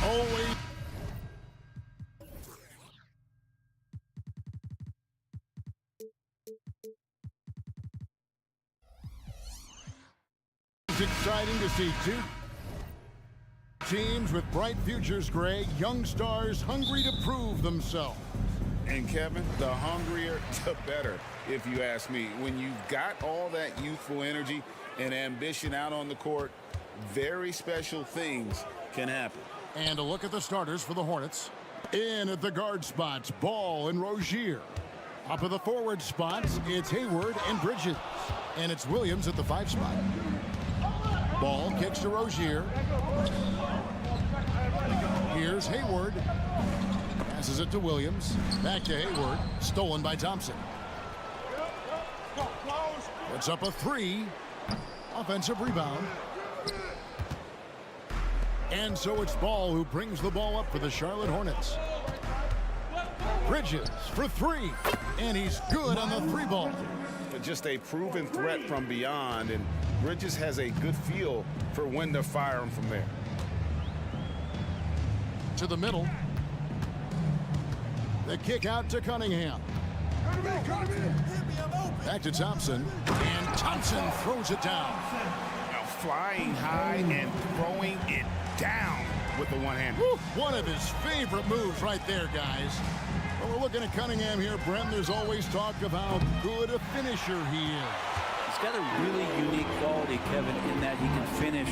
Always. It's exciting to see two teams with bright futures, Greg. Young stars hungry to prove themselves. And Kevin, the hungrier, the better, if you ask me. When you've got all that youthful energy and ambition out on the court, very special things can happen. And a look at the starters for the Hornets. In at the guard spots, Ball and Rozier. Up at the forward spots, it's Hayward and Bridges. And it's Williams at the 5 spot. Ball kicks to Rozier. Here's Hayward. Passes it to Williams. Back to Hayward. Stolen by Thompson. Puts up a 3. Offensive rebound. And so it's Ball who brings the ball up for the Charlotte Hornets. Bridges for 3. And he's good on the 3 ball. Just a proven threat from beyond, and Bridges has a good feel for when to fire him from there. To the middle. The kick out to Cunningham. Back to Thompson. And Thompson throws it down. Now flying high and throwing it down with the one-hander. One of his favorite moves right there, guys. Well, we're looking at Cunningham here, Brent. There's always talk of how good a finisher he is. He's got a really unique quality, Kevin, in that he can finish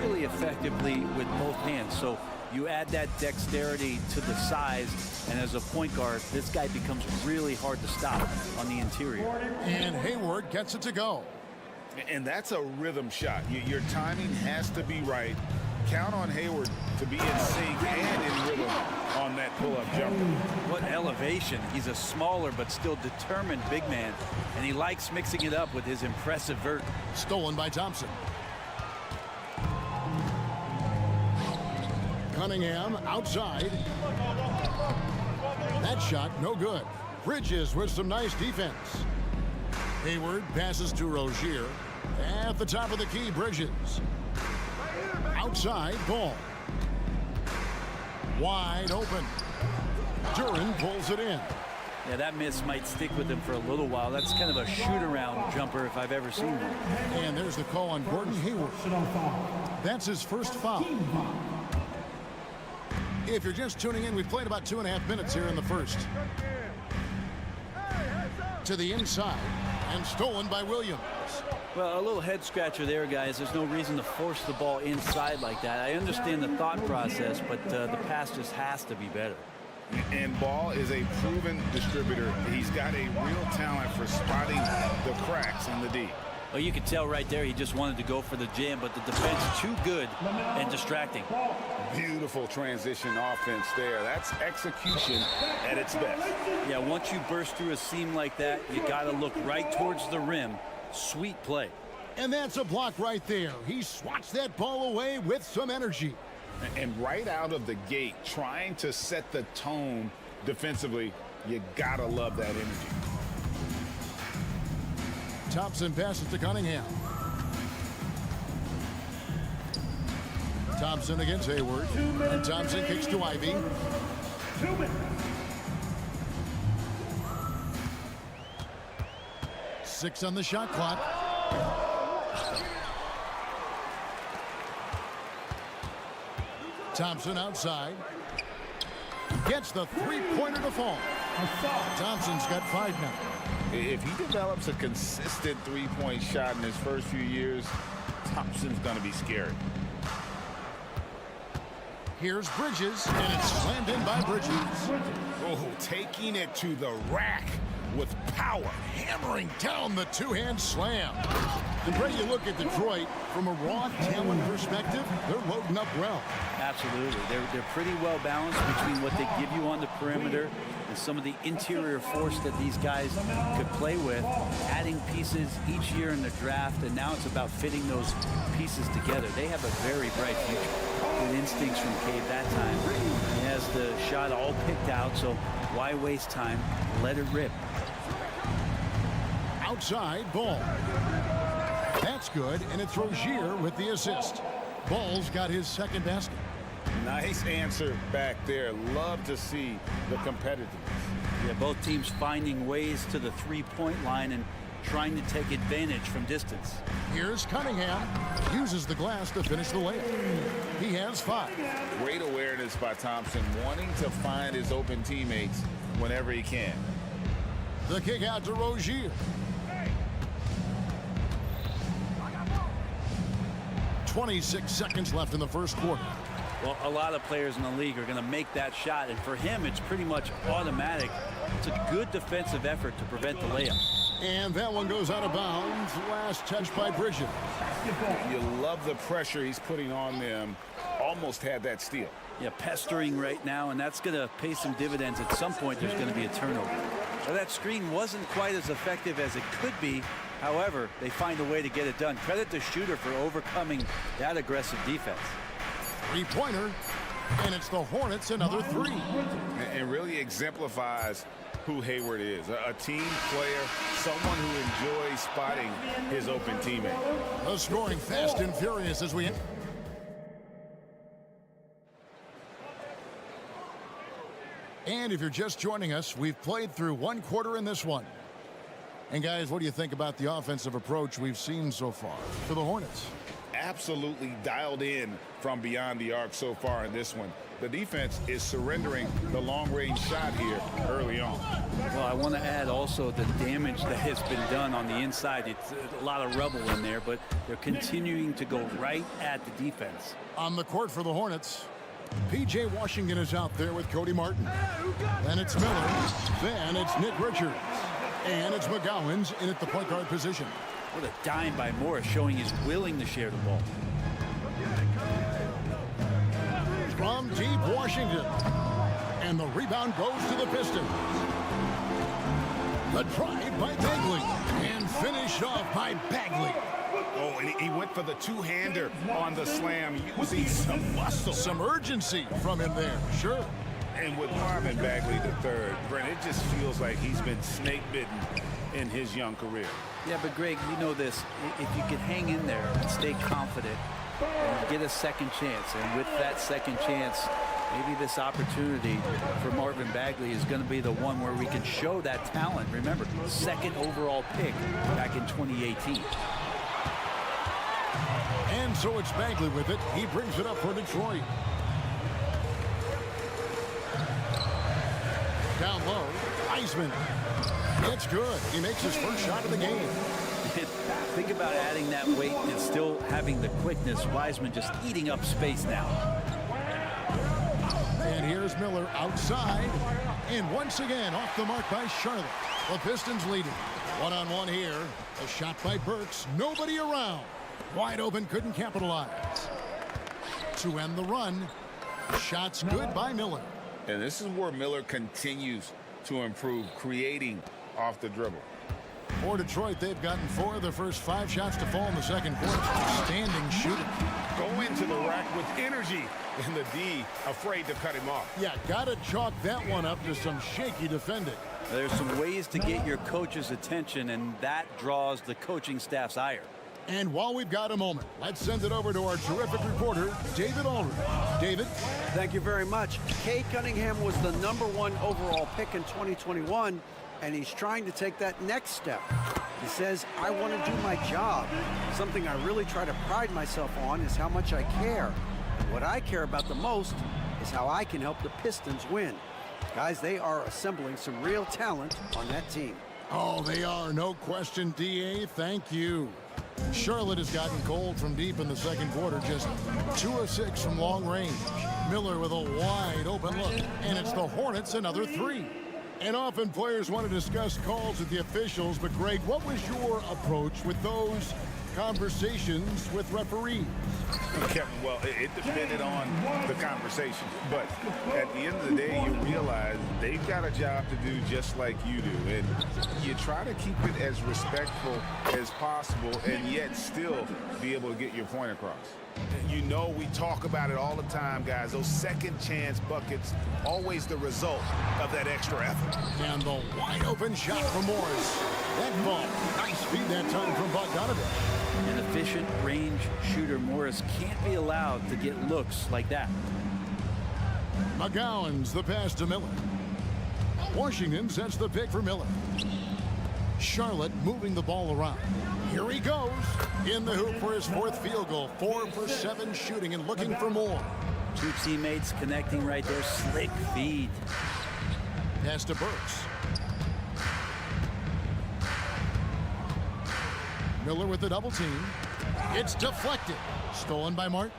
really effectively with both hands. So you add that dexterity to the size, and as a point guard, this guy becomes really hard to stop on the interior. And Hayward gets it to go. And that's a rhythm shot. Your timing has to be right. Count on Hayward to be in sync and in rhythm on that pull-up jumper. What elevation. He's a smaller but still determined big man, and he likes mixing it up with his impressive vert. Stolen by Thompson. Cunningham outside. That shot no good. Bridges with some nice defense. Hayward passes to Rozier. At the top of the key, Bridges. Outside, Ball. Wide open. Duran pulls it in. Yeah, that miss might stick with him for a little while. That's kind of a shoot-around jumper if I've ever seen one. And there's the call on Gordon Hayward. That's his first foul. If you're just tuning in, we've played about 2.5 minutes here in the first. To the inside, and stolen by Williams. Well, a little head scratcher there, guys. There's no reason to force the ball inside like that. I understand the thought process, but the pass just has to be better. And Ball is a proven distributor. He's got a real talent for spotting the cracks in the D. Well, you could tell right there he just wanted to go for the jam, but the defense too good and distracting. Beautiful transition offense there. That's execution at its best. Yeah, once you burst through a seam like that, you got to look right towards the rim. Sweet play. And that's a block right there. He swats that ball away with some energy. And right out of the gate, trying to set the tone defensively, you gotta love that energy. Thompson passes to Cunningham. Thompson against Hayward. And Thompson kicks to Ivy. 2 minutes. 6 on the shot clock. Thompson outside. Gets the 3-pointer to fall. Thompson's got 5 now. If he develops a consistent 3-point shot in his first few years, Thompson's going to be scary. Here's Bridges, and it's slammed in by Bridges. Oh, taking it to the rack with power. Hammering down the two-hand slam. And Brady, you look at Detroit, from a raw talent perspective, they're loading up well. Absolutely. They're pretty well balanced between what they give you on the perimeter and some of the interior force that these guys could play with, adding pieces each year in the draft, and now it's about fitting those pieces together. They have a very bright future. Good instincts from Cade that time. He has the shot all picked out, so why waste time? Let it rip. Outside, Ball. That's good, and it's Rozier with the assist. Ball's got his second basket. Nice answer back there. Love to see the competitiveness. Yeah, both teams finding ways to the three-point line and trying to take advantage from distance. Here's Cunningham. Uses the glass to finish the layup. He has 5. Great awareness by Thompson, wanting to find his open teammates whenever he can. The kick out to Rozier. 26 seconds left in the first quarter. Well, a lot of players in the league are going to make that shot, and for him, it's pretty much automatic. It's a good defensive effort to prevent the layup. And that one goes out of bounds. Last touch by Bridges. You love the pressure he's putting on them. Almost had that steal. Yeah, pestering right now, and that's going to pay some dividends. At some point, there's going to be a turnover. Well, that screen wasn't quite as effective as it could be. However, they find a way to get it done. Credit the shooter for overcoming that aggressive defense. Three-pointer, and it's the Hornets another 3. And really exemplifies who Hayward is. A team player, someone who enjoys spotting his open teammate. The scoring fast and furious as we... And if you're just joining us, we've played through one quarter in this one. And guys, what do you think about the offensive approach we've seen so far for the Hornets? Absolutely dialed in from beyond the arc so far in this one. The defense is surrendering the long-range shot here early on. Well, I want to add also the damage that has been done on the inside. It's a lot of rubble in there, but they're continuing to go right at the defense. On the court for the Hornets, P.J. Washington is out there with Cody Martin. Then it's Miller. Then it's Nick Richards. And it's McGowan's in at the point guard position. What a dime by Morris, showing he's willing to share the ball. From deep, Washington. And the rebound goes to the Pistons. The drive by Bagley. And finished off by Bagley. Oh, and he went for the two-hander on the slam, using some muscle. Some urgency from him there, sure. And with Marvin Bagley III, Brent, it just feels like he's been snake-bitten in his young career. Yeah, but Greg, you know this. If you can hang in there and stay confident and get a second chance, and with that second chance, maybe this opportunity for Marvin Bagley is going to be the one where we can show that talent. Remember, second overall pick back in 2018. And so it's Bagley with it. He brings it up for Detroit. Down low, Wiseman. That's good. He makes his first shot of the game. Think about adding that weight and still having the quickness. Wiseman just eating up space now. And here's Miller outside. And once again, off the mark by Charlotte. The Pistons leading. One-on-one here. A shot by Burks. Nobody around. Wide open, couldn't capitalize. To end the run, shots good by Miller. And this is where Miller continues to improve, creating off the dribble. For Detroit, they've gotten 4 of their first 5 shots to fall in the second quarter. Standing shooting. Go into the rack with energy, and the D afraid to cut him off. Yeah, gotta chalk that one up to some shaky defending. There's some ways to get your coach's attention, and that draws the coaching staff's ire. And while we've got a moment, let's send it over to our terrific reporter, David Aldridge. David? Thank you very much. Cade Cunningham was the #1 overall pick in 2021, and he's trying to take that next step. He says, I want to do my job. Something I really try to pride myself on is how much I care. And what I care about the most is how I can help the Pistons win. Guys, they are assembling some real talent on that team. Oh, they are. No question, D.A. Thank you. Charlotte has gotten cold from deep in the second quarter. Just 2 of 6 from long range. Miller with a wide open look. And it's the Hornets another 3. And often players want to discuss calls with the officials. But, Greg, what was your approach with those conversations with referees? Kevin, well, it depended on the conversation. But at the end of the day, you realize they've got a job to do just like you do. And you try to keep it as respectful as possible and yet still be able to get your point across. You know, we talk about it all the time, guys. Those second chance buckets, always the result of that extra effort. And the wide open shot from Morris. That ball, nice feed that time from Bogdanovich. An efficient range shooter, Morris can't be allowed to get looks like that. McGowan's the pass to Miller. Washington sets the pick for Miller. Charlotte moving the ball around. Here he goes. In the hoop for his 4th field goal. 4 for 7 shooting and looking for more. 2 teammates connecting right there. Slick feed. Pass to Burks. Miller with the double team. It's deflected. Stolen by Martin.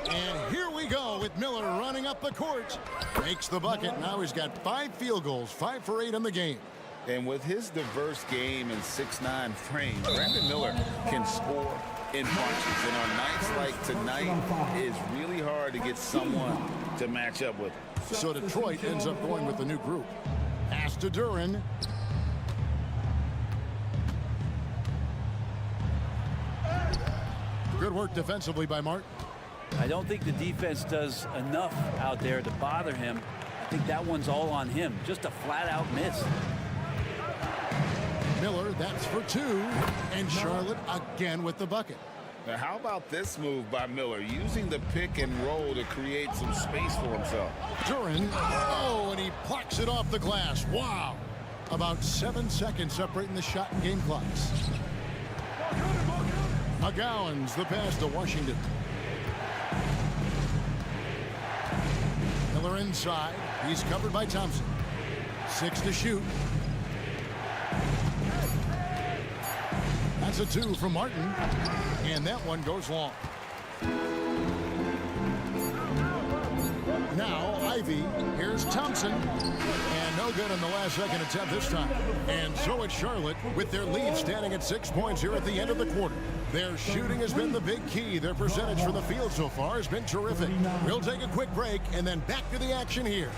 And here we go with Miller running up the court. Makes the bucket. Now he's got 5 field goals, 5 for 8 in the game. And with his diverse game and 6'9" frame, Brandon Miller can score in bunches. And on nights like tonight, it's really hard to get someone to match up with him. So Detroit ends up going with the new group. Pass to Duren. Good work defensively by Martin. I don't think the defense does enough out there to bother him. I think that one's all on him. Just a flat-out miss. Miller, that's for 2. And Charlotte again with the bucket. Now, how about this move by Miller, using the pick and roll to create some space for himself? Duren, oh, and he plucks it off the glass. Wow. About 7 seconds separating the shot and game clocks. McGowan's the pass to Washington. Miller inside. He's covered by Thompson. 6 to shoot. That's a 2 from Martin. And that one goes long. Now Ivy. Here's Thompson. And no good on the last second attempt this time. And so it's Charlotte with their lead standing at 6 points here at the end of the quarter. Their shooting has been the big key. Their percentage from the field so far has been terrific. We'll take a quick break and then back to the action here.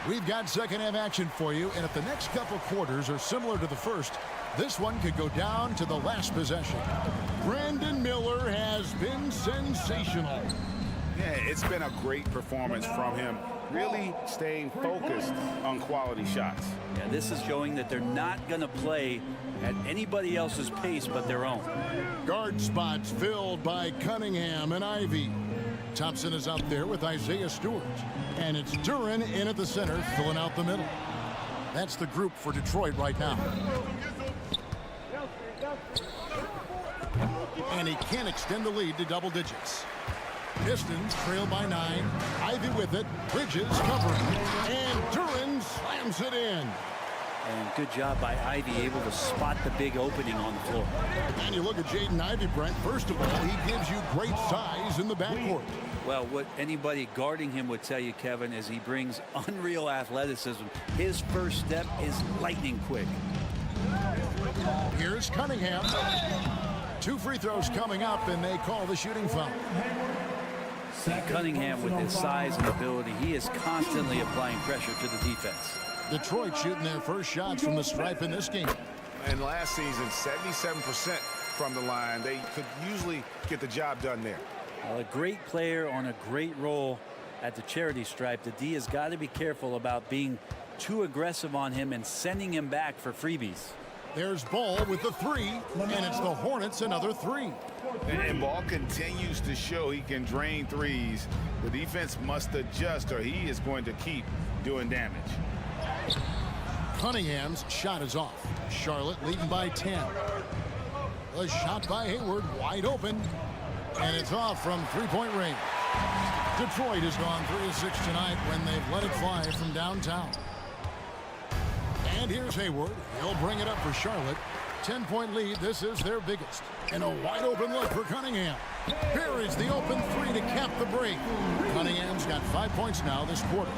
We've got second half action for you, and if the next couple quarters are similar to the first, this one could go down to the last possession. Brandon Miller has been sensational. Yeah, it's been a great performance from him, really staying focused on quality shots. Yeah, this is showing that they're not going to play at anybody else's pace but their own. Guard spots filled by Cunningham and Ivy. Thompson is out there with Isaiah Stewart. And it's Duren in at the center, filling out the middle. That's the group for Detroit right now. And he can't extend the lead to double digits. Pistons trail by 9. Ivy with it. Bridges covering. And Duren slams it in. And good job by Ivy, able to spot the big opening on the floor. And you look at Jaden Ivey, Brent. First of all, he gives you great size in the backcourt. Well, what anybody guarding him would tell you, Kevin, is he brings unreal athleticism. His first step is lightning quick. Here's Cunningham. 2 free throws coming up, and they call the shooting foul. Cunningham, with his size and ability, he is constantly applying pressure to the defense. Detroit shooting their first shots from the stripe in this game. And last season, 77% from the line. They could usually get the job done there. A great player on a great role at the charity stripe. The D has got to be careful about being too aggressive on him and sending him back for freebies. There's Ball with the 3, and it's the Hornets another 3. And Ball continues to show he can drain threes. The defense must adjust or he is going to keep doing damage. Cunningham's shot is off. Charlotte leading by 10. A shot by Hayward, wide open. And it's off from three-point range. Detroit has gone 3 of 6 tonight when they've let it fly from downtown. And here's Hayward. He'll bring it up for Charlotte. 10-point lead. This is their biggest. And a wide-open look for Cunningham. Buries the open 3 to cap the break. Cunningham's got 5 points now this quarter.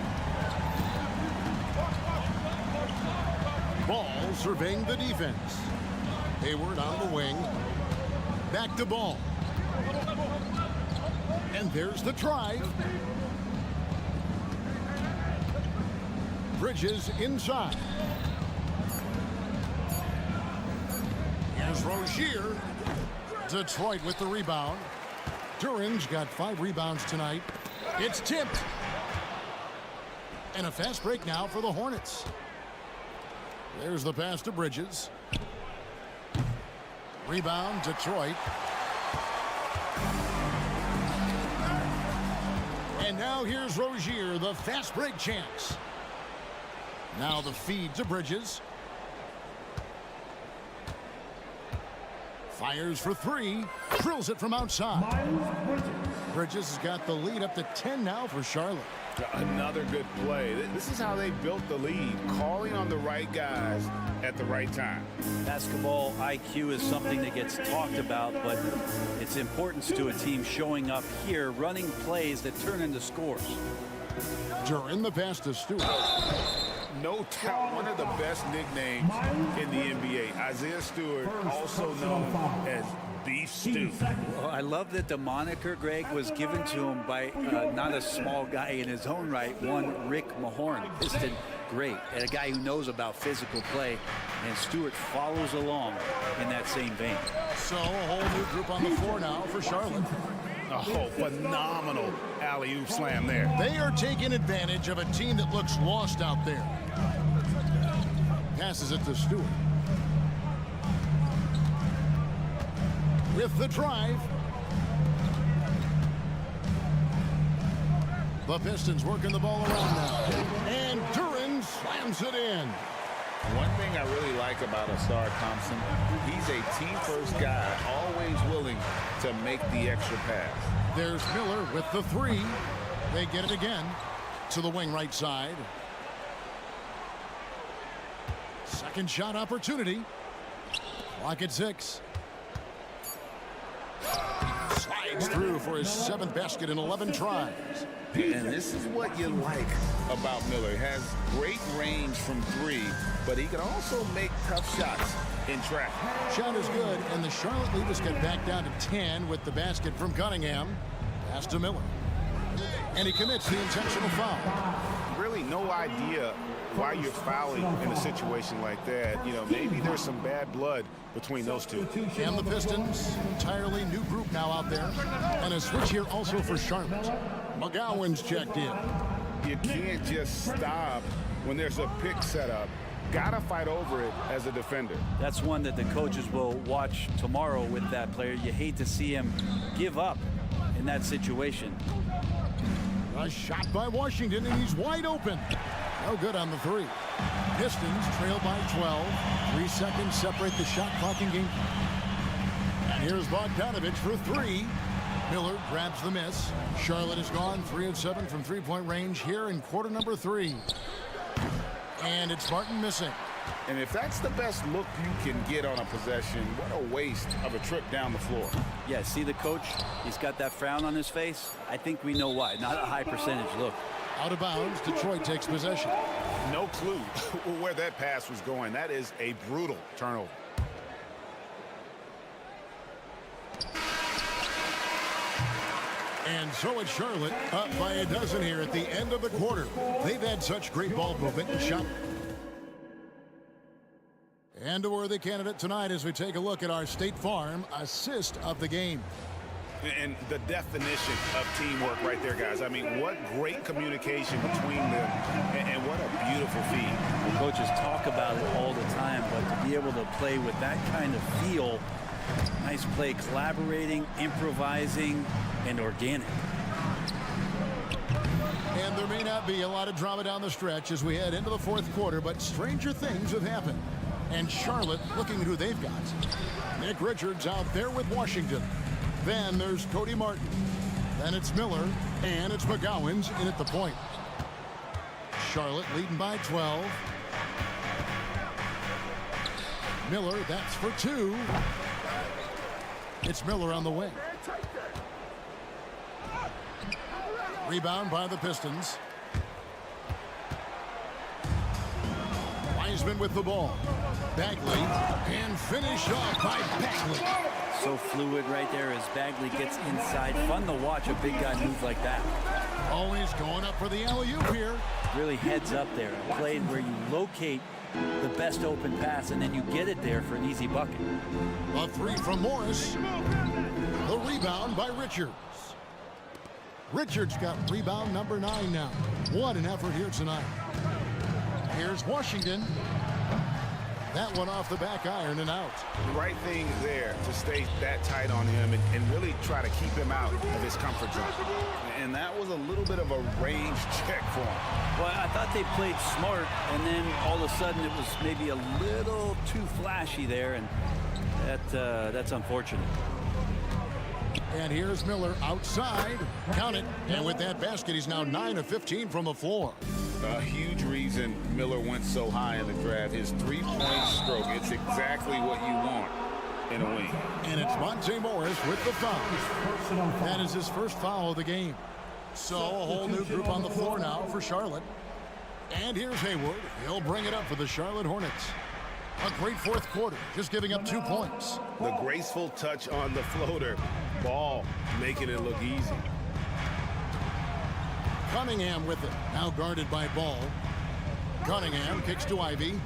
Ball surveying the defense. Hayward on the wing. Back to Ball. And there's the drive. Bridges inside. Here's Rozier. Detroit with the rebound. Duren's got 5 rebounds tonight. It's tipped. And a fast break now for the Hornets. There's the pass to Bridges. Rebound, Detroit. And now here's Rozier, the fast break chance. Now the feed to Bridges. Fires for three. Drills it from outside. Bridges has got the lead up to 10 now for Charlotte. Another good play. This is how they built the lead, calling on the right guys at the right time. Basketball IQ is something that gets talked about, but its importance to a team showing up here, running plays that turn into scores. During the pass to Stewart. No doubt one of the best nicknames in the NBA. Isaiah Stewart, also known as Beef Stew. Well, I love that the moniker, Greg, was given to him by not a small guy in his own right, one Rick Mahorn. Piston, great, and a guy who knows about physical play, and Stewart follows along in that same vein. So a whole new group on the floor now for Charlotte. Oh, phenomenal alley-oop slam there. They are taking advantage of a team that looks lost out there. Passes it to Stewart. With the drive. The Pistons working the ball around now. And Duran slams it in. One thing I really like about Asar Thompson, he's a team-first guy, always willing to make the extra pass. There's Miller with the three. They get it again to the wing right side. Second shot opportunity. Clock at 6. Slides through for his 7th basket in 11 tries. And this is what you like about Miller. He has great range from 3, but he can also make tough shots in traffic. Shot is good, and the Charlotte leaders get back down to 10 with the basket from Cunningham. Pass to Miller. And he commits the intentional foul. Really no idea why you're fouling in a situation like that. You know, maybe there's some bad blood between those two. And the Pistons, entirely new group now out there. And a switch here also for Charlotte. McGowan's checked in. You can't just stop when there's a pick set up. Gotta fight over it as a defender. That's one that the coaches will watch tomorrow with that player. You hate to see him give up in that situation. A shot by Washington, and he's wide open. No good on the 3. Pistons trail by 12. 3 seconds separate the shot clock and game. And here's Bogdanovich for 3. Miller grabs the miss. Charlotte is gone 3 of 7 from three-point range here in quarter number 3. And it's Martin missing. And if that's the best look you can get on a possession, what a waste of a trip down the floor. Yeah, see the coach? He's got that frown on his face. I think we know why. Not a high percentage look. Out of bounds, Detroit takes possession. No clue where that pass was going. That is a brutal turnover. And so it's Charlotte up by a dozen here at the end of the quarter. They've had such great ball movement and shot. And a worthy candidate tonight as we take a look at our State Farm assist of the game. And the definition of teamwork right there, guys. I mean, what great communication between them, and what a beautiful feed. The coaches talk about it all the time, but to be able to play with that kind of feel, nice play, collaborating, improvising, and organic. And there may not be a lot of drama down the stretch as we head into the 4th quarter, but stranger things have happened. And Charlotte looking at who they've got. Nick Richards out there with Washington. Then there's Cody Martin. Then it's Miller, and it's McGowan's in at the point. Charlotte leading by 12. Miller, that's for 2. It's Miller on the wing. Rebound by the Pistons. Wiseman with the ball. Bagley, and finished off by Bagley. So fluid right there as Bagley gets inside. Fun to watch a big guy move like that. Always going up for the alley-oop here. Really heads up there. A play where you locate the best open pass and then you get it there for an easy bucket. A 3 from Morris. The rebound by Richards. Richards got rebound number 9 now. What an effort here tonight. Here's Washington. That one off the back iron and out. The right thing there to stay that tight on him and really try to keep him out of his comfort zone. And that was a little bit of a range check for him. Well, I thought they played smart, and then all of a sudden it was maybe a little too flashy there, and that's unfortunate. And here's Miller outside. Count it. And with that basket, he's now 9 of 15 from the floor. A huge reason Miller went so high in the draft. His three-point stroke. It's exactly what you want in a wing. And it's Monte Morris with the foul. That is his first foul of the game. So a whole new group on the floor now for Charlotte. And here's Hayward. He'll bring it up for the Charlotte Hornets. A great fourth quarter, just giving up 2 points. The graceful touch on the floater. Ball making it look easy. Cunningham with it. Now guarded by Ball. Cunningham kicks to Ivy.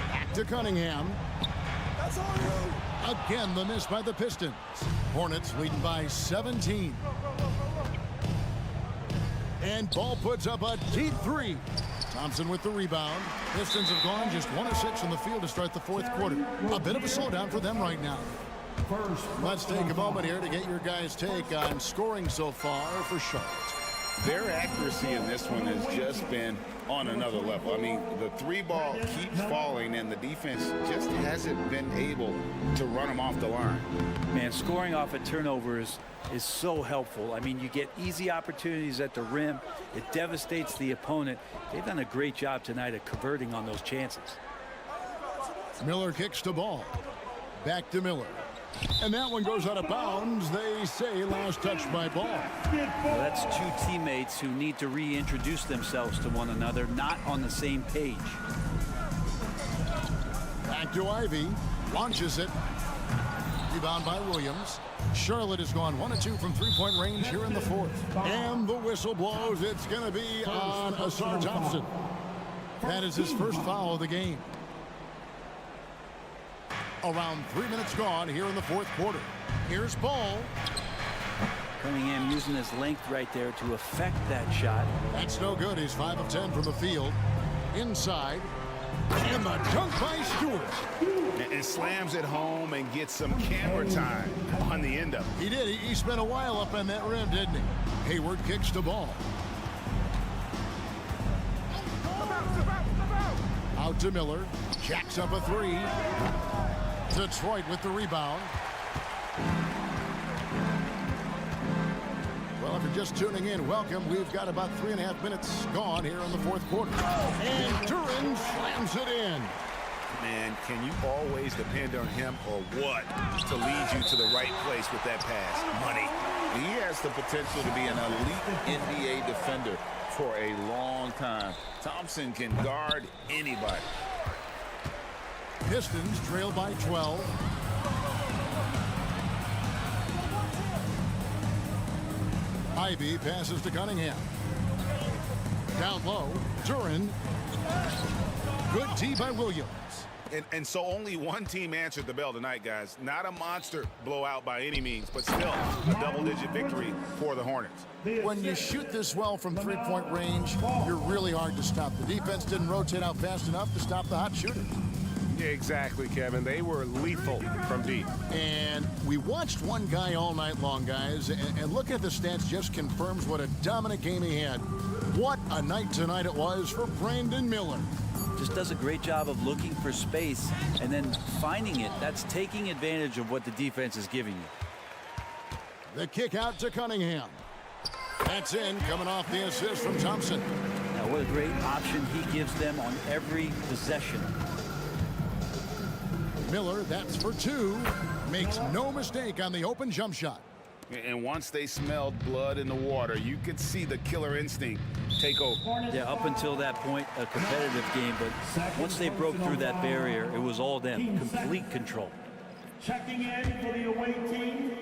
Back to Cunningham. That's on you. Again, the miss by the Pistons. Hornets leading by 17. And Ball puts up a deep three. Thompson with the rebound. Pistons have gone just 1 of 6 from the field to start the fourth quarter. A bit of a slowdown for them right now. Let's take a moment here to get your guys' take on scoring so far for Charlotte. Their accuracy in this one has just been on another level. I mean, the three ball keeps falling, and the defense just hasn't been able to run them off the line. Man, scoring off of turnovers is so helpful. I mean, you get easy opportunities at the rim. It devastates the opponent. They've done a great job tonight at converting on those chances. Miller kicks to Ball. Back to Miller. And that one goes out of bounds. They say last touch by Ball. Well, that's two teammates who need to reintroduce themselves to one another, not on the same page. Back to Ivy. Launches it. Rebound by Williams. Charlotte has gone 1 of 2 from three-point range here in the fourth. And the whistle blows. It's going to be on Asar Thompson. That is his first foul of the game. Around 3 minutes gone here in the fourth quarter. Here's Ball. Cunningham using his length right there to affect that shot. That's no good. He's 5 of 10 from the field. Inside. And the dunk by Stewart. And slams it home and gets some camera time on the end of it. He did. He spent a while up on that rim, didn't he? Hayward kicks the ball. Out to Miller. Jacks up a three. Detroit with the rebound. Well, if you're just tuning in, welcome. We've got about 3.5 minutes gone here in the fourth quarter. And Duran slams it in. Man, can you always depend on him or what to lead you to the right place with that pass? Money. He has the potential to be an elite NBA defender for a long time. Thompson can guard anybody. Pistons trail by 12. Ivy passes to Cunningham. Down low, Duran. Good tee by Williams. And so only one team answered the bell tonight, guys. Not a monster blowout by any means, but still a double-digit victory for the Hornets. When you shoot this well from three-point range, you're really hard to stop. The defense didn't rotate out fast enough to stop the hot shooter. Exactly, Kevin. They were lethal from deep. And we watched one guy all night long, guys, and look at the stats just confirms what a dominant game he had. What a night tonight it was for Brandon Miller. Just does a great job of looking for space and then finding it. That's taking advantage of what the defense is giving you. The kick out to Cunningham. That's in, coming off the assist from Thompson. Now, what a great option he gives them on every possession. Miller, that's for 2. Makes no mistake on the open jump shot. And once they smelled blood in the water, you could see the killer instinct take over. Yeah, up until that point, a competitive game, but once they broke through that barrier, it was all them, complete control. Checking in for the away team,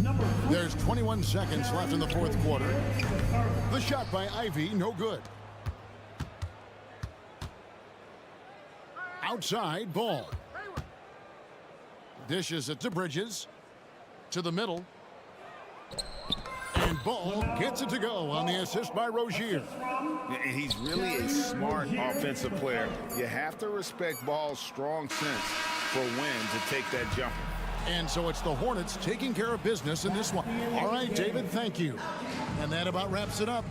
number 4. There's 21 seconds left in the fourth quarter. The shot by Ivy, no good. Outside, Ball. Dishes it to Bridges. To the middle. And Ball gets it to go on the assist by Rozier. And he's really a smart offensive player. You have to respect Ball's strong sense for when to take that jumper. And so it's the Hornets taking care of business in this one. All right, David, thank you. And that about wraps it up.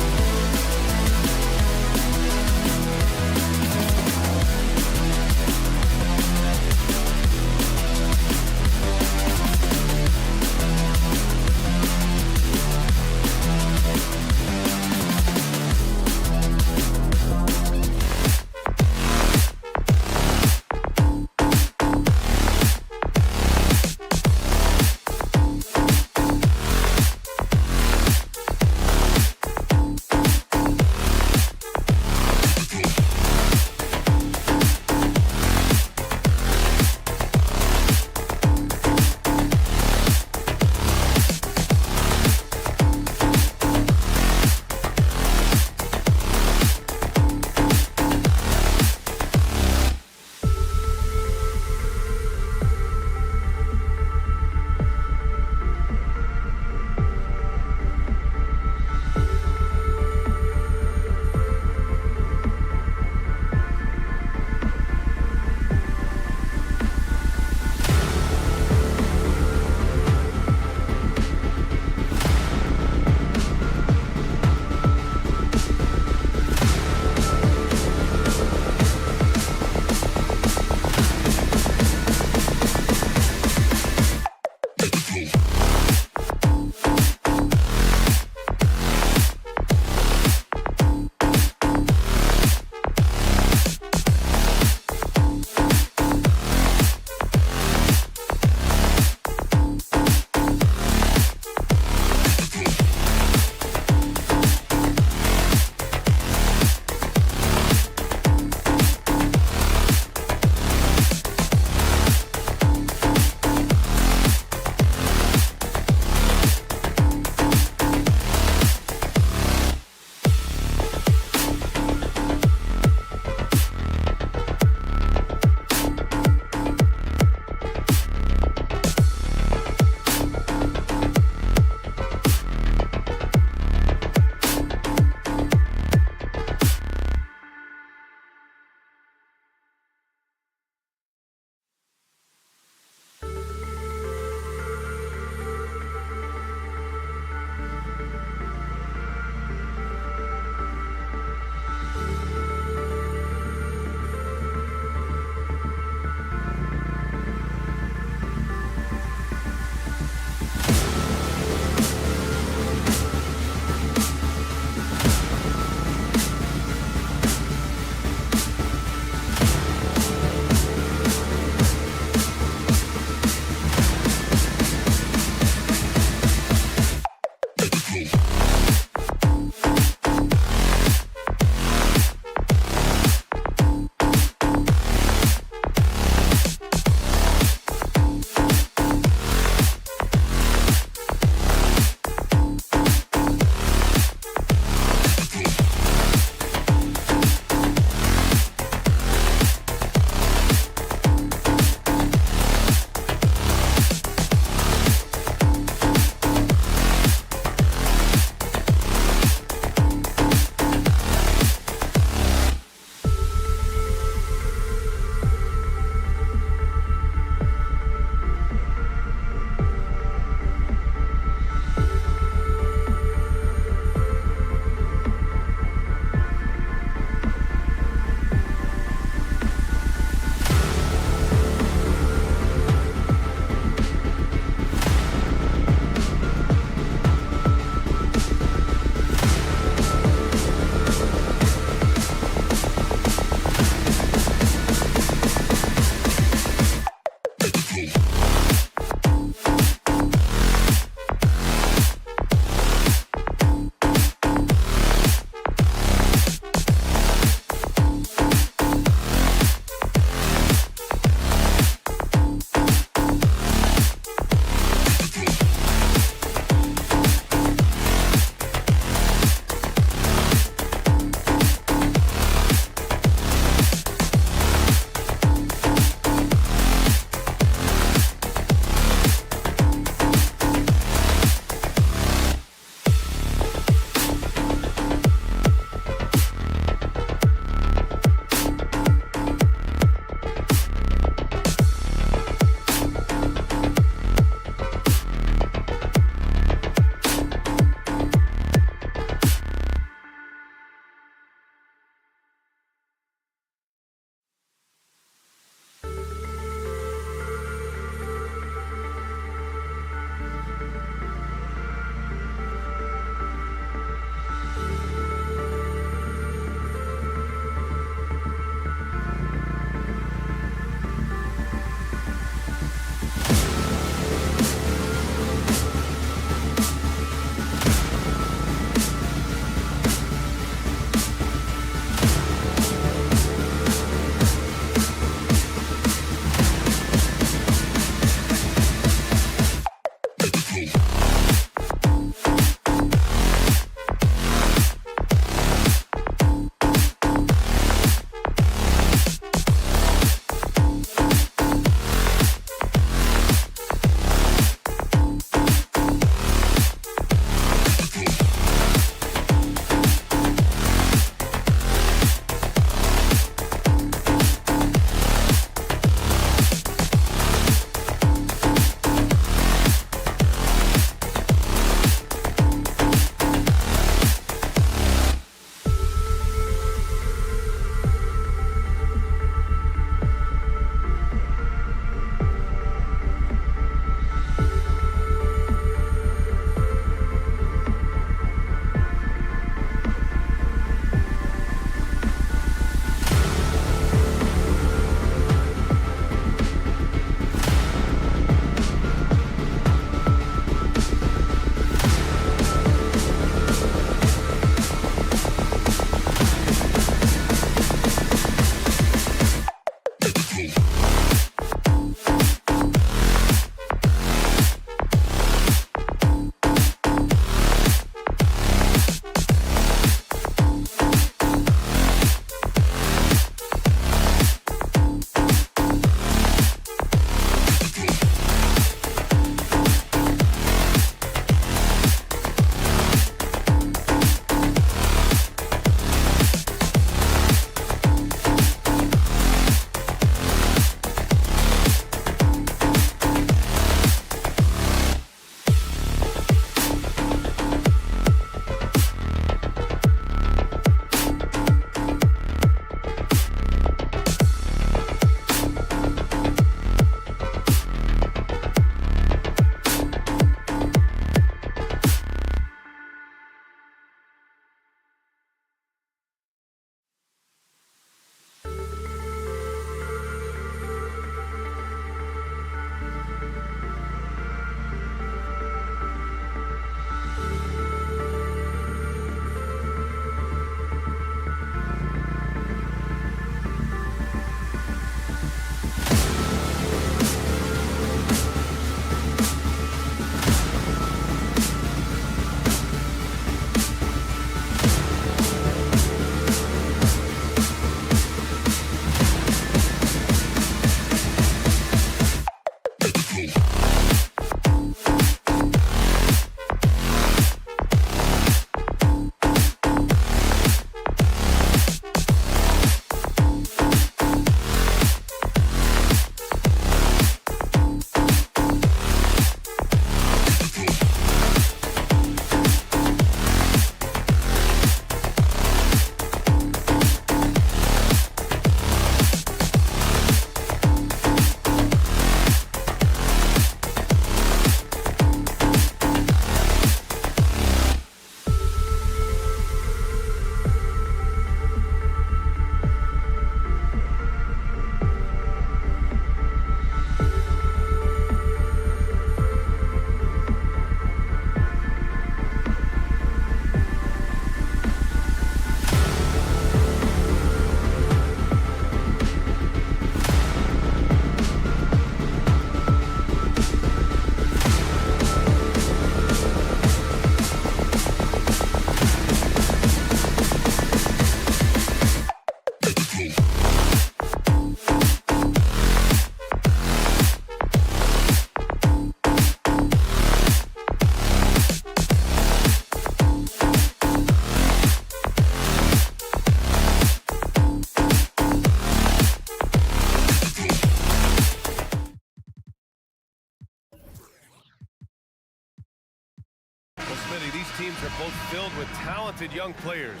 these teams are both filled with talented young players.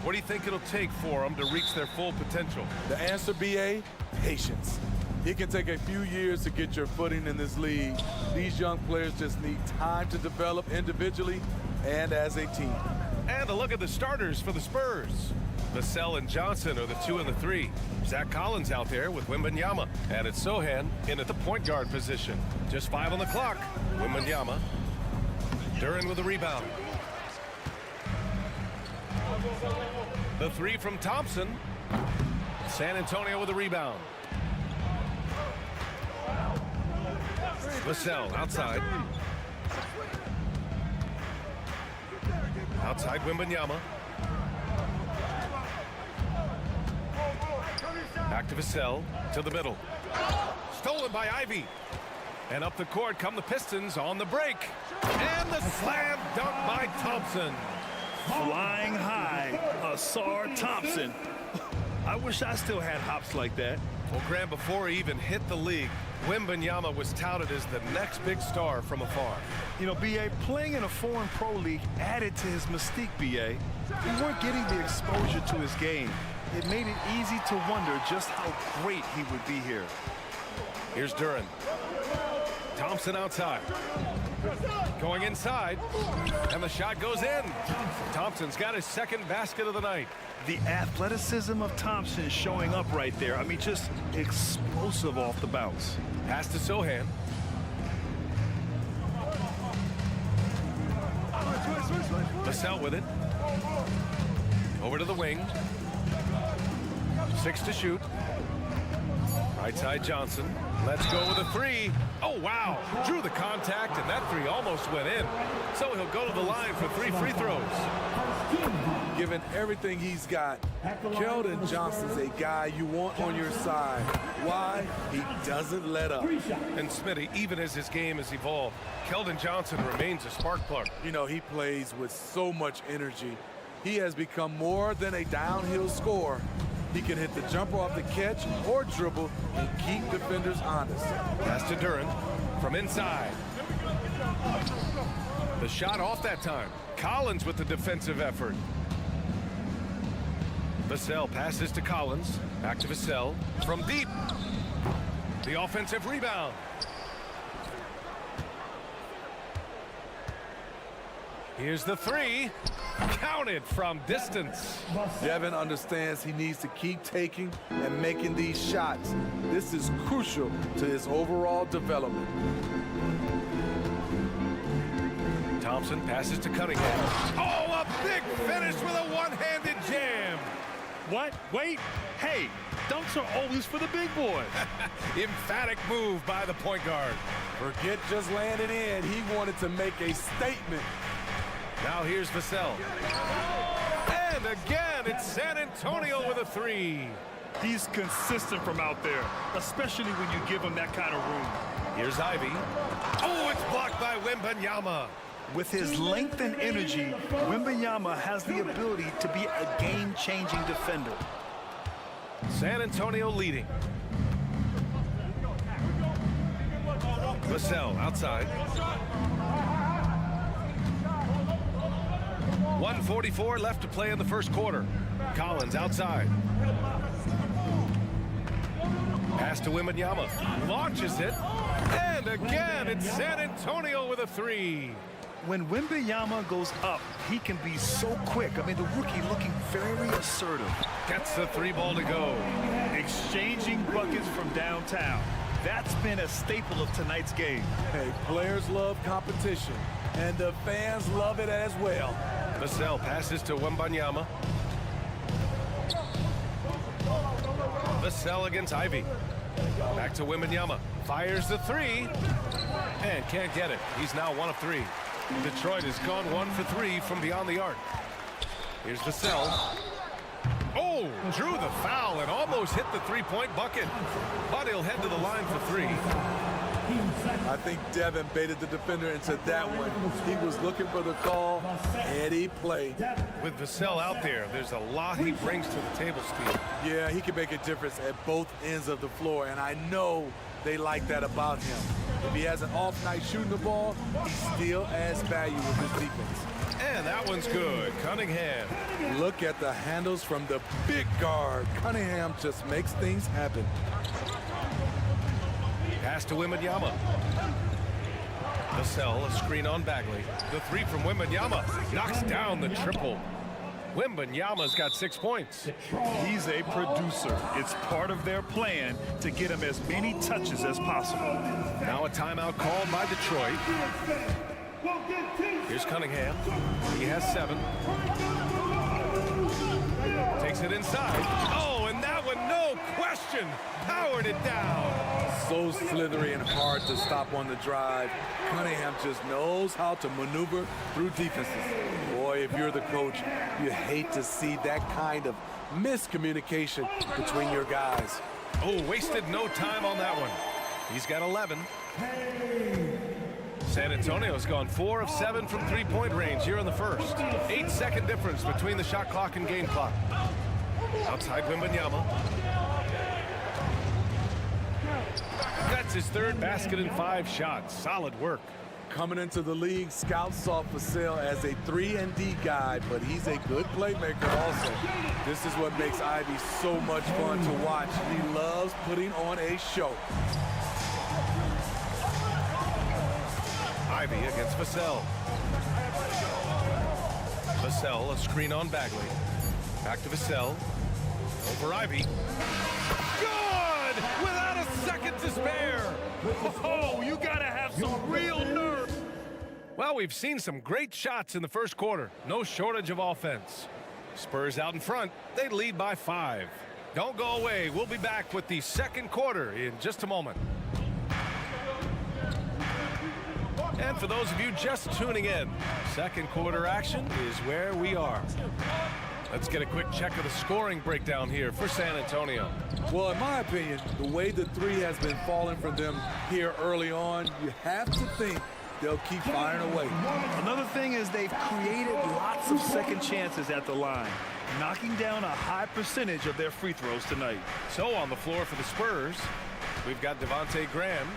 What do you think it'll take for them to reach their full potential? The answer, BA, patience. It can take a few years to get your footing in this league. These young players just need time to develop individually and as a team. And a look at the starters for the Spurs. Vassell and Johnson are the 2 and the 3. Zach Collins out there with Wembanyama. And it's Sohan in at the point guard position. Just 5 on the clock. Wembanyama. Duren with the rebound. The 3 from Thompson. San Antonio with the rebound. Vassell outside. Outside Wembanyama. Back to Vassell, to the middle. Stolen by Ivy. And up the court come the Pistons on the break. And the slam dunk by Thompson. Flying high, Asar Thompson. I wish I still had hops like that. Well, Graham, before he even hit the league, Wembanyama was touted as the next big star from afar. You know, B.A., playing in a foreign pro league added to his mystique, B.A. We weren't getting the exposure to his game. It made it easy to wonder just how great he would be here. Here's Duren. Thompson outside. Going inside. And the shot goes in. Thompson's got his second basket of the night. The athleticism of Thompson showing up right there. I mean, just explosive off the bounce. Pass to Sohan. Vassell with it. Over to the wing. 6 to shoot. Right side Johnson. Let's go with a 3. Oh, wow. Drew the contact, and that 3 almost went in. So he'll go to the line for 3 free throws. Given everything he's got, Keldon Johnson's a guy you want on your side. Why? He doesn't let up. And Smitty, even as his game has evolved, Keldon Johnson remains a spark plug. You know, he plays with so much energy. He has become more than a downhill scorer. He can hit the jumper off the catch or dribble and keep defenders honest. Pass to Duren from inside. The shot off that time. Collins with the defensive effort. Vassell passes to Collins. Back to Vassell from deep. The offensive rebound. Here's the 3. Counted from distance. Devin understands he needs to keep taking and making these shots. This is crucial to his overall development. Thompson passes to Cunningham. Oh, a big finish with a one-handed jam. What? Wait. Hey, dunks are always for the big boy. Emphatic move by the point guard. Forget just landing in. He wanted to make a statement. Now here's Vassell. And again, it's San Antonio with a 3. He's consistent from out there, especially when you give him that kind of room. Here's Ivy. Oh, it's blocked by Wembanyama. With his length and energy, Wembanyama has the ability to be a game-changing defender. San Antonio leading. Vassell outside. 1:44 left to play in the first quarter. Collins outside. Pass to Wembanyama. Launches it. And again, it's San Antonio with a 3. When Wembanyama goes up, he can be so quick. I mean, the rookie looking very assertive. Gets the 3 ball to go. Exchanging buckets from downtown. That's been a staple of tonight's game. Hey, players love competition, and the fans love it as well. Vassell passes to Wembanyama. Vassell against Ivy. Back to Wembanyama. Fires the 3. And can't get it. He's now 1 of 3. Detroit has gone 1 for 3 from beyond the arc. Here's Vassell. Oh, drew the foul and almost hit the 3-point bucket. But he'll head to the line for 3. I think Devin baited the defender into that one. He was looking for the call, and he played. With Vassell out there, there's a lot he brings to the table, Steve. Yeah, he can make a difference at both ends of the floor, and I know they like that about him. If he has an off night shooting the ball, he still adds value with his defense. And that one's good. Cunningham. Look at the handles from the big guard. Cunningham just makes things happen. Pass to Wembanyama. Vassell, a screen on Bagley. The three from Wembanyama knocks down the triple. Wembanyama's got 6 points. He's a producer. It's part of their plan to get him as many touches as possible. Now a timeout called by Detroit. Here's Cunningham. He has 7. Takes it inside. Oh, and that one, no question, powered it down. So slithery and hard to stop on the drive. Cunningham just knows how to maneuver through defenses. Boy, if you're the coach, you hate to see that kind of miscommunication between your guys. Oh, wasted no time on that one. He's got 11. San Antonio's gone 4 of 7 from three-point range here in the first. 8-second difference between the shot clock and game clock. Outside Wembanyama. That's his 3rd basket in 5 shots. Solid work. Coming into the league, scouts saw Vassell as a 3-and-D guy, but he's a good playmaker also. This is what makes Ivy so much fun to watch. He loves putting on a show. Ivy against Vassell. Vassell, a screen on Bagley. Back to Vassell. Over Ivy. Good! Without a second to spare. Oh, you gotta have some real nerve. Well, we've seen some great shots in the first quarter. No shortage of offense. Spurs out in front. They lead by 5. Don't go away. We'll be back with the second quarter in just a moment. And for those of you just tuning in, second quarter action is where we are. Let's get a quick check of the scoring breakdown here for San Antonio. Well, in my opinion, the way the 3 has been falling for them here early on, you have to think they'll keep firing away. Another thing is they've created lots of second chances at the line, knocking down a high percentage of their free throws tonight. So on the floor for the Spurs, we've got Devontae Graham,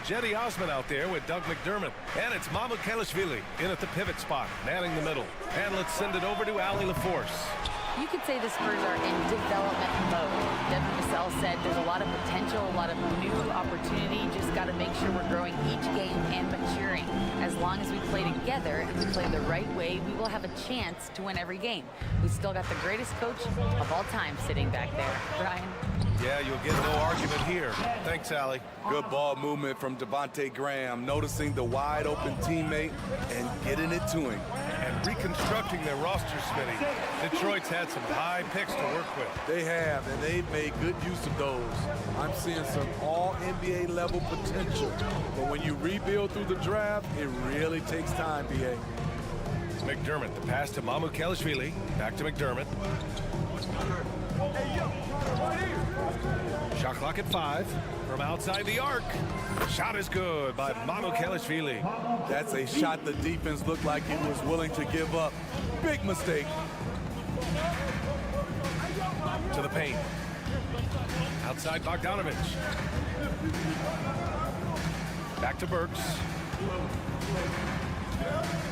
Jetty Osman out there with Doug McDermott. And it's Mamukelashvili in at the pivot spot, manning the middle. And let's send it over to Ali LaForce. You could say the Spurs are in development mode. Devin Vassell said there's a lot of potential, a lot of new opportunity. Just got to make sure we're growing each game and maturing. As long as we play together and we play the right way, we will have a chance to win every game. We still got the greatest coach of all time sitting back there. Brian? Yeah, you'll get no argument here. Thanks, Allie. Good ball movement from Devontae Graham, noticing the wide open teammate and getting it to him. And reconstructing their roster, Smitty. Detroit's had some high picks to work with. They have, and they've made good use of those. I'm seeing some all-NBA level potential. But when you rebuild through the draft, it really takes time, B.A. McDermott, the pass to Mamukelashvili. Back to McDermott. Shot clock at 5 from outside the arc. Shot is good by Mamukelashvili. That's a shot the defense looked like it was willing to give up. Big mistake. To the paint. Outside Bogdanovich. Back to Burks.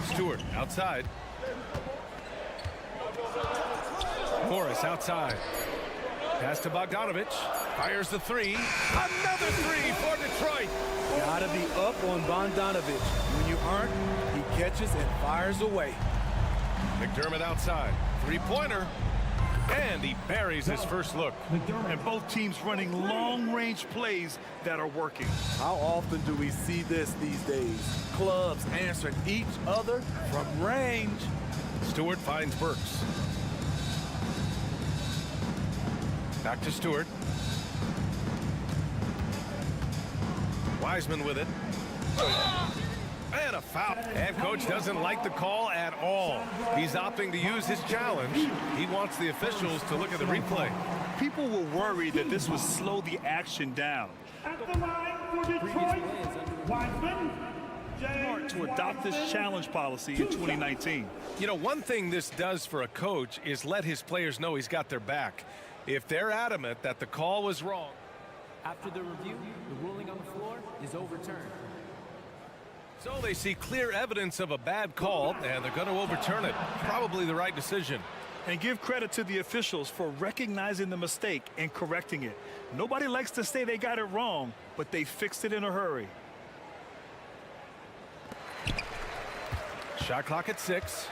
Stewart outside. Morris outside. Pass to Bogdanovich. Fires the 3. Another 3 for Detroit. Gotta be up on Bogdanovich. When you aren't, he catches and fires away. McDermott outside. 3-pointer. And he buries his first look. And both teams running long-range plays that are working. How often do we see this these days? Clubs answering each other from range. Stewart finds Burks. Back to Stewart. Wiseman with it. And a foul. And coach doesn't like the call at all. He's opting to use his challenge. He wants the officials to look at the replay. People were worried that this would slow the action down. At the line for Detroit, Wiseman, Smart to adopt this challenge policy in 2019. You know, one thing this does for a coach is let his players know he's got their back. If they're adamant that the call was wrong. After the review, the ruling on the floor is overturned. So they see clear evidence of a bad call, and they're going to overturn it. Probably the right decision. And give credit to the officials for recognizing the mistake and correcting it. Nobody likes to say they got it wrong, but they fixed it in a hurry. Shot clock at 6.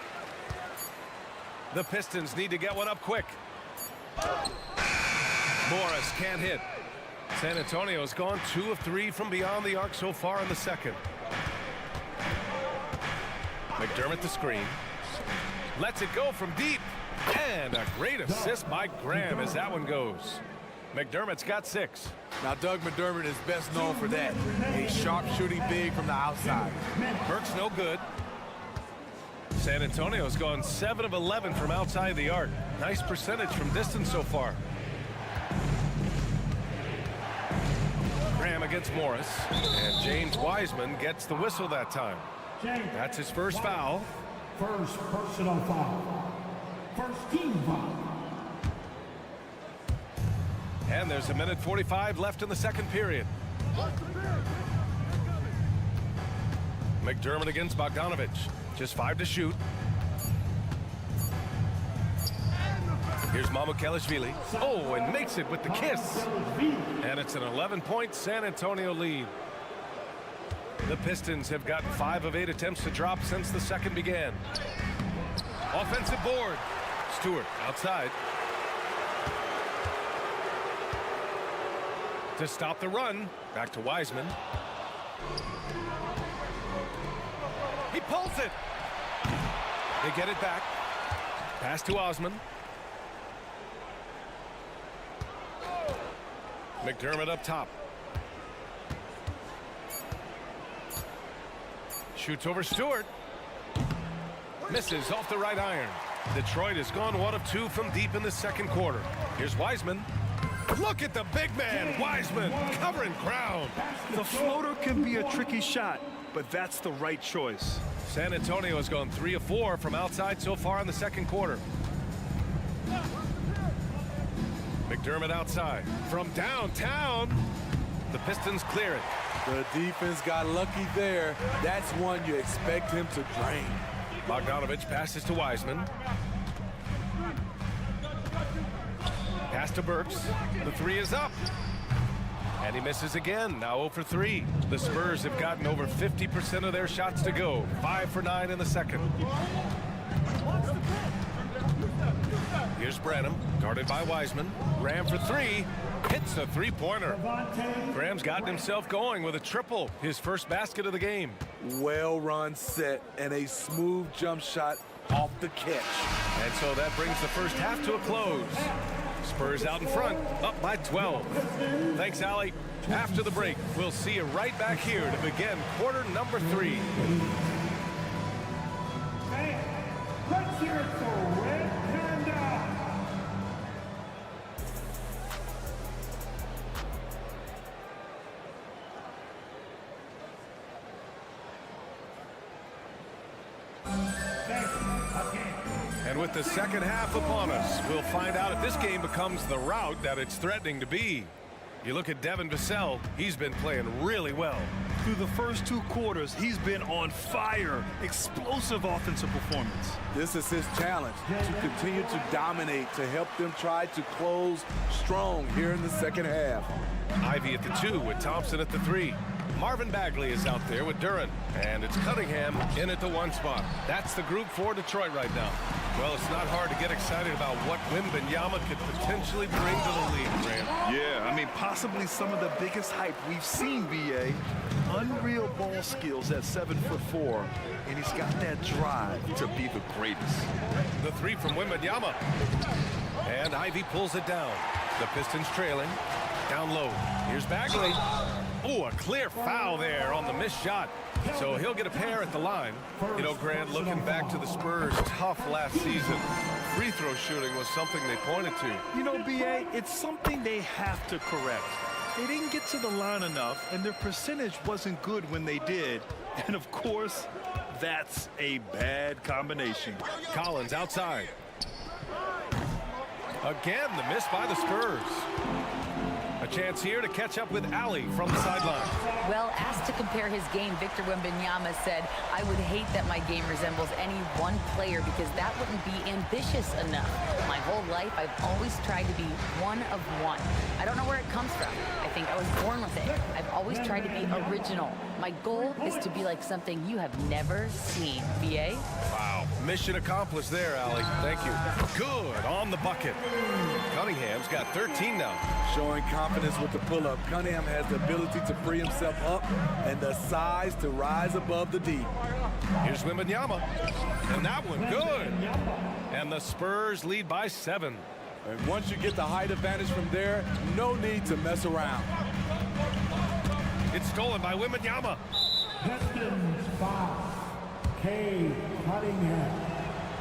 The Pistons need to get one up quick. Morris can't hit. San Antonio's gone 2 of 3 from beyond the arc so far in the second. McDermott the screen. Lets it go from deep. And a great assist by Graham as that one goes. McDermott's got 6. Now, Doug McDermott is best known for that. A sharp shooting big from the outside. Burke's no good. San Antonio's gone 7 of 11 from outside the arc. Nice percentage from distance so far. Graham against Morris. And James Wiseman gets the whistle that time. That's his first foul. First personal foul. First team foul. And there's 1:45 left in the second period. McDermott against Bogdanovich. Just 5 to shoot. Here's Mamukelashvili. Oh, and makes it with the kiss. And it's an 11-point San Antonio lead. The Pistons have gotten 5 of 8 attempts to drop since the second began. Offensive board. Stewart outside. To stop the run. Back to Wiseman. He pulls it. They get it back. Pass to Osman. McDermott up top. Shoots over Stewart. Misses off the right iron. Detroit has gone 1 of 2 from deep in the second quarter. Here's Wiseman. Look at the big man, Wiseman, covering ground. The floater can be a tricky shot, but that's the right choice. San Antonio has gone 3 of 4 from outside so far in the second quarter. McDermott outside. From downtown, the Pistons clear it. The defense got lucky there. That's one you expect him to drain. Bogdanovich passes to Wiseman. Pass to Burks. The 3 is up. And he misses again. Now 0 for 3. The Spurs have gotten over 50% of their shots to go. 5 for 9 in the second. Here's Branham, guarded by Wiseman. Graham for 3. Hits the three-pointer. Graham's gotten himself going with a triple. His first basket of the game. Well-run set and a smooth jump shot off the catch. And so that brings the first half to a close. Spurs out in front, up by 12. Thanks, Allie. After the break, we'll see you right back here to begin quarter number 3. Let's hear it for Red Panda. And with the second half upon us, we'll find out if this game becomes the rout that it's threatening to be. You look at Devin Vassell, he's been playing really well. Through the first 2 quarters, he's been on fire. Explosive offensive performance. This is his challenge, to continue to dominate, to help them try to close strong here in the second half. Ivy at the 2 with Thompson at the 3. Marvin Bagley is out there with Duran, and it's Cunningham in at the 1 spot. That's the group for Detroit right now. Well, it's not hard to get excited about what Wembanyama could potentially bring to the league, Graham. Yeah, I mean, possibly some of the biggest hype we've seen, BA. Unreal ball skills at 7'4", and he's got that drive to be the greatest. The 3 from Wembanyama. And Ivy pulls it down. The Pistons trailing. Down low. Here's Bagley. Oh, a clear foul there on the missed shot. So he'll get a pair at the line. You know, Grant, looking back to the Spurs' tough last season, free throw shooting was something they pointed to. You know, BA, it's something they have to correct. They didn't get to the line enough, and their percentage wasn't good when they did. And, of course, that's a bad combination. Collins outside. Again, the miss by the Spurs. A chance here to catch up with Ali from the sideline. Well, asked to compare his game, Victor Wembanyama said, "I would hate that my game resembles any one player because that wouldn't be ambitious enough. My whole life, I've always tried to be one of one. I don't know where it comes from. I think I was born with it. I've always tried to be original. My goal is to be like something you have never seen." VA? Wow. Mission accomplished there, Ali. Thank you. Good on the bucket. Cunningham's got 13 now. Showing confidence with the pull-up. Cunningham has the ability to free himself up and the size to rise above the D. Here's Wembanyama. And that one good. And the Spurs lead by 7. And once you get the height advantage from there, no need to mess around. It's stolen by Wembanyama. Pistons foul. Cade Cunningham.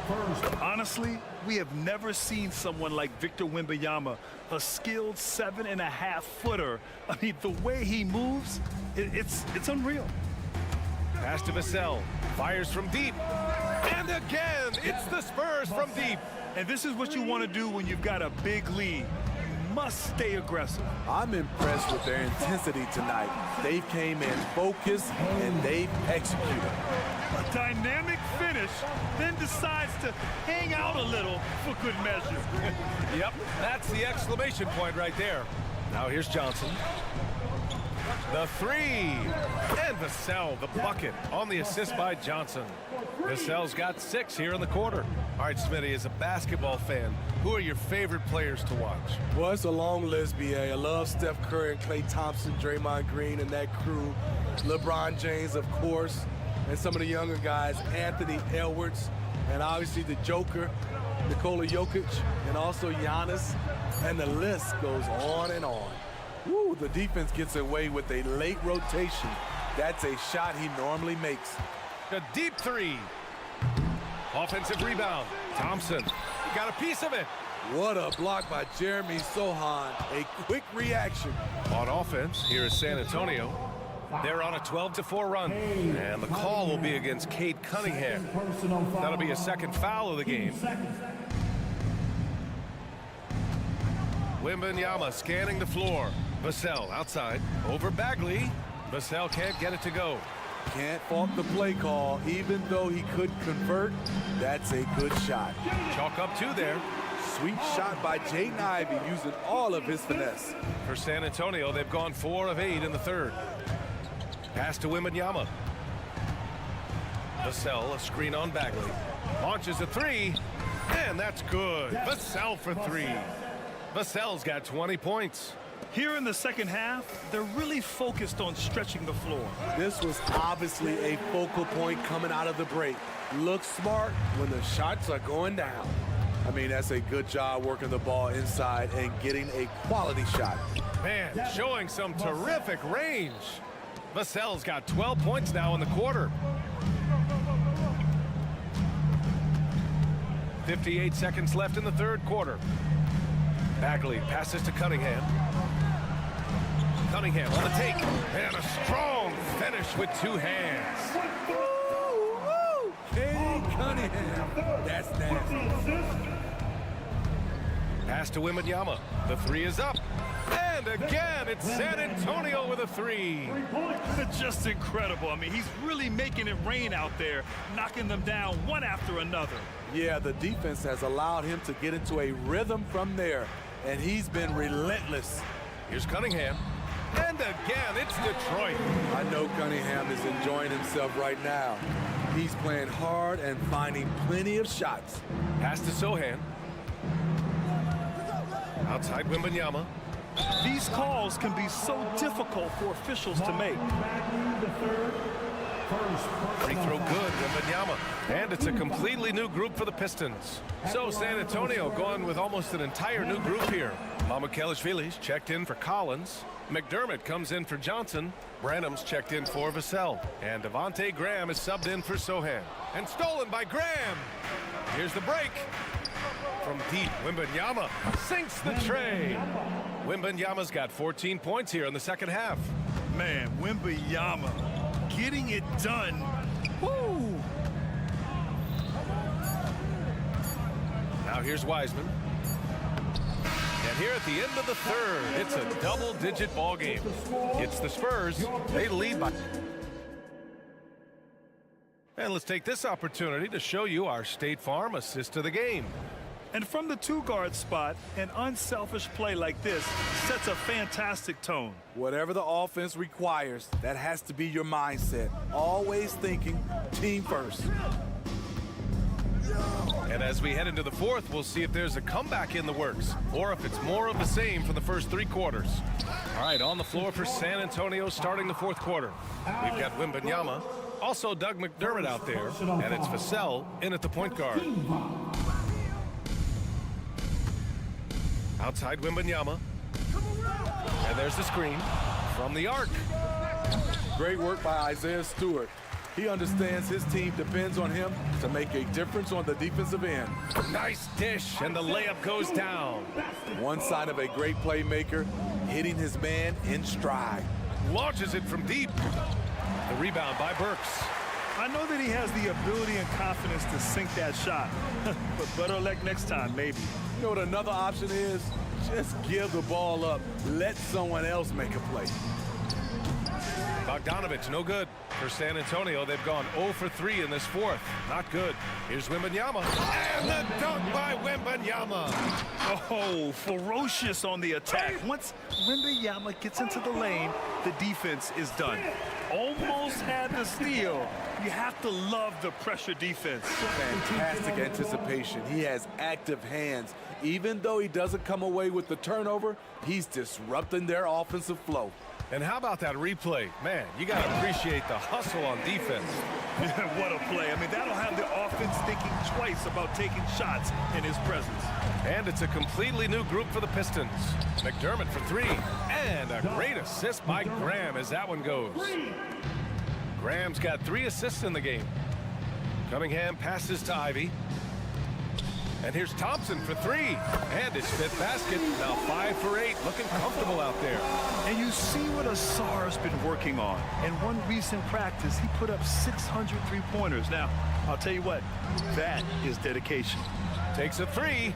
First. Honestly, we have never seen someone like Victor Wembanyama, a skilled 7.5-footer. I mean, the way he moves, it's unreal. Pass to Vassell. Fires from deep. And again, it's the Spurs from deep. And this is what you want to do when you've got a big lead. You must stay aggressive. I'm impressed with their intensity tonight. They came in focused and they've executed. A dynamic finish, then decides to hang out a little for good measure. Yep, that's the exclamation point right there. Now here's Johnson. The 3. And Vassell, the bucket on the assist by Johnson. Vassell's got 6 here in the quarter. All right, Smitty, as a basketball fan, who are your favorite players to watch? Well, it's a long list, BA. I love Steph Curry and Klay Thompson, Draymond Green and that crew. LeBron James, of course. And some of the younger guys, Anthony Edwards, and obviously the Joker, Nikola Jokic, and also Giannis. And the list goes on and on. Woo, the defense gets away with a late rotation. That's a shot he normally makes. A deep 3. Offensive rebound. Thompson got a piece of it. What a block by Jeremy Sohan. A quick reaction. On offense, here is San Antonio. They're on a 12-4 run. And the call will be against Cade Cunningham. That'll be a second foul of the game. Wembanyama scanning the floor. Vassell outside. Over Bagley. Vassell can't get it to go. Can't fault the play call. Even though he could convert, that's a good shot. Chalk up 2 there. Sweet shot by Jaden Ivey using all of his finesse. For San Antonio, they've gone 4 of 8 in the third. Pass to Wembanyama. Vassell, a screen on Bagley. Launches a 3, and that's good. Vassell for 3. Vassell's got 20 points. Here in the second half, they're really focused on stretching the floor. This was obviously a focal point coming out of the break. Look smart when the shots are going down. I mean, that's a good job working the ball inside and getting a quality shot. Man, showing some terrific range. Vassell's got 12 points now in the quarter. 58 seconds left in the third quarter. Bagley passes to Cunningham. Cunningham on the take. And a strong finish with 2 hands. Woo! Cade Cunningham. That's nasty. Pass to Wembanyama. The 3 is up. And again, it's San Antonio with a 3. Just incredible. I mean, he's really making it rain out there, knocking them down one after another. Yeah, the defense has allowed him to get into a rhythm from there, and he's been relentless. Here's Cunningham. And again, it's Detroit. I know Cunningham is enjoying himself right now. He's playing hard and finding plenty of shots. Pass to Sohan. Outside Wembanyama. These calls can be so difficult for officials to make. Free throw good, Wembanyama. And it's a completely new group for the Pistons. So San Antonio going with almost an entire new group here. Mamukelashvili's checked in for Collins. McDermott comes in for Johnson. Branham's checked in for Vassell. And Devontae Graham is subbed in for Sohan. And stolen by Graham. Here's the break. From deep, Wembanyama sinks the tray. Wembanyama's got 14 points here in the second half. Man, Wembanyama getting it done. Woo! Now here's Wiseman. And And here at the end of the third, it's a double-digit ball game. It's the Spurs. They lead by... And let's take this opportunity to show you our State Farm assist of the game. And from the two-guard spot, an unselfish play like this sets a fantastic tone. Whatever the offense requires, that has to be your mindset. Always thinking team first. And as we head into the fourth, we'll see if there's a comeback in the works or if it's more of the same for the first 3 quarters. All right, on the floor for San Antonio starting the fourth quarter. We've got Wembanyama, also Doug McDermott out there, and it's Vassell in at the point guard. Outside Wembanyama. And there's the screen from the arc. Great work by Isaiah Stewart. He understands his team depends on him to make a difference on the defensive end. Nice dish, and the layup goes down. One sign of a great playmaker, hitting his man in stride. Launches it from deep. The rebound by Burks. I know that he has the ability and confidence to sink that shot, but better luck next time, maybe. You know what another option is? Just give the ball up. Let someone else make a play. Bogdanovich, no good. For San Antonio, they've gone 0 for 3 in this fourth. Not good. Here's Wembanyama. And the dunk by Wembanyama. Oh, ferocious on the attack. Once Wembanyama gets into the lane, the defense is done. Almost had the steal. You have to love the pressure defense. Fantastic anticipation. He has active hands. Even though he doesn't come away with the turnover, he's disrupting their offensive flow. And how about that replay? Man, you got to appreciate the hustle on defense. What a play. I mean, that'll have the offense thinking twice about taking shots in his presence. And it's a completely new group for the Pistons. McDermott for 3. And a great assist by Graham as that one goes. Graham's got 3 assists in the game. Cunningham passes to Ivy. And here's Thompson for 3. And his 5th basket. Now 5 for 8. Looking comfortable out there. And you see what Asar's been working on. In one recent practice, he put up 600 3-pointers. Now, I'll tell you what, that is dedication. Takes a 3.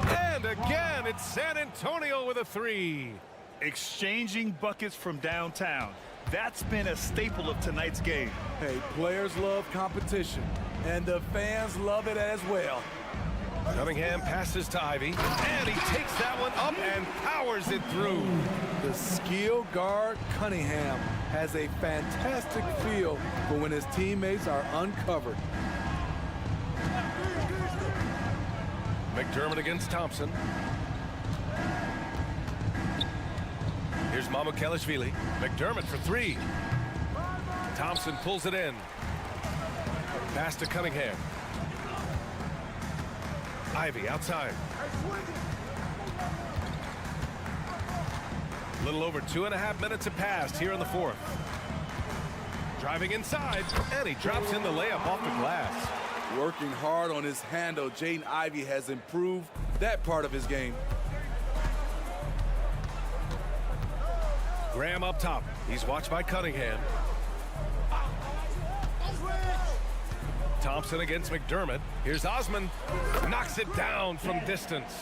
And again, it's San Antonio with a 3. Exchanging buckets from downtown. That's been a staple of tonight's game. Hey, players love competition, and the fans love it as well. Cunningham passes to Ivy, and he takes that one up and powers it through. The skill guard Cunningham has a fantastic feel for when his teammates are uncovered. McDermott against Thompson. Here's Mamukelashvili. McDermott for 3. Thompson pulls it in. Pass to Cunningham. Ivy outside. A little over 2.5 minutes have passed here in the fourth. Driving inside, and he drops in the layup off the glass. Working hard on his handle, Jaden Ivey has improved that part of his game. Graham up top. He's watched by Cunningham. Thompson against McDermott. Here's Osman. Knocks it down from distance.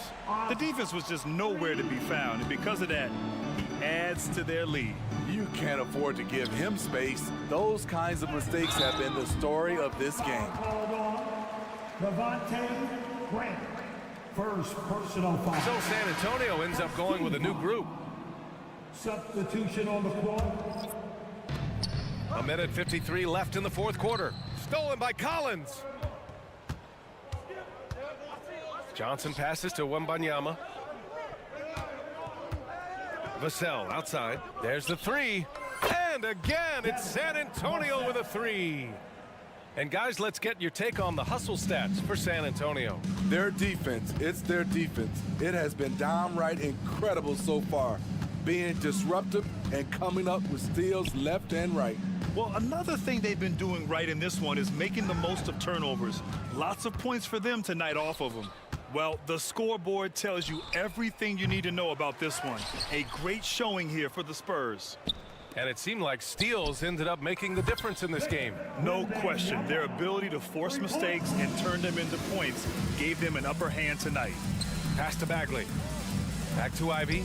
The defense was just nowhere to be found, and because of that, he adds to their lead. You can't afford to give him space. Those kinds of mistakes have been the story of this game. First personal foul. So San Antonio ends up going with a new group. Substitution on the floor. 1:53 left in the fourth quarter. Stolen by Collins. Johnson passes to Wembanyama. Vassell outside. There's the 3. And again, it's San Antonio with a 3. And guys, let's get your take on the hustle stats for San Antonio. Their defense, it's their defense. It has been downright incredible so far, being disruptive and coming up with steals left and right. Well, another thing they've been doing right in this one is making the most of turnovers. Lots of points for them tonight off of them. Well, the scoreboard tells you everything you need to know about this one. A great showing here for the Spurs. And it seemed like steals ended up making the difference in this game. No question. Their ability to force mistakes and turn them into points gave them an upper hand tonight. Pass to Bagley. Back to Ivy.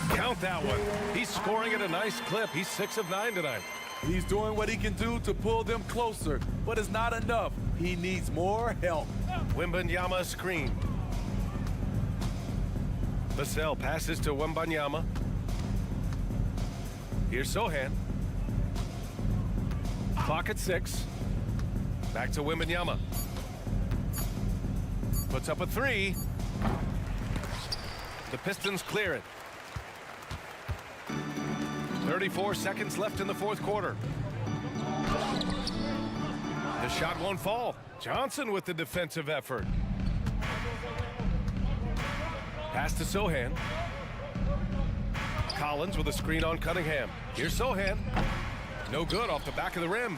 Count that one. He's scoring at a nice clip. He's 6 of 9 tonight. He's doing what he can do to pull them closer, but it's not enough. He needs more help. Wembanyama screen. Vassell passes to Wembanyama. Here's Sohan. Clock at 6. Back to Wembanyama. Puts up a 3. The Pistons clear it. 34 seconds left in the fourth quarter. The shot won't fall. Johnson with the defensive effort. Pass to Sohan. Collins with a screen on Cunningham. Here's Sohan. No good off the back of the rim.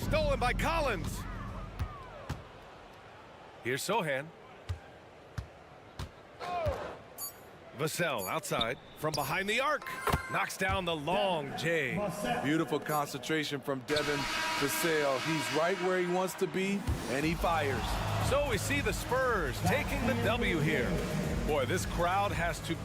Stolen by Collins. Here's Sohan. Vassell outside from behind the arc. Knocks down the long J. Beautiful concentration from Devin Vassell. He's right where he wants to be, and he fires. So we see the Spurs taking the W here. Boy, this crowd has to...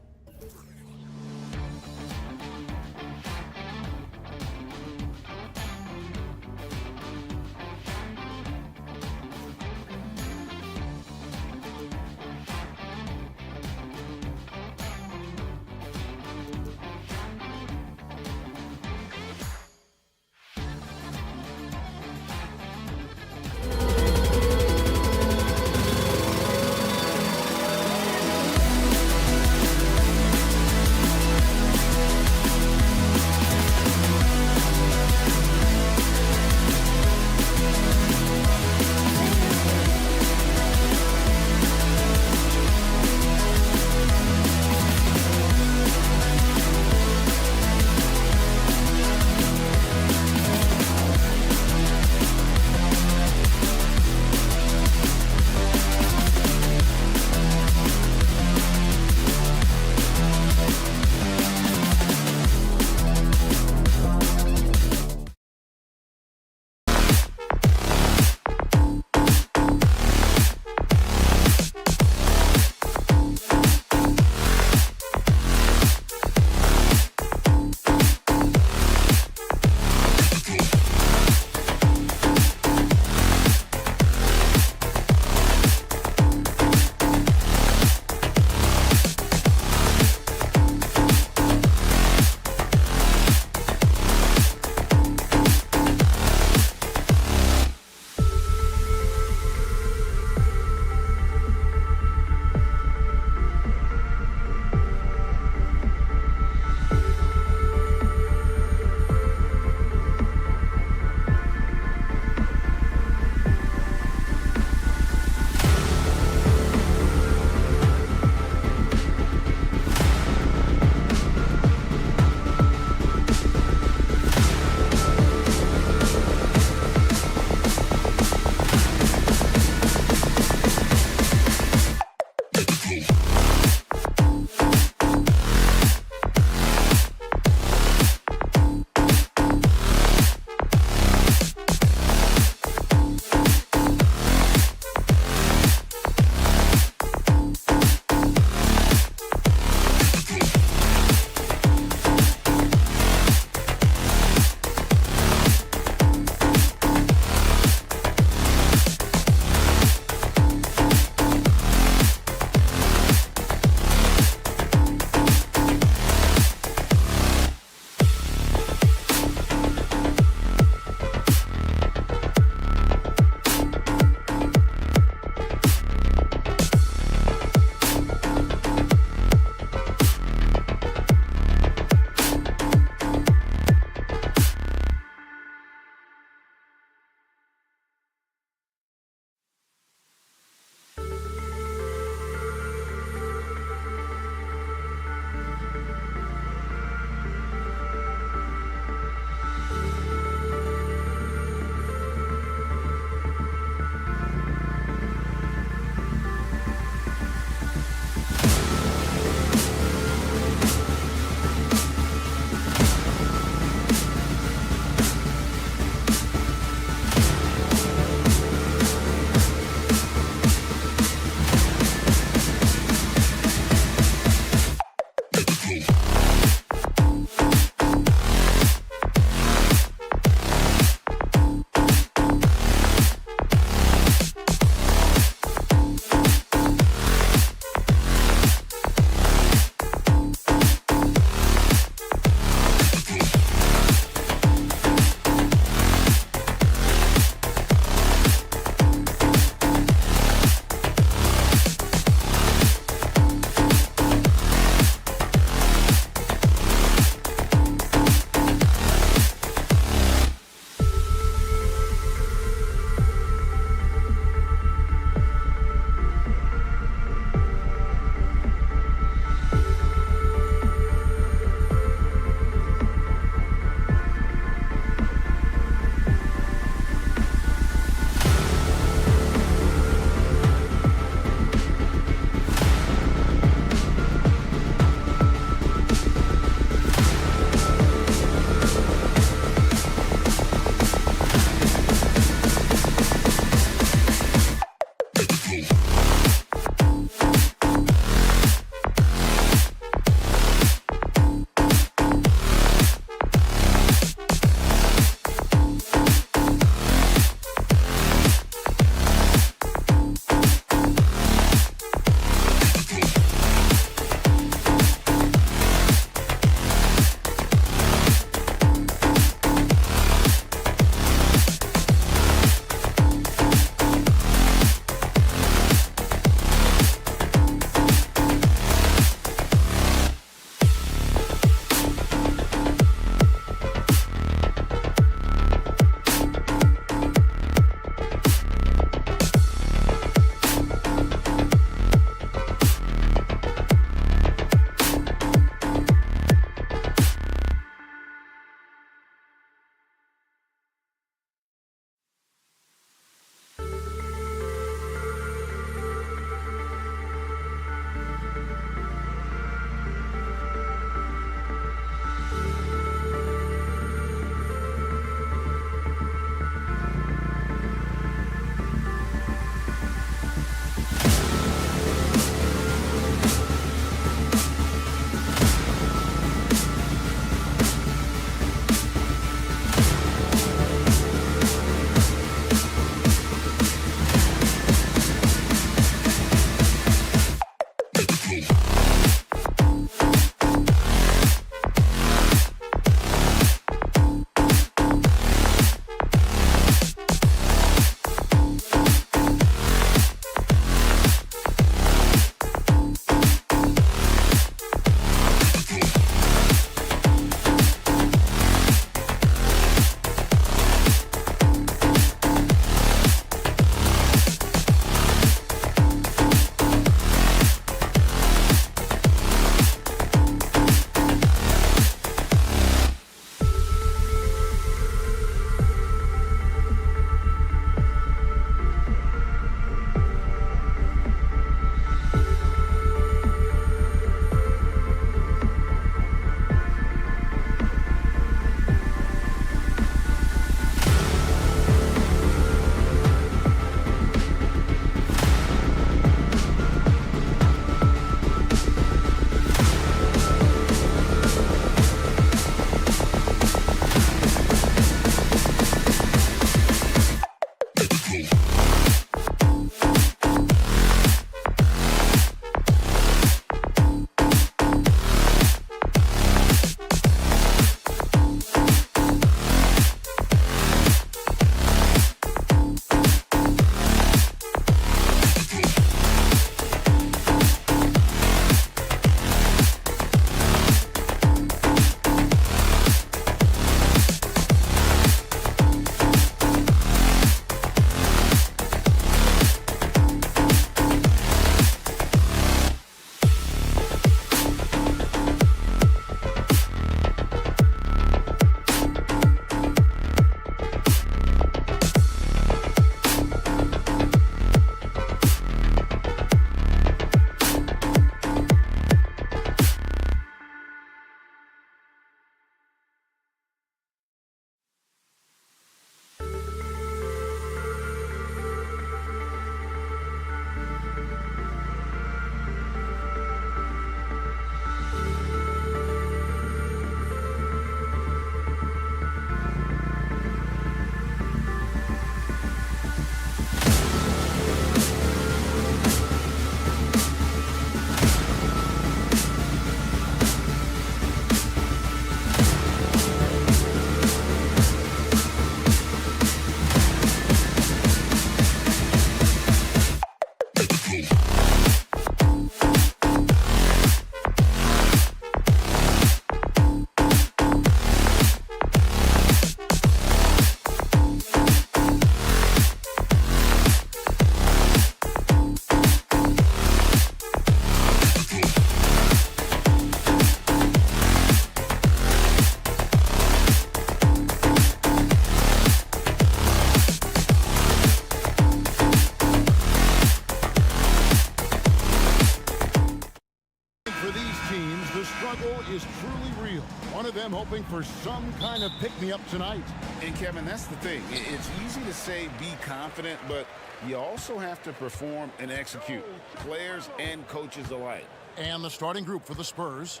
teams, the struggle is truly real. One of them hoping for some kind of pick-me-up tonight. And Kevin, that's the thing. It's easy to say be confident, but you also have to perform and execute, players and coaches alike. And the starting group for the Spurs.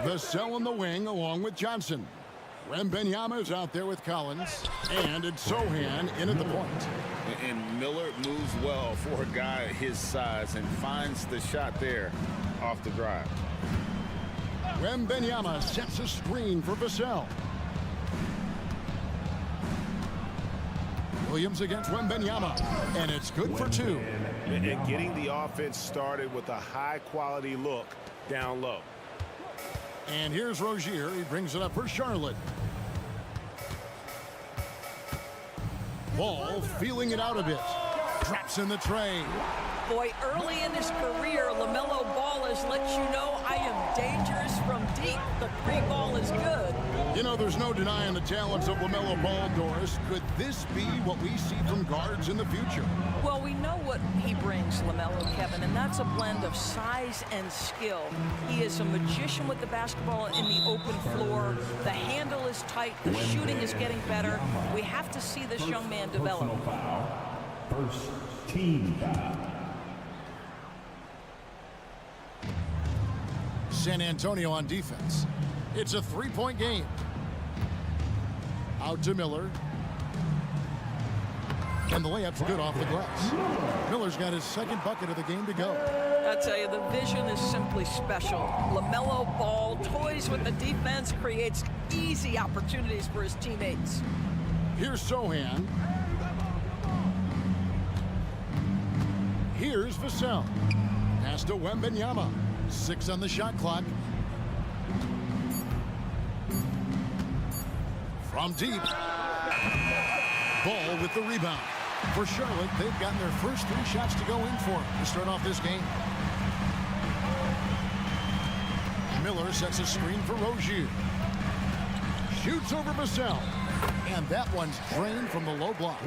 Vassell in the wing along with Johnson. Wembanyama is out there with Collins. And it's Sohan in at the point. And Miller moves well for a guy his size and finds the shot there off the drive. Wembanyama sets a screen for Vassell. Williams against Wembanyama, and it's good for two. And getting the offense started with a high-quality look down low. And here's Rozier. He brings it up for Charlotte. Ball feeling it out a bit. Drops in the tray. Boy, early in his career, LaMelo Ball has let you know I am dangerous from deep. The three ball is good. You know, there's no denying the talents of LaMelo Ball, Doris. Could this be what we see from guards in the future? Well, we know what he brings, LaMelo, Kevin, and that's a blend of size and skill. He is a magician with the basketball in the open floor. The handle is tight. The shooting is getting better. We have to see this young man develop. First team foul. San Antonio on defense. It's a three-point game. Out to Miller. And the layup's good off the glass. Miller's got his second bucket of the game to go. I tell you, the vision is simply special. LaMelo Ball toys with the defense, creates easy opportunities for his teammates. Here's Sohan. Here's Vassell. Pass to Wembanyama. 6 on the shot clock. From deep. Ball with the rebound. For Charlotte, they've gotten their first 3 shots to go in for to start off this game. Miller sets a screen for Rozier. Shoots over Vassell. And that one's drained from the low block.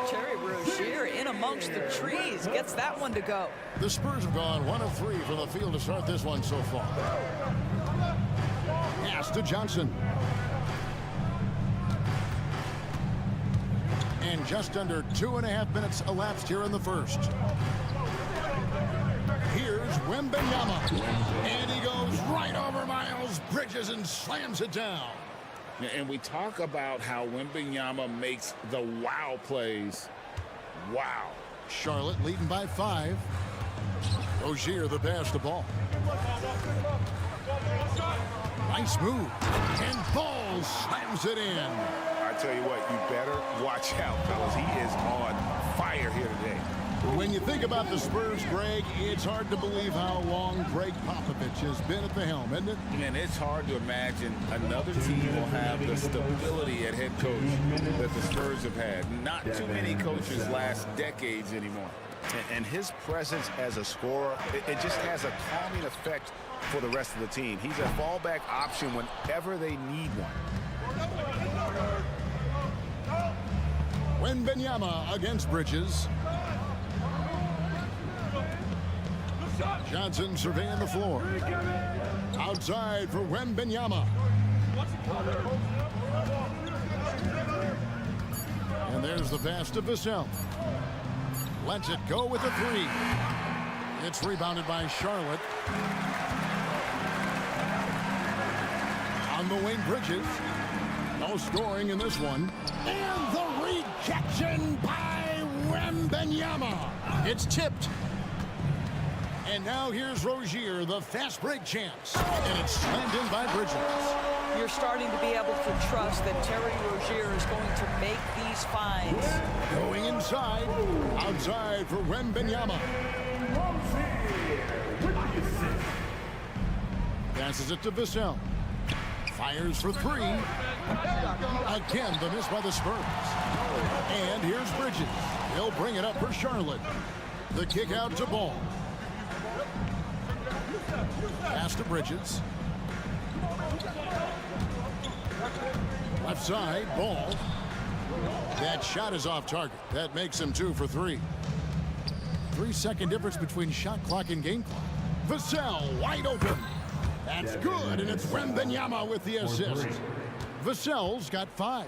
Terry Rozier in amongst the trees gets that one to go. The Spurs have gone 1 of 3 from the field to start this one so far. Pass to Johnson. And just under 2.5 minutes elapsed here in the first. Here's Wembanyama. And he goes right over Miles Bridges and slams it down. And we talk about how Wembanyama makes the wow plays. Wow. Charlotte leading by 5. Rozier the pass to Ball. Nice move. And Ball slams it in. I tell you what, you better watch out, fellas. He is on fire here today. When you think about the Spurs, Greg, it's hard to believe how long Greg Popovich has been at the helm, isn't it? And it's hard to imagine another team will have the stability at head coach that the Spurs have had. Not too many coaches last decades anymore. And his presence as a scorer, it just has a calming effect for the rest of the team. He's a fallback option whenever they need one. Wembanyama against Bridges. Johnson surveying the floor. Outside for Wembanyama. And there's the pass to Vassell. Lets it go with a 3. It's rebounded by Charlotte. On the wing, Bridges. No scoring in this one. And the rejection by Wembanyama. It's tipped. And now here's Rozier, the fast break chance. And it's slammed in by Bridges. You're starting to be able to trust that Terry Rozier is going to make these finds. Going inside. Outside for Wembanyama. Passes it to Vassell. Fires for 3. Again, the miss by the Spurs. And here's Bridges. He'll bring it up for Charlotte. The kick out to Ball. Pass to Bridges. Left side, Ball. That shot is off target. That makes him 2 for 3. 3-second difference between shot clock and game clock. Vassell wide open. That's good, and it's Wembanyama with the assist. Vassell's got 5.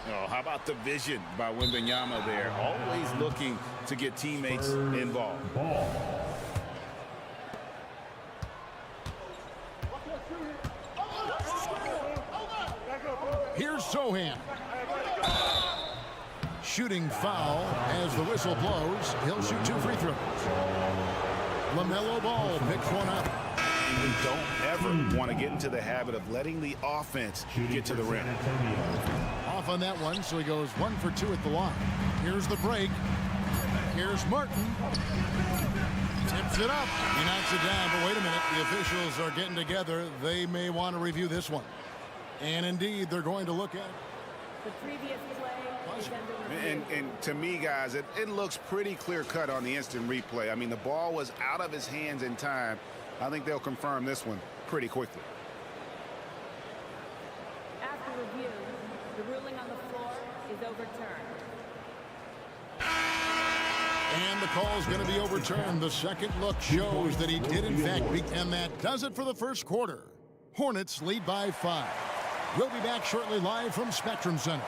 Oh, how about the vision by Wembanyama there? Always looking to get teammates involved. Here's Sohan. Shooting foul as the whistle blows. He'll shoot 2 free throws. LaMelo Ball picks one up. We don't ever want to get into the habit of letting the offense get to the rim. Off on that one, so he goes 1 for 2 at the line. Here's the break. Here's Martin. Tips it up. He knocks it down, but wait a minute. The officials are getting together. They may want to review this one. And indeed, they're going to look at the previous play. And to me, guys, it looks pretty clear-cut on the instant replay. I mean, the ball was out of his hands in time. I think they'll confirm this one pretty quickly. After review, the ruling on the floor is overturned. And the call is going to be overturned. The second look shows that he did, in fact, beat. And that does it for the first quarter. Hornets lead by 5. We'll be back shortly live from Spectrum Center.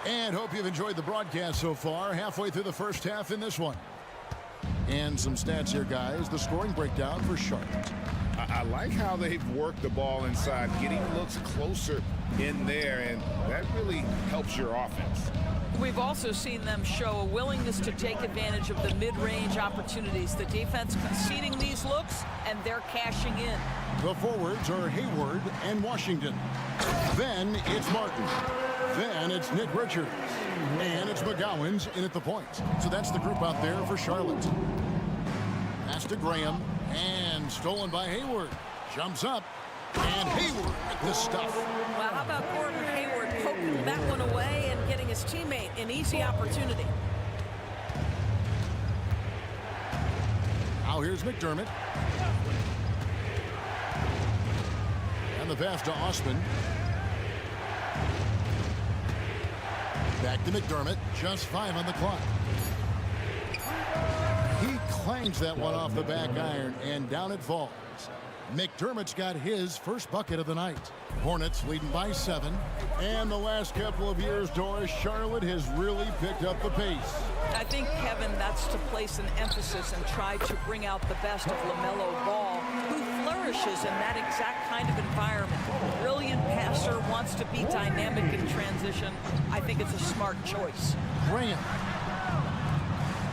And hope you've enjoyed the broadcast so far. Halfway through the first half in this one. And some stats here, guys. The scoring breakdown for Charlotte. I like how they've worked the ball inside, getting looks closer in there, and that really helps your offense. We've also seen them show a willingness to take advantage of the mid-range opportunities. The defense conceding these looks, and they're cashing in. The forwards are Hayward and Washington. Then it's Martin. Then it's Nick Richards. And it's McGowan's in at the point. So that's the group out there for Charlotte. Pass to Graham. And stolen by Hayward. Jumps up. And Hayward with the stuff. Well, how about Gordon Hayward poking that one away and getting his teammate an easy opportunity? Now here's McDermott. And the pass to Osman. Back to McDermott. Just 5 on the clock. He clangs that one off the back iron, and down it falls. McDermott's got his first bucket of the night. Hornets leading by 7. And the last couple of years, Doris, Charlotte has really picked up the pace. I think, Kevin, that's to place an emphasis and try to bring out the best of LaMelo Ball, who flourishes in that exact kind of environment. Brilliant passer, wants to be dynamic in transition. I think it's a smart choice. Graham.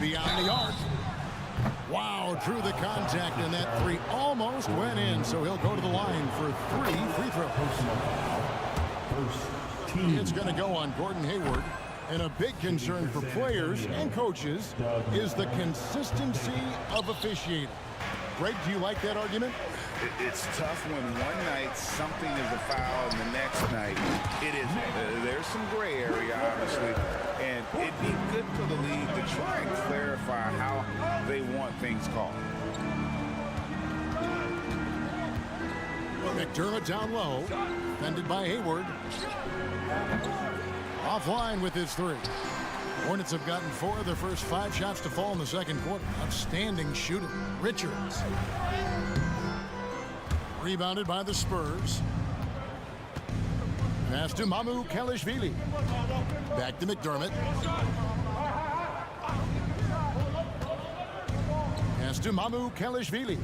Beyond the arc. Wow, drew the contact, and that 3 almost went in, so he'll go to the line for 3 free throws. It's going to go on Gordon Hayward, and a big concern for players and coaches is the consistency of officiating. Greg, do you like that argument? It's tough when one night something is a foul and the next night it isn't. There's some gray area, obviously, and it'd be good for the league to try and clarify how they want things called. McDermott down low, defended by Hayward. Offline with his 3. Hornets have gotten 4 of their first 5 shots to fall in the second quarter. Outstanding shooting. Richards. Rebounded by the Spurs. Pass to Mamu Kelishvili. Back to McDermott. Pass to Mamu Kelishvili.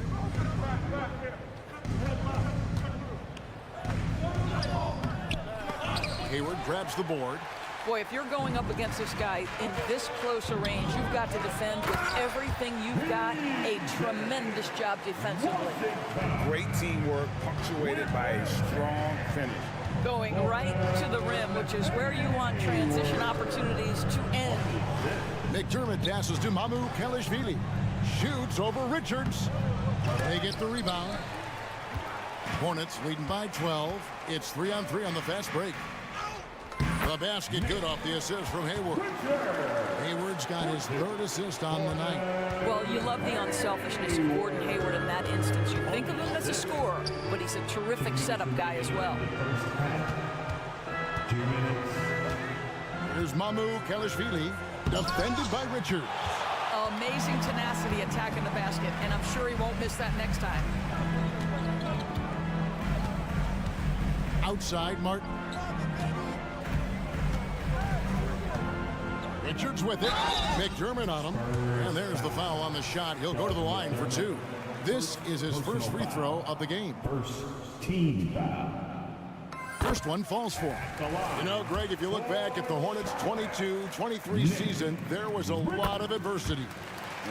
Hayward grabs the board. Boy, if you're going up against this guy in this close a range, you've got to defend with everything you've got. A tremendous job defensively. Great teamwork, punctuated by a strong finish. Going right to the rim, which is where you want transition opportunities to end. McDermott passes to Mamu Kelishvili. Shoots over Richards. They get the rebound. Hornets leading by 12. It's 3-on-3 on the fast break. The basket good off the assist from Hayward. Hayward's got his 3rd assist on the night. Well, you love the unselfishness of Gordon Hayward in that instance. You think of him as a scorer, but he's a terrific setup guy as well. 2 minutes. Here's Mamu Kelishvili, defended by Richards. Oh, Amazing tenacity attacking the basket, and I'm sure he won't miss that next time. Outside, Martin. Richards with it. McDermott on him. And there's the foul on the shot. He'll go to the line for 2. This is his first free throw of the game. First team foul. First one falls for him. You know, Greg, if you look back at the Hornets' 22-23 season, there was a lot of adversity.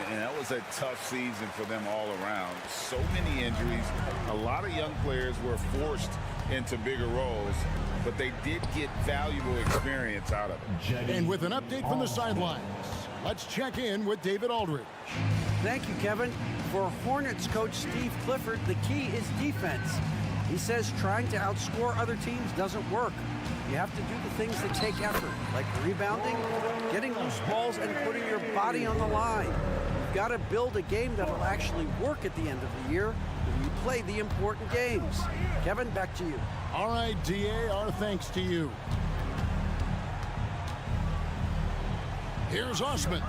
And that was a tough season for them all around. So many injuries. A lot of young players were forced into bigger roles, but they did get valuable experience out of it. And with an update from the sidelines, let's check in with David Aldridge. Thank you, Kevin. For Hornets coach Steve Clifford, the key is defense. He says trying to outscore other teams doesn't work. You have to do the things that take effort, like rebounding, getting loose balls, and putting your body on the line. You've got to build a game that'll actually work at the end of the year when you play the important games. Kevin, back to you. All right, DA, our thanks to you. Here's Osman.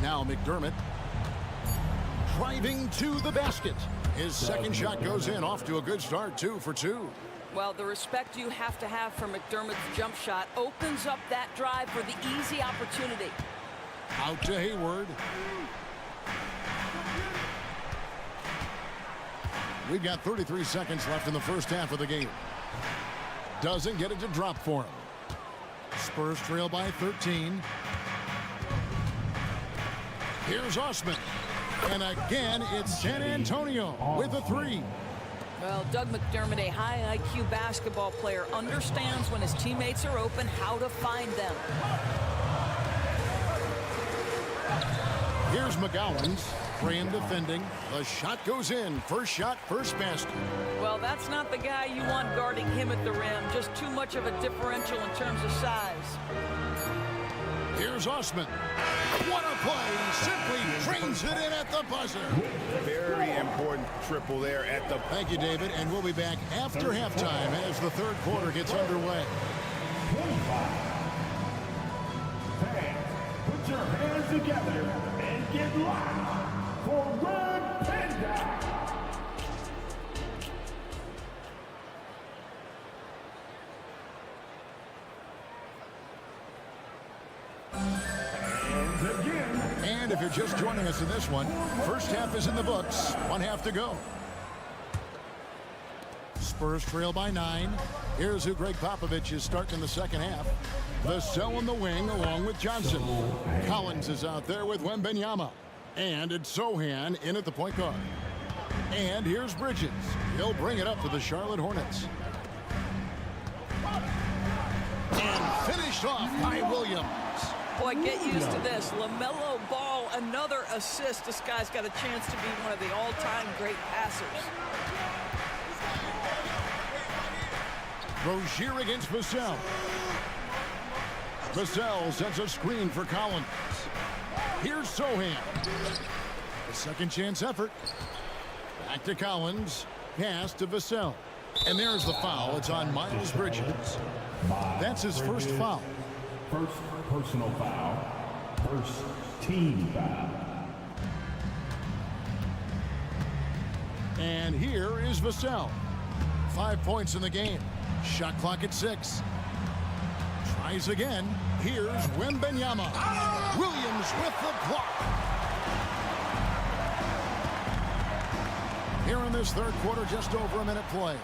Now McDermott driving to the basket. His second shot goes in, off to a good start, 2 for 2. Well, the respect you have to have for McDermott's jump shot opens up that drive for the easy opportunity. Out to Hayward. We've got 33 seconds left in the first half of the game. Doesn't get it to drop for him. Spurs trail by 13. Here's Osman. And again, it's San Antonio with a 3. Well, Doug McDermott, a high IQ basketball player, understands when his teammates are open how to find them. Here's McGowan's. Graham defending. The shot goes in. First shot, first basket. Well, that's not the guy you want guarding him at the rim. Just too much of a differential in terms of size. Here's Osman. What a play. Simply trains it in at the buzzer. Very important triple there at the... Thank you, David. And we'll be back after halftime as the third quarter gets underway. 25. Fans, put your hands together and get loud for Red Panda. And if you're just joining us in this one, first half is in the books. 1 half to go. Spurs trail by 9. Here's who Greg Popovich is starting in the second half. Vassell in the wing along with Johnson. Collins is out there with Wembanyama. And it's Sohan in at the point guard. And here's Bridges. He'll bring it up to the Charlotte Hornets. And finished off by Williams. Boy, get used to this. LaMelo Ball, another assist. This guy's got a chance to be one of the all-time great passers. Rozier against Vassell. Vassell sends a screen for Collins. Here's Sohan. A second chance effort. Back to Collins. Pass to Vassell. And there's the foul. It's on Miles Bridges. That's his first foul. First personal foul. First team foul. And here is Vassell. 5 points in the game. Shot clock at 6. Tries again. Here's Wembanyama. Williams with the block. Here in this third quarter, just over a minute play.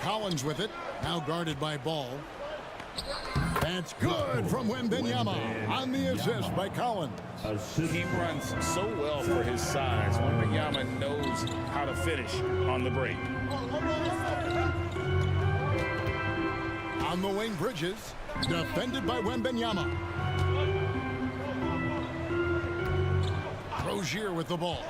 Collins with it. Now guarded by Ball. That's good from Wembanyama on the assist by Collins. He runs so well for his size. Wembanyama knows how to finish on the break. On the wing, Bridges. Defended by Wembanyama. Rozier with the ball.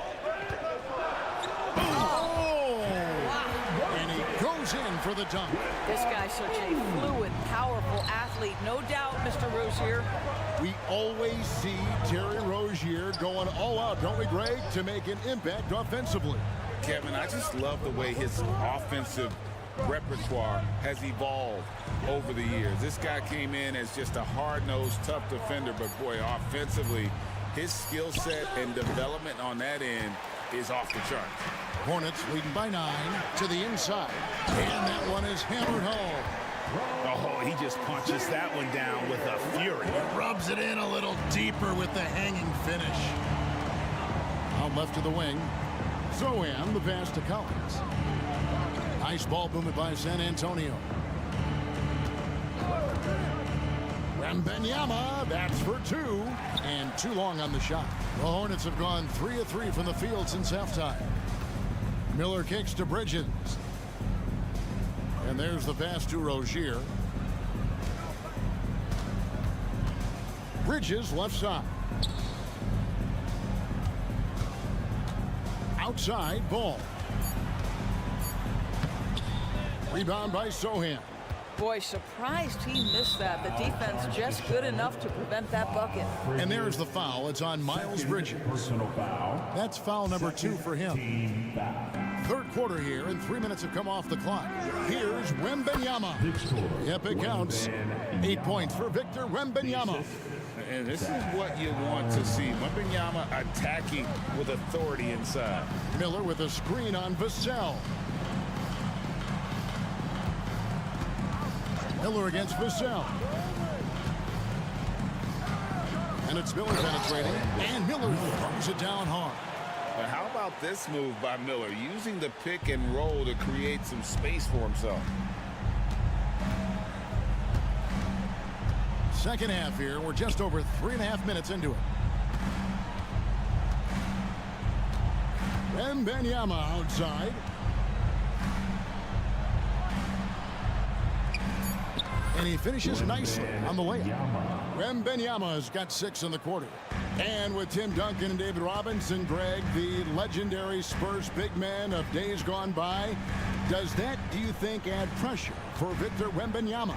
And he goes in for the dunk. This guy's such a fluid, powerful athlete. No doubt, Mr. Rozier. We always see Terry Rozier going all out, don't we, Greg, to make an impact offensively. Kevin, I just love the way his offensive repertoire has evolved over the years. This guy came in as just a hard-nosed, tough defender, but boy, offensively, his skill set and development on that end is off the charts. Hornets leading by 9 to the inside. And that one is hammered home. Oh, he just punches that one down with a fury. Rubs it in a little deeper with the hanging finish. Out left to the wing. Zohan, the pass to Collins. Nice ball movement by San Antonio. Wembanyama, that's for 2. And too long on the shot. The Hornets have gone 3 of 3 from the field since halftime. Miller kicks to Bridges. And there's the pass to Rozier. Bridges left side. Outside ball. Rebound by Zohan. Boy, surprised he missed that. The defense just good enough to prevent that bucket. And there's the foul. It's on Miles Bridges. That's foul number 2 for him. Third quarter here, and 3 minutes have come off the clock. Here's Wembanyama. Yep, it counts. 8 points for Victor Wembanyama. And this is what you want to see. Wembanyama attacking with authority inside. Miller with a screen on Vassell. Miller against Vassell. And it's Miller penetrating. And Miller throws it down hard. But how about this move by Miller, using the pick and roll to create some space for himself? Second half here. We're just over 3.5 minutes into it. Wembanyama outside. And he finishes nicely on the layup. Wembanyama has got 6 in the quarter. And with Tim Duncan and David Robinson, Greg, the legendary Spurs big man of days gone by, does that, do you think, add pressure for Victor Wembanyama?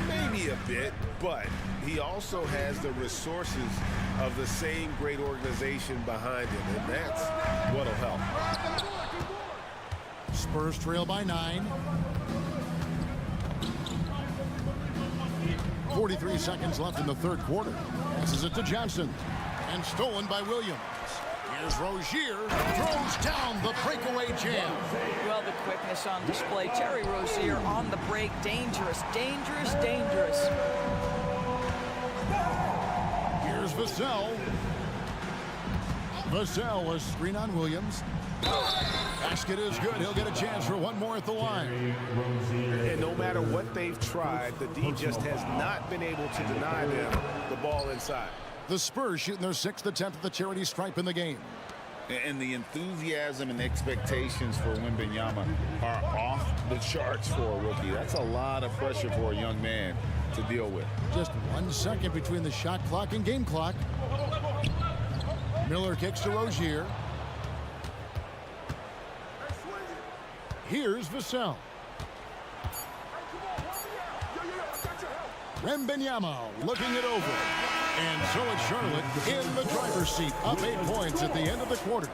Maybe a bit, but he also has the resources of the same great organization behind him, and that's what'll help. Spurs trail by 9. 43 seconds left in the third quarter. Passes it to Johnson. And stolen by Williams. Here's Rozier. Throws down the breakaway jam. Well, the quickness on display. Terry Rozier on the break. Dangerous, dangerous, dangerous. Here's Vassell. Vassell, a screen on Williams. Basket is good. He'll get a chance for one more at the line. And no matter what they've tried, the D just has not been able to deny them the ball inside. The Spurs shooting their 6th attempt at the charity stripe in the game. And the enthusiasm and expectations for Wembanyama are off the charts for a rookie. That's a lot of pressure for a young man to deal with. Just 1 second between the shot clock and game clock. Miller kicks to Rozier. Here's Vassell. Wembanyama looking it over. And so it's Charlotte in the driver's seat, up 8 points at the end of the quarter.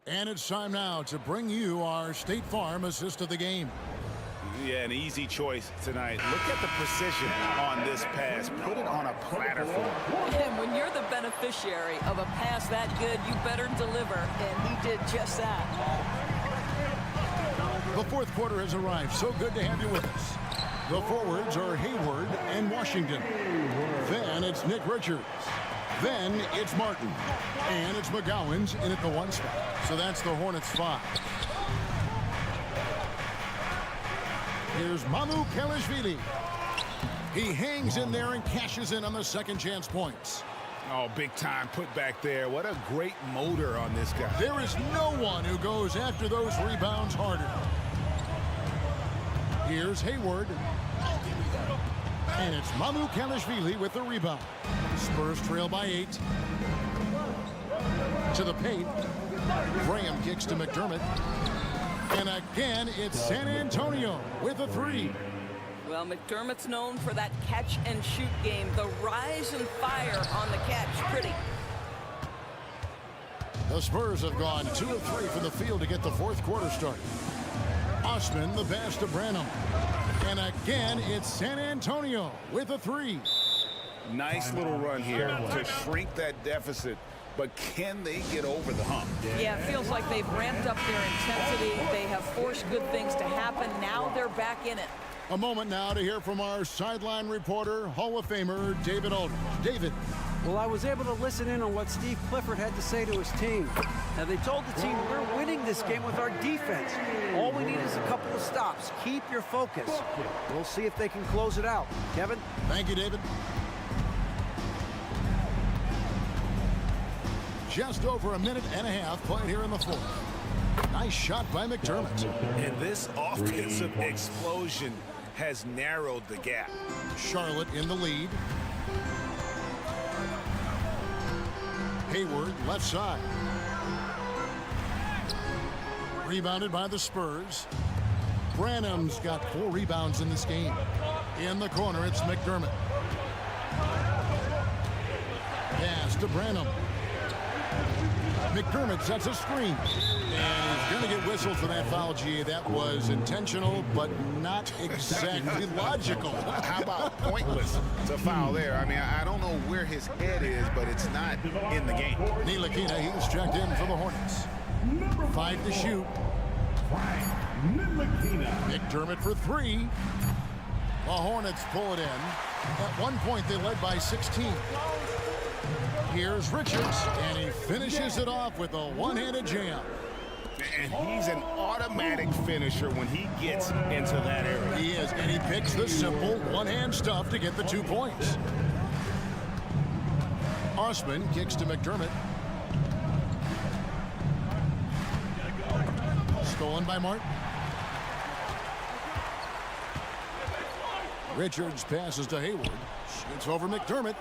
And it's time now to bring you our State Farm assist of the game. Yeah, an easy choice tonight. Look at the precision on this pass. Put it on a platter for him. And when you're the beneficiary of a pass that good, you better deliver. And he did just that. The fourth quarter has arrived. So good to have you with us. The forwards are Hayward and Washington. Then it's Nick Richards. Then it's Martin. And it's McGowan's in at the 1 spot. So that's the Hornets 5. Here's Mamu Kelishvili. He hangs in there and cashes in on the second chance points. Oh, big time put back there. What a great motor on this guy. There is no one who goes after those rebounds harder. Here's Hayward. And it's Mamu Kelishvili with the rebound. Spurs trail by 8. To the paint. Graham kicks to McDermott. And again, it's San Antonio with a 3. Well, McDermott's known for that catch-and-shoot game. The rise and fire on the catch. Pretty. The The Spurs have gone 2 of 3 from the field to get the fourth quarter started. Osman, the pass to Branham. And again, it's San Antonio with a 3. Nice little run here to shrink that deficit, but can they get over the hump? Yeah, it feels like they've ramped up their intensity. They have forced good things to happen. Now they're back in it. A moment now to hear from our sideline reporter, Hall of Famer David Aldridge. David. Well, I was able to listen in on what Steve Clifford had to say to his team. Now, they told the team, we're winning this game with our defense. All we need is a couple of stops. Keep your focus. We'll see if they can close it out. Kevin? Thank you, David. Just over a minute and a half played here in the fourth. Nice shot by McDermott. And this offensive explosion has narrowed the gap. Charlotte in the lead. Hayward, left side. Rebounded by the Spurs. Branham's got 4 rebounds in this game. In the corner, it's McDermott. Pass to Branham. McDermott sets a screen. And he's going to get whistled for that foul, G. That was intentional, but not exactly logical. How about pointless to foul there? I mean, I don't know where his head is, but it's not in the game. Ntilikina, he's checked in for the Hornets. 5 to shoot. McDermott for 3. The Hornets pull it in. At one point, they led by 16. Here's Richards, and he finishes it off with a one-handed jam. And he's an automatic finisher when he gets into that area. He is, and he picks the simple one-hand stuff to get the 2 points. Osman kicks to McDermott. Stolen by Martin. Richards passes to Hayward. Shoots over McDermott.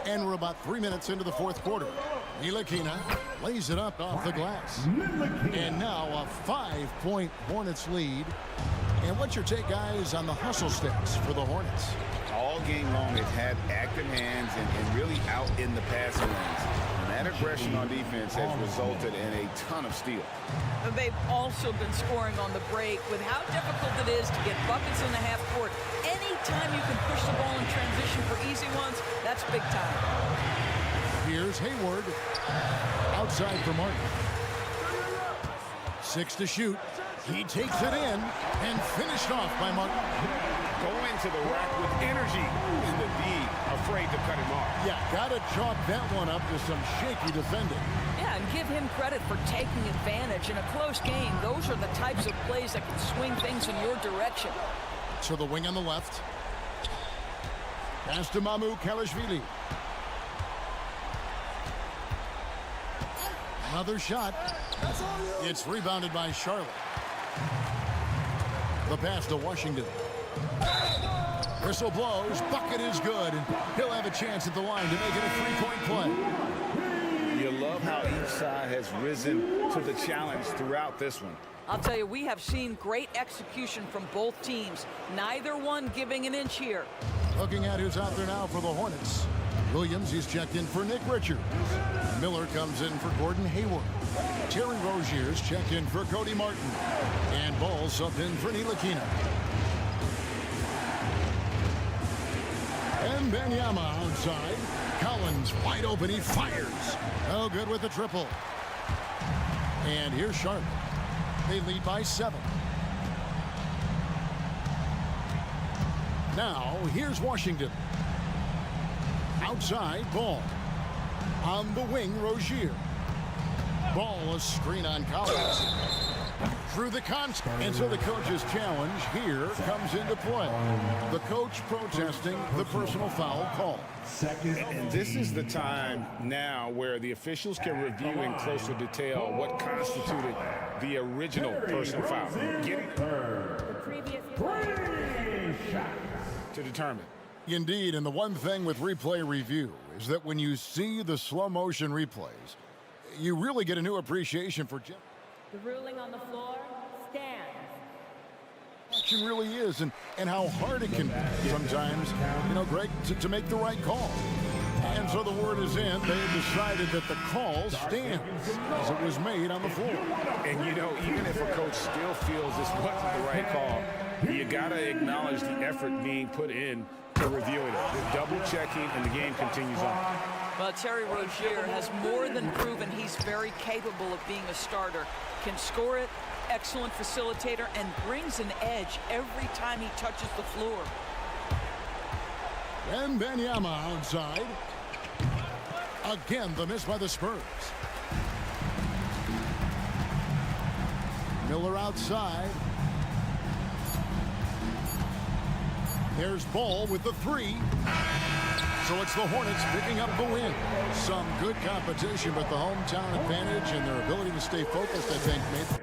And we're about 3 minutes into the fourth quarter. Ntilikina lays it up off the glass. And now a 5-point Hornets lead. And what's your take, guys, on the hustle stats for the Hornets? All game long, they've had active hands and really out in the passing lanes. And that aggression on defense has resulted in a ton of steals. And they've also been scoring on the break. With how difficult it is to get buckets in the half court, anytime you can push the ball in transition for easy ones, that's big time. Here's Hayward. Outside for Martin. 6 to shoot. He takes it in and finished off by Martin. Going to the rack with energy and the D afraid to cut him off. Yeah, got to chalk that one up to some shaky defending. Yeah, and give him credit for taking advantage in a close game. Those are the types of plays that can swing things in your direction. To the wing on the left. Pass to Mamu Kalashvili. Another shot. It's rebounded by Charlotte. The pass to Washington. Whistle blows. Bucket is good. And he'll have a chance at the line to make it a 3-point play. You love how each side has risen to the challenge throughout this one. I'll tell you, we have seen great execution from both teams. Neither one giving an inch here. Looking at who's out there now for the Hornets. Williams, he's checked in for Nick Richards. Miller comes in for Gordon Hayward. Terry Rozier's checked in for Cody Martin. And Ball subbed in for Ntilikina. And Benyama outside. Collins wide open, he fires. No good with the triple. And here's Charlotte. They lead by 7. Now, here's Washington. Outside, Ball. On the wing, Rozier. Ball, a screen on Collins. Through the contact. And so the coach's challenge here comes into play. The coach protesting the personal foul call. And this is the time now where the officials can review in closer detail what constituted the original personal foul. Getting to determine. Indeed, and the one thing with replay review is that when you see the slow motion replays, you really get a new appreciation for the ruling on the floor stands. Action really is, and how hard it can be sometimes, Greg, to make the right call. And so the word is in. They decided that the call stands as it was made on the floor. And, you know, even if a coach still feels this wasn't the right call, you got to acknowledge the effort being put in to reviewing it. The double checking, and the game continues on. Well, Terry Rozier has more than proven he's very capable of being a starter. Can score it, excellent facilitator, and brings an edge every time he touches the floor. And Wembanyama outside. Again, the miss by the Spurs. Miller outside. There's Ball with the three. So it's the Hornets picking up the win. Some good competition, but the hometown advantage and their ability to stay focused, I think, made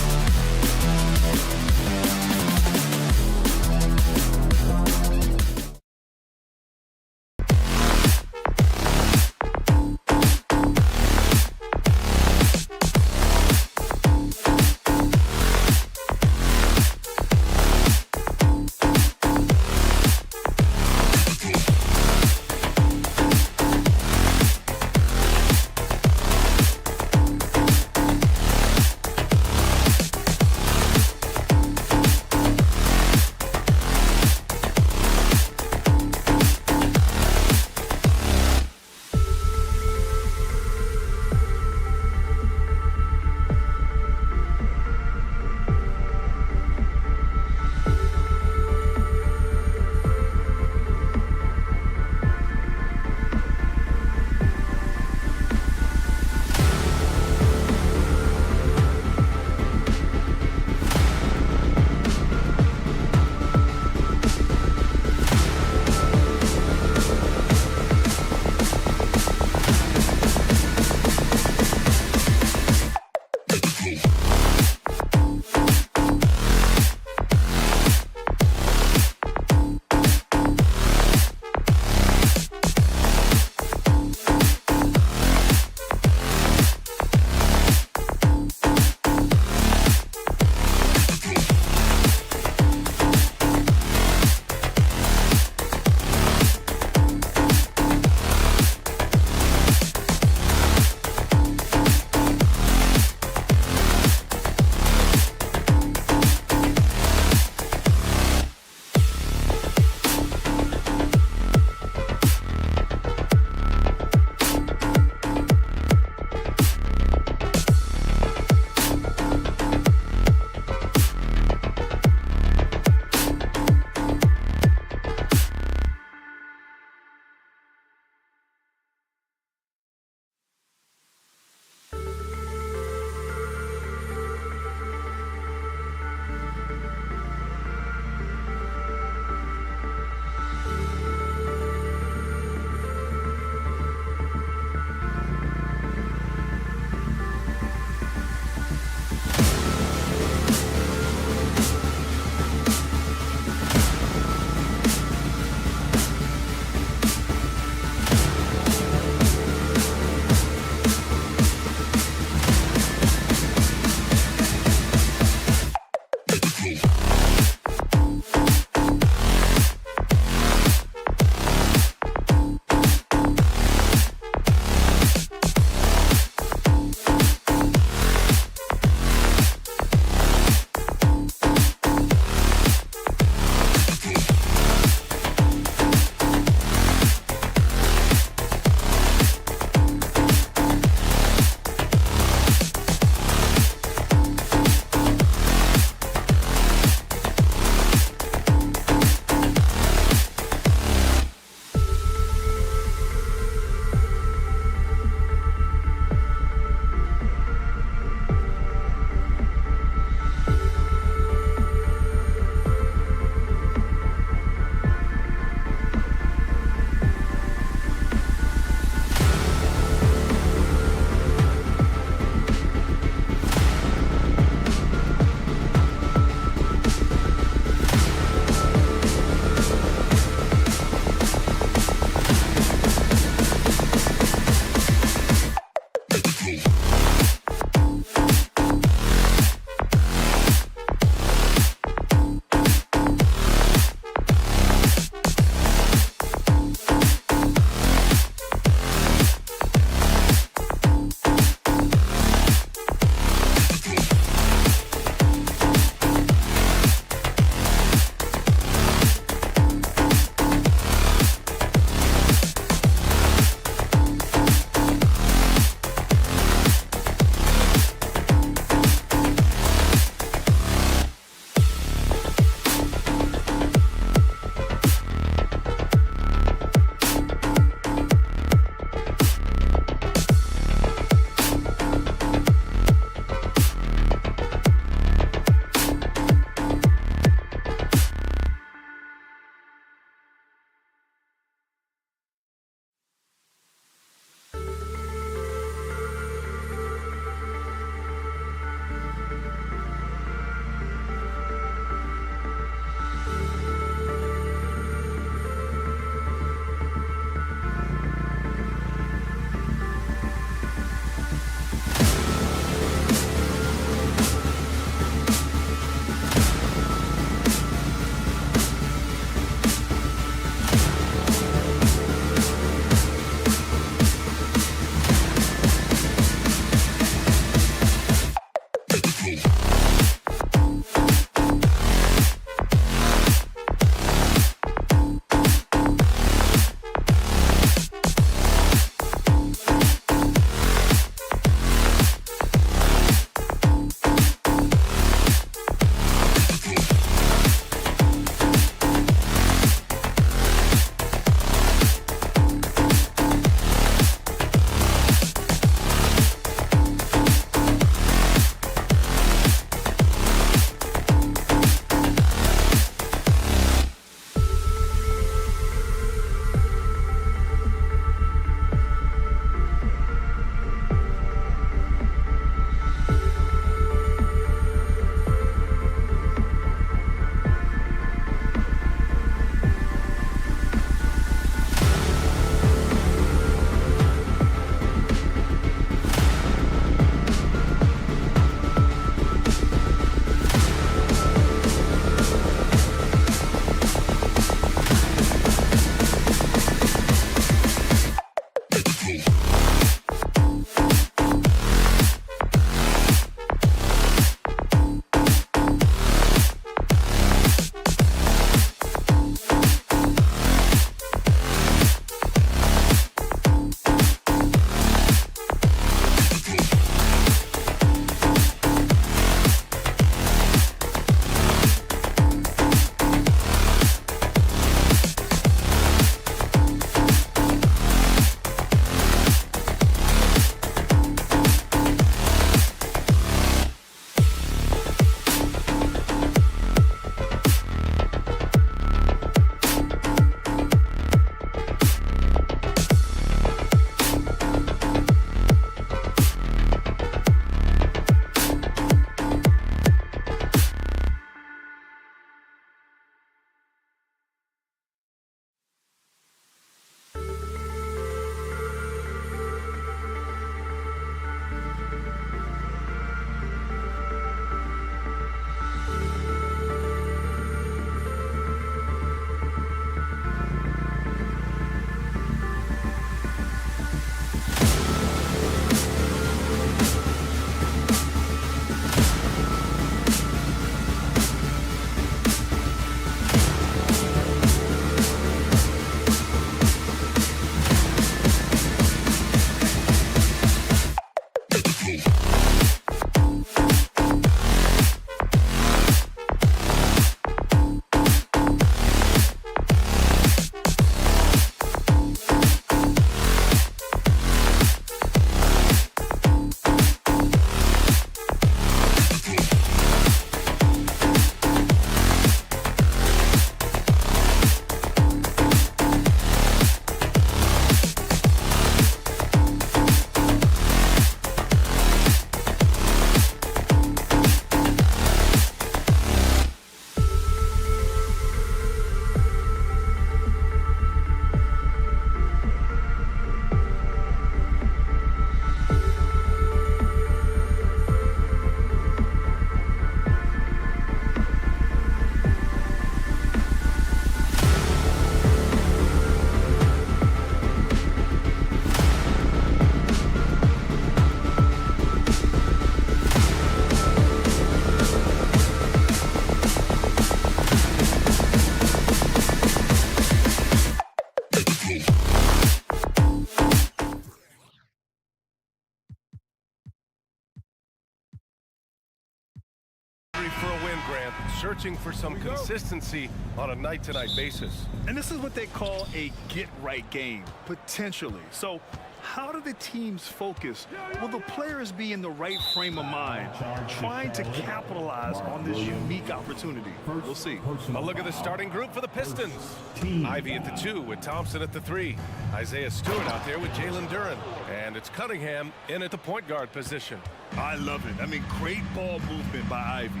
Grant, searching for some consistency on a night-to-night basis. And this is what they call a get-right game, potentially. So how do the teams focus? Will the players be in the right frame of mind, trying to capitalize on this unique opportunity? We'll see. A look at the starting group for the Pistons. Ivy at the 2 with Thompson at the 3. Isaiah Stewart out there with Jalen Duren. And it's Cunningham in at the point guard position. I love it. I mean, great ball movement by Ivy.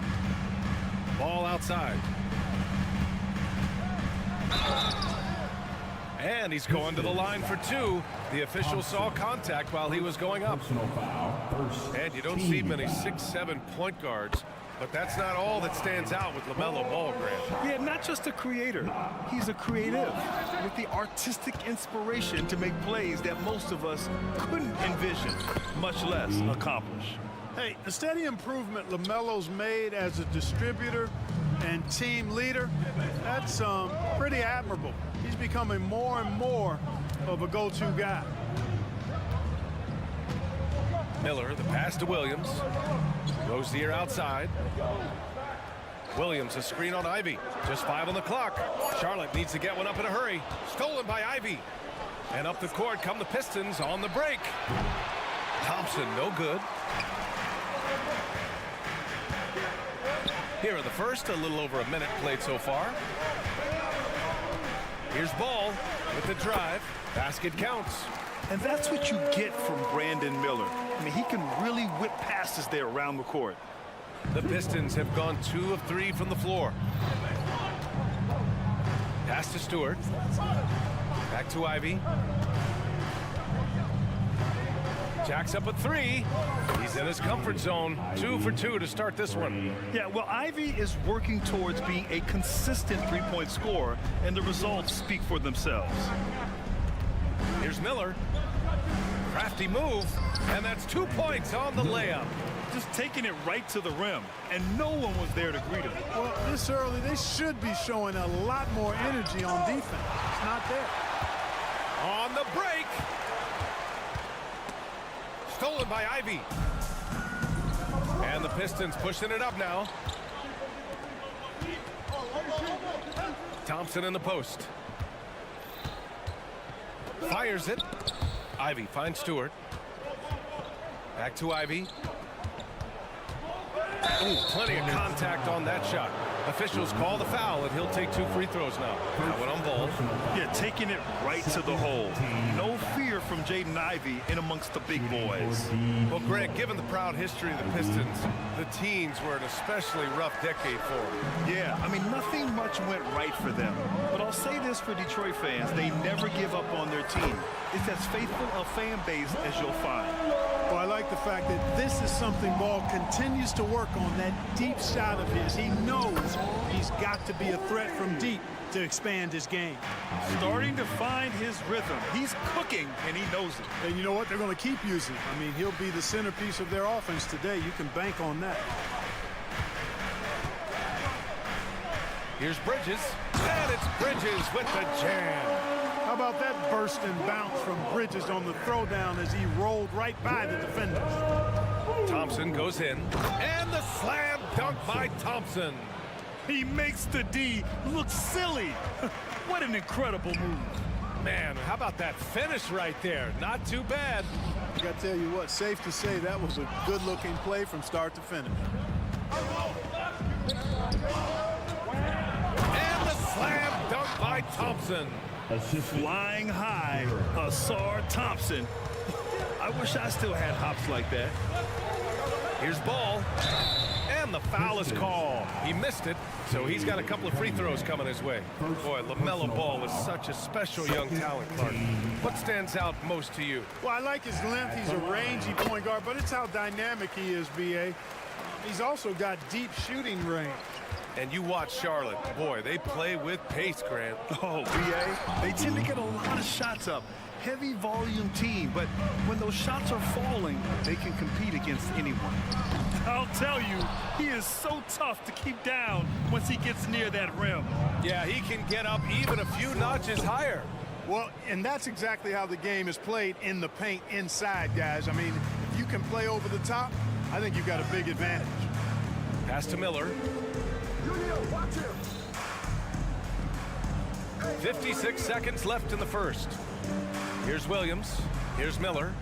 Ball outside. And he's going to the line for 2. The official saw contact while he was going up. And you don't see many 6'7" point guards, but that's not all that stands out with LaMelo Ball, Grant. Yeah, not just a creator. He's a creative with the artistic inspiration to make plays that most of us couldn't envision, much less accomplish. Hey, the steady improvement LaMelo's made as a distributor and team leader, that's pretty admirable. He's becoming more and more of a go-to guy. Miller, the pass to Williams. Rozier outside. Williams, a screen on Ivy. Just 5 on the clock. Charlotte needs to get one up in a hurry. Stolen by Ivy. And up the court come the Pistons on the break. Thompson, no good. Here in the first, a little over a minute played so far. Here's Ball with the drive. Basket counts. And that's what you get from Brandon Miller. I mean, he can really whip passes there around the court. The Pistons have gone 2 of 3 from the floor. Pass to Stewart. Back to Ivy. Jacks up a 3. He's in his comfort zone. 2 for 2 to start this one. Yeah, well, Ivy is working towards being a consistent three-point scorer, and the results speak for themselves. Here's Miller. Crafty move, and that's 2 points on the layup. Just taking it right to the rim, and no one was there to greet him. Well, this early, they should be showing a lot more energy on defense. It's not there. On the break. Stolen by Ivy. And the Pistons pushing it up now. Thompson in the post. Fires it. Ivy finds Stewart. Back to Ivy. Ooh, plenty of contact on that shot. Officials call the foul, and he'll take 2 free throws now. That one on Ball. Yeah, taking it right to the hole. No fear from Jaden Ivey in amongst the big boys. Well, Greg, given the proud history of the Pistons, the teens were an especially rough decade for them. Yeah, I mean, nothing much went right for them. But I'll say this for Detroit fans, they never give up on their team. It's as faithful a fan base as you'll find. Well, I like the fact that this is something Ball continues to work on, that deep shot of his. He knows he's got to be a threat from deep to expand his game. Starting to find his rhythm. He's cooking, and he knows it. And you know what? They're going to keep using him. I mean, he'll be the centerpiece of their offense today. You can bank on that. Here's Bridges, and it's Bridges with the jam. How about that burst and bounce from Bridges on the throwdown as he rolled right by the defenders? Thompson goes in, and the slam dunk by Thompson. He makes the D look silly. What an incredible move. Man, how about that finish right there? Not too bad. I got to tell you what, safe to say that was a good-looking play from start to finish. And the slam dunk by Thompson. Flying high, Asar Thompson. I wish I still had hops like that. Here's Ball. And the foul is called. He missed it, so he's got a couple of free throws coming his way. Boy, LaMelo Ball is such a special young talent, Clark. What stands out most to you? Well, I like his length. He's a rangy point guard, but it's how dynamic he is, B.A. He's also got deep shooting range. And you watch Charlotte. Boy, they play with pace, Grant. Oh, B.A., they tend to get a lot of shots up. Heavy volume team, but when those shots are falling, they can compete against anyone. I'll tell you, he is so tough to keep down once he gets near that rim. Yeah, he can get up even a few notches higher. Well, and that's exactly how the game is played in the paint inside, guys. I mean, if you can play over the top, I think you've got a big advantage. Pass to Miller. .56 seconds left in the first. Here's Williams. Here's Miller.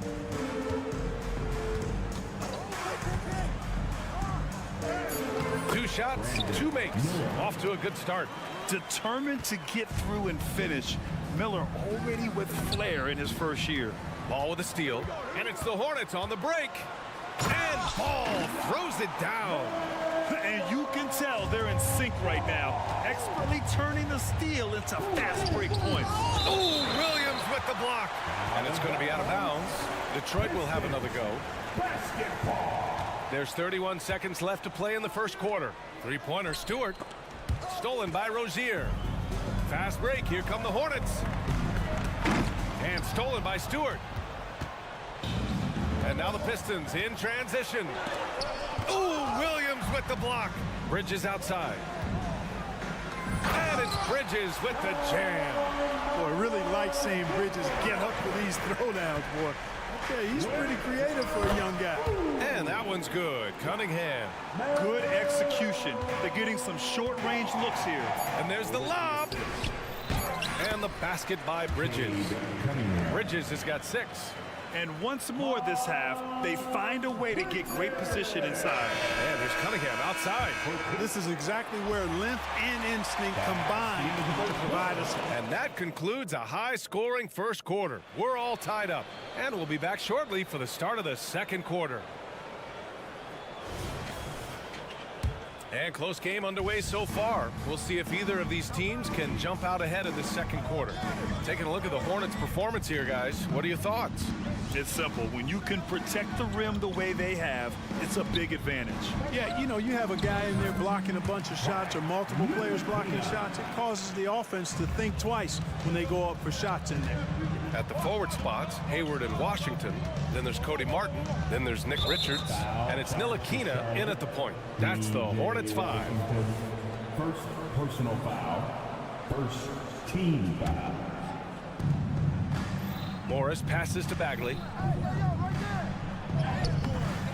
Two shots, two makes. Off to a good start. Determined to get through and finish. Miller already with flair in his first year. Ball with a steal. And it's the Hornets on the break. And Ball throws it down. And you can tell they're in sync right now. Expertly turning the steal into fast break points. Oh, Williams with the block. And it's going to be out of bounds. Detroit will have another go. There's 31 seconds left to play in the first quarter. Three-pointer, Stewart. Stolen by Rozier. Fast break. Here come the Hornets. And stolen by Stewart. And now the Pistons in transition. Ooh, Williams with the block. Bridges outside. And it's Bridges with the jam. Boy, I really like seeing Bridges get up for these throwdowns, boy. Okay, he's pretty creative for a young guy. And that one's good. Cunningham. Good execution. They're getting some short-range looks here. And there's the lob. And the basket by Bridges. Bridges has got 6. And once more this half, they find a way to get great position inside. And there's Cunningham outside. This is exactly where length and instinct combine to provide us. And that concludes a high-scoring first quarter. We're all tied up. And we'll be back shortly for the start of the second quarter. And close game underway so far. We'll see if either of these teams can jump out ahead of the second quarter. Taking a look at the Hornets' performance here, guys. What are your thoughts? It's simple. When you can protect the rim the way they have, it's a big advantage. Yeah, you know, you have a guy in there blocking a bunch of shots or multiple players blocking shots. It causes the offense to think twice when they go up for shots in there. At the forward spots, Hayward and Washington. Then there's Cody Martin. Then there's Nick Richards. And it's Ntilikina in at the point. That's the Hornets 5. First personal foul. First team foul. Morris passes to Bagley.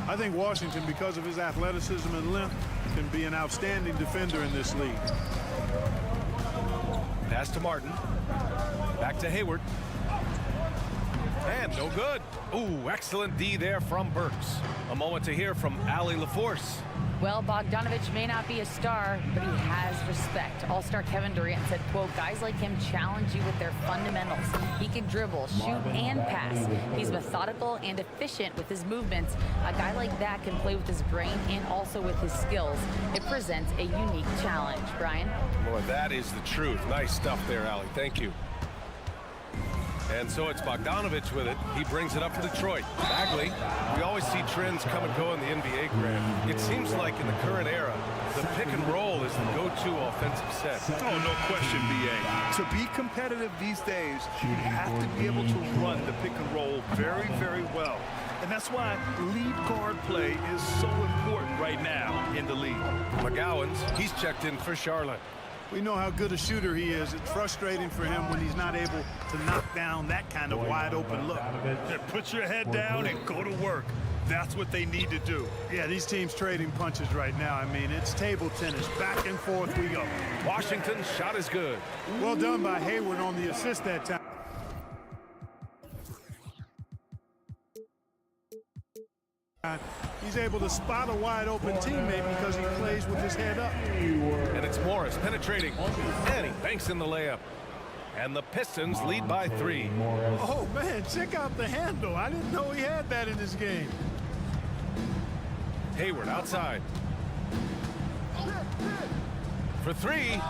I think Washington, because of his athleticism and length, can be an outstanding defender in this league. Pass to Martin. Back to Hayward. And no good. Ooh, excellent D there from Burks. A moment to hear from Allie LaForce. Well, Bogdanovich may not be a star, but he has respect. All-star Kevin Durant said, quote, guys like him challenge you with their fundamentals. He can dribble, shoot, and pass. He's methodical and efficient with his movements. A guy like that can play with his brain and also with his skills. It presents a unique challenge. Brian? Boy, that is the truth. Nice stuff there, Allie. Thank you. And so it's Bogdanovich with it. He brings it up to Detroit. Bagley, we always see trends come and go in the NBA, Graham. It seems like in the current era, the pick and roll is the go-to offensive set. Oh, no question, B.A. To be competitive these days, you have to be able to run the pick and roll very, very well. And that's why lead guard play is so important right now in the league. McGowan's, he's checked in for Charlotte. We know how good a shooter he is. It's frustrating for him when he's not able to knock down that kind of wide-open look. Put your head down and go to work. That's what they need to do. Yeah, these teams trading punches right now. I mean, it's table tennis. Back and forth we go. Washington's shot is good. Well done by Hayward on the assist that time. He's able to spot a wide-open teammate because he plays with his head up. And it's Morris penetrating. And he banks in the layup. And the Pistons lead by 3. Oh, man, check out the handle. I didn't know he had that in his game. Hayward outside. For 3.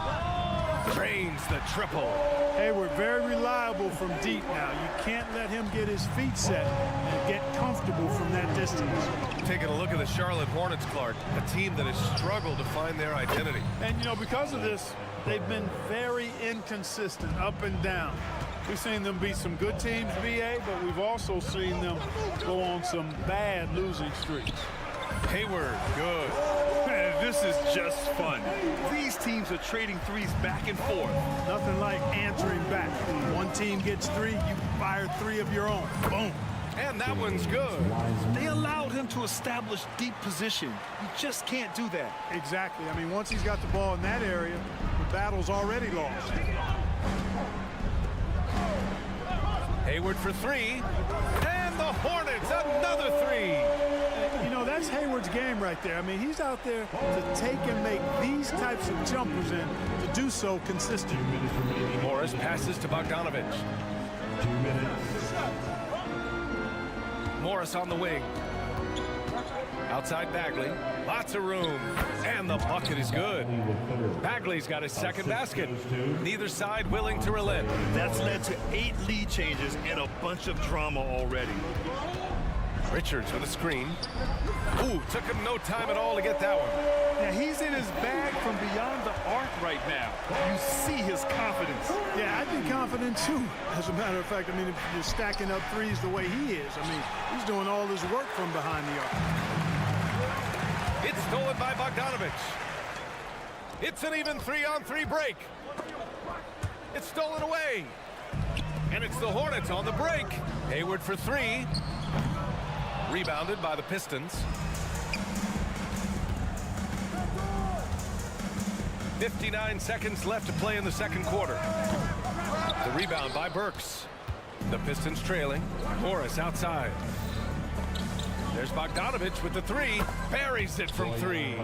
Drains the triple. Hayward very reliable from deep now. You can't let him get his feet set and get comfortable from that distance. Taking a look at the Charlotte Hornets, Clark, a team that has struggled to find their identity. And, you know, because of this, they've been very inconsistent, up and down. We've seen them beat some good teams, BA, but we've also seen them go on some bad losing streaks. Hayward, good. Man, this is just fun. These teams are trading threes back and forth. Nothing like answering back. One team gets 3, you fire 3 of your own. Boom. And that one's good. They allowed him to establish deep position. You just can't do that. Exactly. I mean, once he's got the ball in that area, the battle's already lost. Hayward for three. And the Hornets, another three. You know, that's Hayward's game right there. I mean, he's out there to take and make these types of jumpers and to do so consistently. Morris passes to Bogdanovich. 2 minutes. Morris on the wing. Outside Bagley. Lots of room. And the bucket is good. Bagley's got his second basket. Neither side willing to relent. That's led to 8 lead changes and a bunch of drama already. Richards with a screen. Ooh, took him no time at all to get that one. Now, he's in his bag from beyond the arc right now. You see his confidence. Yeah, I'd be confident too. As a matter of fact, I mean, if you're stacking up threes the way he is, I mean, he's doing all his work from behind the arc. It's stolen by Bogdanovich. It's an even 3-on-3 break. It's stolen away. And it's the Hornets on the break. Hayward for three. Rebounded by the Pistons. 59 seconds left to play in the second quarter. The rebound by Burks. The Pistons trailing. Morris outside. There's Bogdanovich with the three. Buries it from three.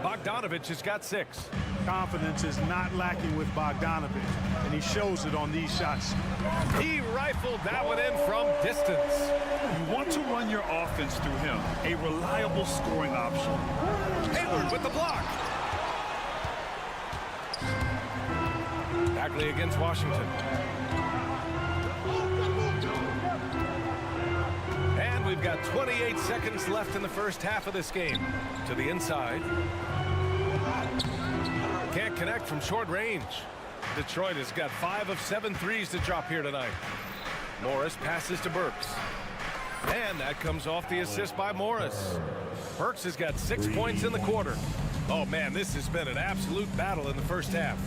Bogdanovich has got 6. Confidence is not lacking with Bogdanovich, and he shows it on these shots. He rifled that one in from distance. You want to run your offense through him. A reliable scoring option. Hayward with the block. Bagley against Washington. And we've got 28 seconds left in the first half of this game. To the inside. Can't connect from short range. Detroit has got 5 of 7 threes to drop here tonight. Morris passes to Burks. And that comes off the assist by Morris. Burks has got 6 points in the quarter. Oh, man, this has been an absolute battle in the first half.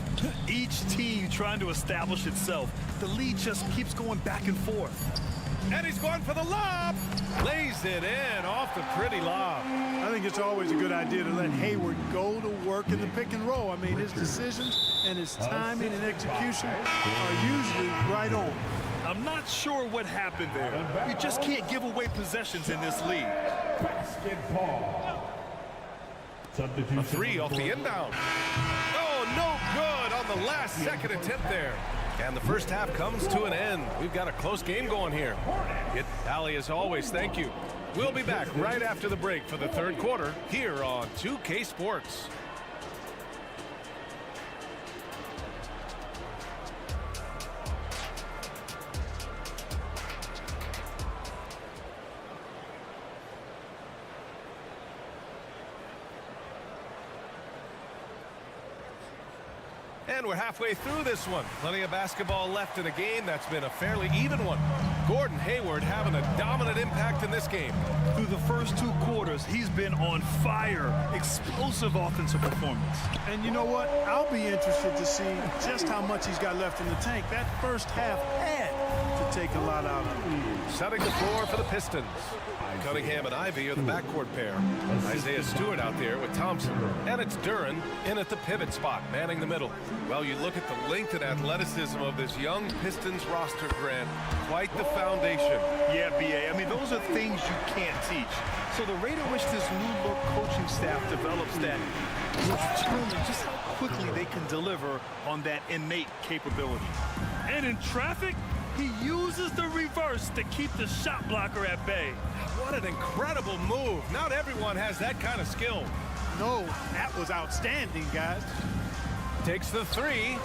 Each team trying to establish itself. The lead just keeps going back and forth. And he's going for the lob. Lays it in off the pretty lob. I think it's always a good idea to let Hayward go to work in the pick and roll. I mean, his decisions and his timing and execution are usually right on. I'm not sure what happened there. You just can't give away possessions in this league. Basketball. A three off the inbound. Oh, no good on the last second attempt there. And the first half comes to an end. We've got a close game going here. Allie, as always, thank you. We'll be back right after the break for the third quarter here on 2K Sports. And we're halfway through this one. Plenty of basketball left in a game that's been a fairly even one. Gordon Hayward having a dominant impact in this game. Through the first 2 quarters, he's been on fire. Explosive offensive performance. And you know what? I'll be interested to see just how much he's got left in the tank. That first half had to take a lot out of him. Setting the floor for the Pistons. Cunningham and Ivy are the backcourt pair. Isaiah Stewart out there with Thompson. And it's Duran in at the pivot spot, manning the middle. Well, you look at the length and athleticism of this young Pistons roster, Grant. Quite the foundation. Yeah, B.A. I mean, those are things you can't teach. So the rate at which this new-look coaching staff develops that will determine just how quickly they can deliver on that innate capability. And in traffic, he uses the reverse to keep the shot blocker at bay. What an incredible move. Not everyone has that kind of skill. No, that was outstanding, guys. Takes the three.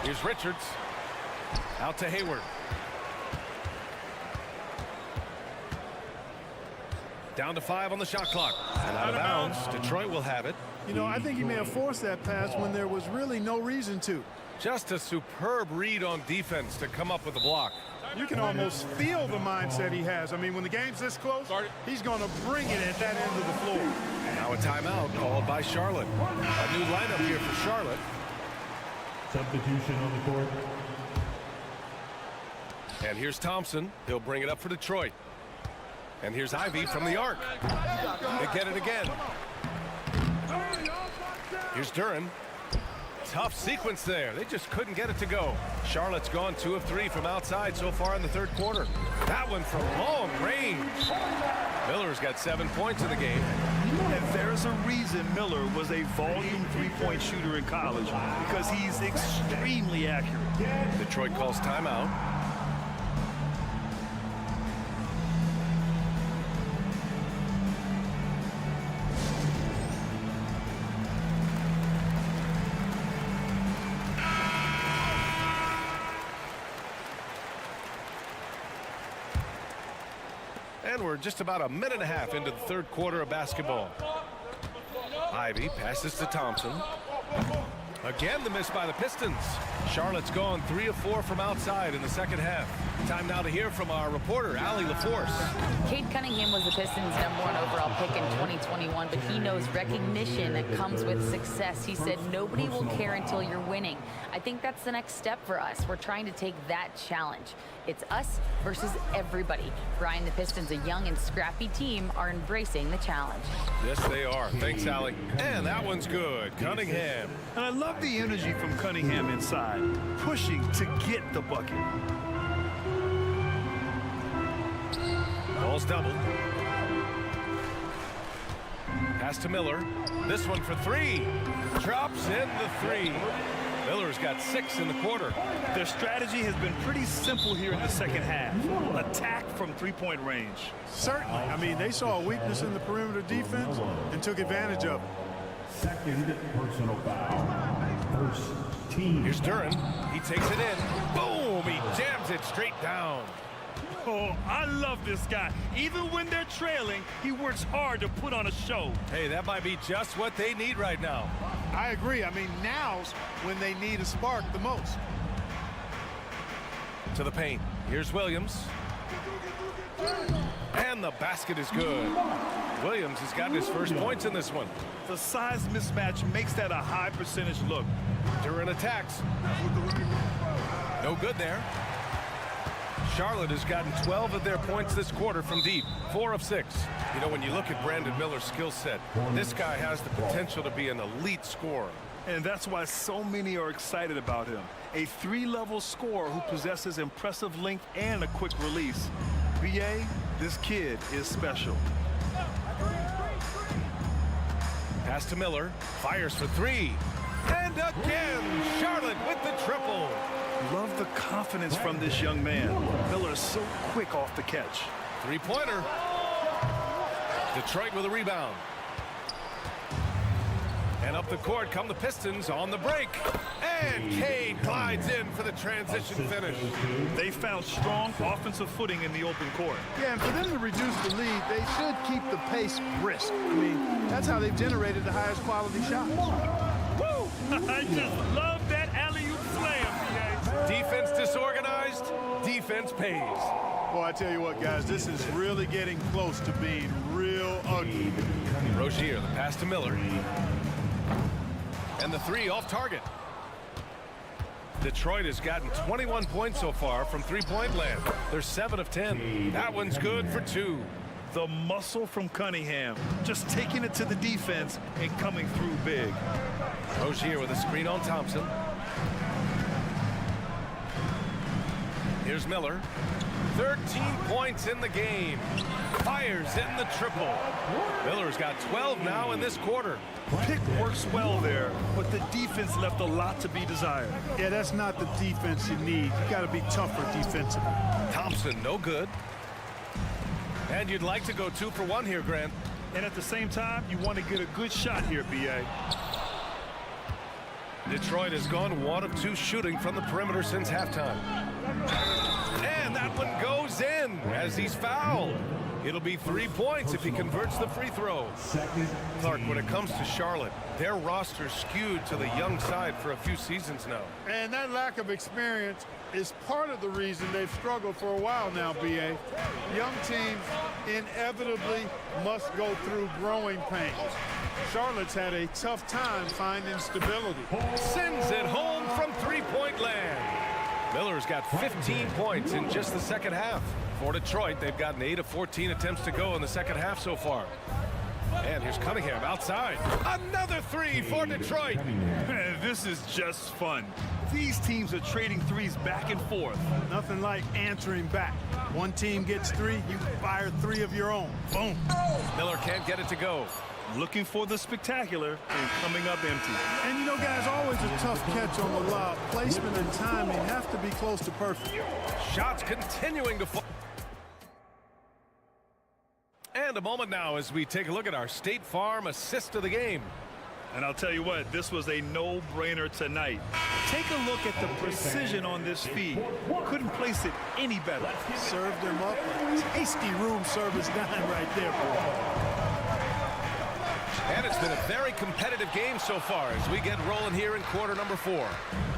Here's Richards. Out to Hayward. Down to 5 on the shot clock. And out of bounds. Detroit will have it. You know, I think he may have forced that pass when there was really no reason to. Just a superb read on defense to come up with the block. You can almost feel the mindset he has. I mean, when the game's this close, he's going to bring it at that end of the floor. Now a timeout called by Charlotte. A new lineup here for Charlotte. Substitution on the court. And here's Thompson. He'll bring it up for Detroit. And here's Ivy from the arc. They get it again. Here's Duran. Tough sequence there. They just couldn't get it to go. Charlotte's gone 2 of 3 from outside so far in the third quarter. That one from long range. Miller's got 7 points in the game. And there's a reason Miller was a volume three-point shooter in college, because he's extremely accurate. Detroit calls timeout. And we're just about a minute and a half into the third quarter of basketball. Ivy passes to Thompson. Again, the miss by the Pistons. Charlotte's gone 3 of 4 from outside in the second half. Time now to hear from our reporter, Allie LaForce. Cade Cunningham was the Pistons' #1 overall pick in 2021, but he knows recognition that comes with success. He said, nobody will care until you're winning. I think that's the next step for us. We're trying to take that challenge. It's us versus everybody. Brian, the Pistons, a young and scrappy team, are embracing the challenge. Yes, they are. Thanks, Allie. And that one's good. Cunningham. And I love the energy from Cunningham inside, pushing to get the bucket. Ball's double. Pass to Miller. This one for 3. Drops in the 3. Miller's got 6 in the quarter. Their strategy has been pretty simple here in the second half. Attack from three-point range. Certainly. I mean, they saw a weakness in the perimeter defense and took advantage of it. Second personal foul. First team. Here's Duran. He takes it in. Boom! He jams it straight down. Oh, I love this guy. Even when they're trailing, he works hard to put on a show. Hey, that might be just what they need right now. I agree. I mean, now's when they need a spark the most. To the paint. Here's Williams. And the basket is good. Williams has gotten his first points in this one. The size mismatch makes that a high percentage look. Duran attacks. No good there. Charlotte has gotten 12 of their points this quarter from deep, 4 of 6. You know, when you look at Brandon Miller's skill set, this guy has the potential to be an elite scorer. And that's why so many are excited about him. A 3-level scorer who possesses impressive length and a quick release. BA, this kid is special. Pass to Miller, fires for 3. And again, Charlotte with the triple. Love the confidence from this young man. Miller is so quick off the catch. 3-pointer. Detroit with a rebound. And up the court come the Pistons on the break. And Cade glides in for the transition finish. They found strong offensive footing in the open court. Yeah, and for them to reduce the lead, they should keep the pace brisk. I mean, that's how they've generated the highest quality shots. Woo! I just love that alley-oop slam, BA. Defense disorganized, defense pays. Well, I tell you what, guys, this is really getting close to being real ugly. Rozier, the pass to Miller. And the 3 off target. Detroit has gotten 21 points so far from three-point land. They're 7 of 10. That one's good for 2. The muscle from Cunningham, just taking it to the defense and coming through big. Rozier with a screen on Thompson. Here's Miller. 13 points in the game. Fires in the triple. Miller's got 12 now in this quarter. Pick works well there, but the defense left a lot to be desired. Yeah, that's not the defense you need. You got to be tougher defensively. Thompson, no good. And you'd like to go 2 for 1 here, Grant. And at the same time, you want to get a good shot here, BA. Detroit has gone 1 of 2 shooting from the perimeter since halftime. And that one goes in as he's fouled. It'll be 3 points if he converts the free throw. Clark, when it comes to Charlotte, their roster's skewed to the young side for a few seasons now. And that lack of experience is part of the reason they've struggled for a while now, BA. Young teams inevitably must go through growing pains. Charlotte's had a tough time finding stability. Sends it home from three-point land. Miller's got 15 points in just the second half. For Detroit, they've gotten 8 of 14 attempts to go in the second half so far. And here's Cunningham outside. Another three for Detroit. This is just fun. These teams are trading threes back and forth. Nothing like answering back. One team gets 3, you fire 3 of your own. Boom. Miller can't get it to go. Looking for the spectacular and coming up empty. And you know, guys, always a tough catch on the lob. Placement and timing have to be close to perfect. Shots continuing to fall. And a moment now as we take a look at our State Farm assist of the game. And I'll tell you what, this was a no-brainer tonight. Take a look at the precision on this feed. Couldn't place it any better. Served him up a tasty room service dime right there, boy. And it's been a very competitive game so far as we get rolling here in quarter number 4.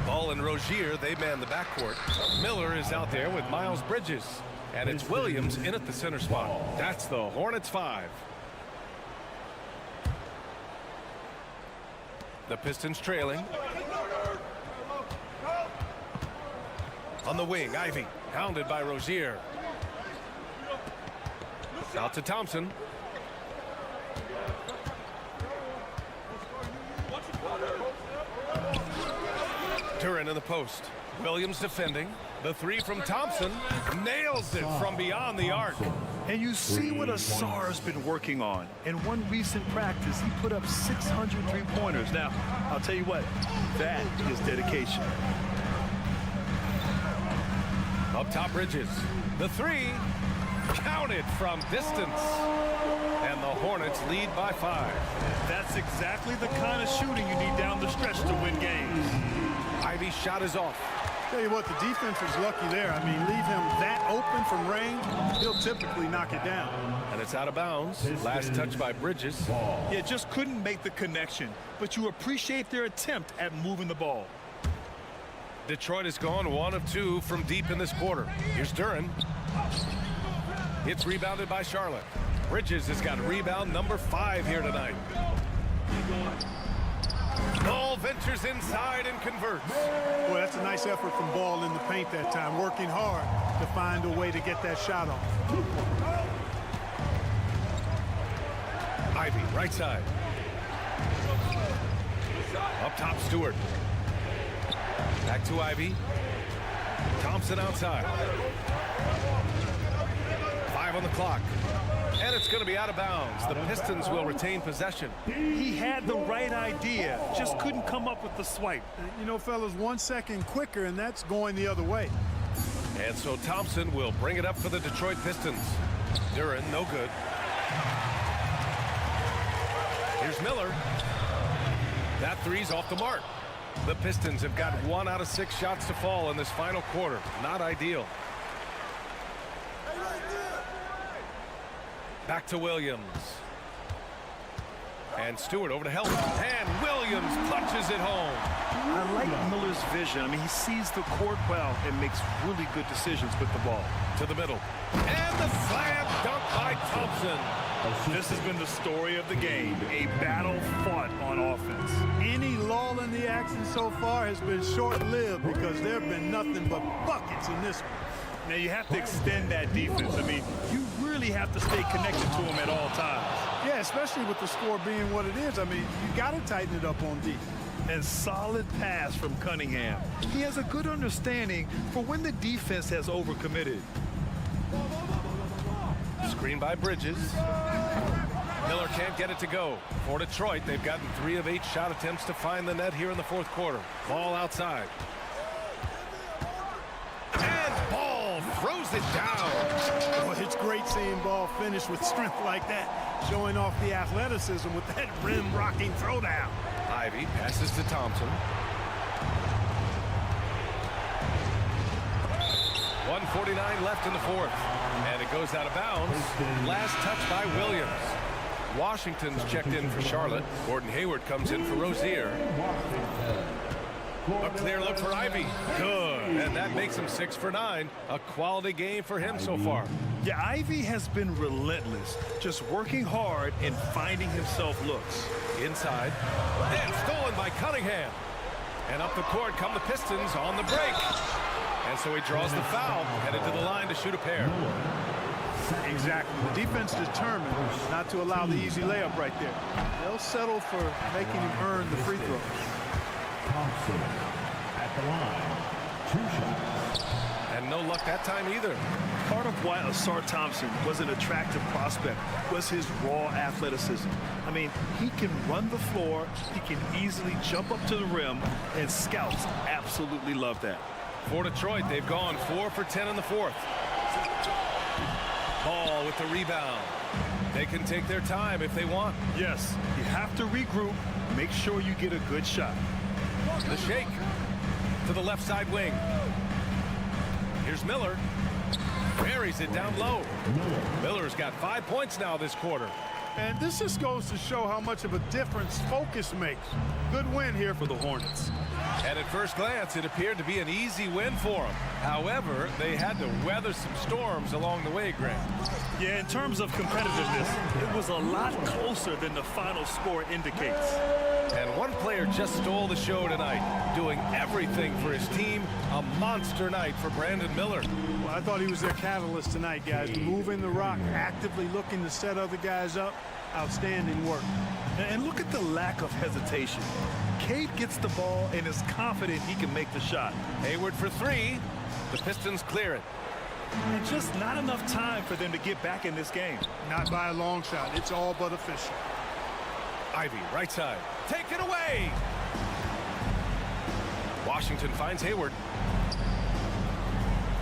Ball and Rozier, they man the backcourt. Miller is out there with Miles Bridges. And it's Williams in at the center spot. That's the Hornets 5. The Pistons trailing. On the wing, Ivy, hounded by Rozier. Out to Thompson. Duran in the post. Williams defending. The 3 from Thompson. Nails it from beyond the arc. And you see what Asar's been working on. In one recent practice, he put up 600 3-pointers. Now, I'll tell you what, that is dedication. Up top, Bridges. The 3. Counted from distance. And the Hornets lead by 5. That's exactly the kind of shooting you need down the stretch to win games. Ivy's shot is off. Tell you what, the defense was lucky there. I mean, leave him that open from range, he'll typically knock it down. And it's out of bounds. Last touch by Bridges. Yeah, just couldn't make the connection. But you appreciate their attempt at moving the ball. Detroit has gone 1 of 2 from deep in this quarter. Here's Duran. It's rebounded by Charlotte. Bridges has got rebound number 5 here tonight. Ball ventures inside and converts. Boy, that's a nice effort from Ball in the paint that time, working hard to find a way to get that shot off. Ivy, right side. Up top, Stewart. Back to Ivy. Thompson outside. 5 on the clock. And it's going to be out of bounds. The Pistons will retain possession. He had the right idea, just couldn't come up with the swipe. You know, fellas, 1 second quicker, and that's going the other way. And so Thompson will bring it up for the Detroit Pistons. Duran, no good. Here's Miller. That 3's off the mark. The Pistons have got 1 out of 6 shots to fall in this final quarter. Not ideal. Back to Williams. And Stewart over to help. And Williams punches it home. I like Miller's vision. I mean, he sees the court well and makes really good decisions with the ball. To the middle. And the slam dunk by Thompson. This has been the story of the game. A battle fought on offense. Any lull in the action so far has been short-lived because there have been nothing but buckets in this one. Now, you have to extend that defense. I mean, you really have to stay connected to him at all times. Yeah, especially with the score being what it is. I mean, you got to tighten it up on defense. And solid pass from Cunningham. He has a good understanding for when the defense has overcommitted. Screen by Bridges. Miller can't get it to go. For Detroit, they've gotten 3 of 8 shot attempts to find the net here in the 4th quarter. Ball outside. And Ball throws it down. Well, it's great seeing Ball finish with strength like that, showing off the athleticism with that rim-rocking throwdown. Ivy passes to Thompson. 1:49 left in the 4th. And it goes out of bounds. Last touch by Williams. Washington's checked in for Charlotte. Gordon Hayward comes in for Rozier. A clear look for Ivy. Good. And that makes him 6 for 9. A quality game for him so far. Yeah, Ivy has been relentless, just working hard and finding himself looks. Inside. And stolen by Cunningham. And up the court come the Pistons on the break. And so he draws the foul, headed to the line to shoot a pair. Exactly. The defense determined not to allow the easy layup right there. They'll settle for making him earn the free throws. Thompson at the line. 2 shots. And no luck that time either. Part of why Asar Thompson was an attractive prospect was his raw athleticism. I mean, he can run the floor, he can easily jump up to the rim, and scouts absolutely love that. For Detroit, they've gone 4 for 10 in the fourth. Ball with the rebound. They can take their time if they want. Yes, you have to regroup, make sure you get a good shot. The shake to the left side wing. Here's Miller. Buries it down low. Miller's got 5 points now this quarter. And this just goes to show how much of a difference focus makes. Good win here for the Hornets. And at first glance, it appeared to be an easy win for them. However, they had to weather some storms along the way, Grant. Yeah, in terms of competitiveness, it was a lot closer than the final score indicates. And one player just stole the show tonight, doing everything for his team. A monster night for Brandon Miller. Well, I thought he was their catalyst tonight, guys. Moving the rock, actively looking to set other guys up. Outstanding work. And look at the lack of hesitation. Cade gets the ball and is confident he can make the shot. Hayward for 3. The Pistons clear it. And just not enough time for them to get back in this game. Not by a long shot. It's all but official. Ivy, right side. Take it away! Washington finds Hayward.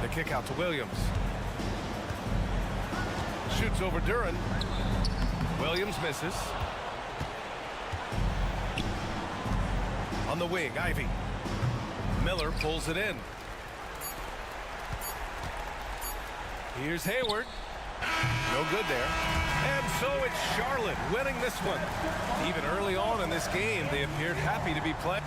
The kick out to Williams. Shoots over Duran. Williams misses. On the wing, Ivy. Miller pulls it in. Here's Hayward. No good there. And so it's Charlotte winning this one. Even early on in this game, they appeared happy to be playing.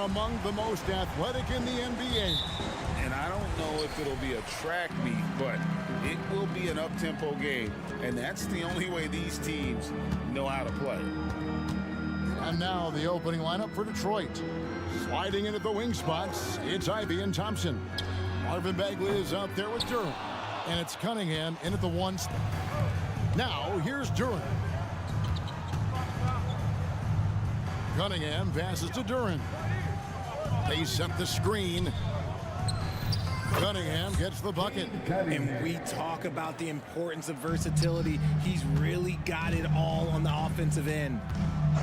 among the most athletic in the NBA. And I don't know if it'll be a track meet, but it will be an up-tempo game. And that's the only way these teams know how to play. And now the opening lineup for Detroit. Sliding into the wing spots, it's Ivy and Thompson. Marvin Bagley is out there with Durant. And it's Cunningham in at the 1 spot. Now, here's Durant. Cunningham passes to Durant. They set the screen. Cunningham gets the bucket. And we talk about the importance of versatility. He's really got it all on the offensive end.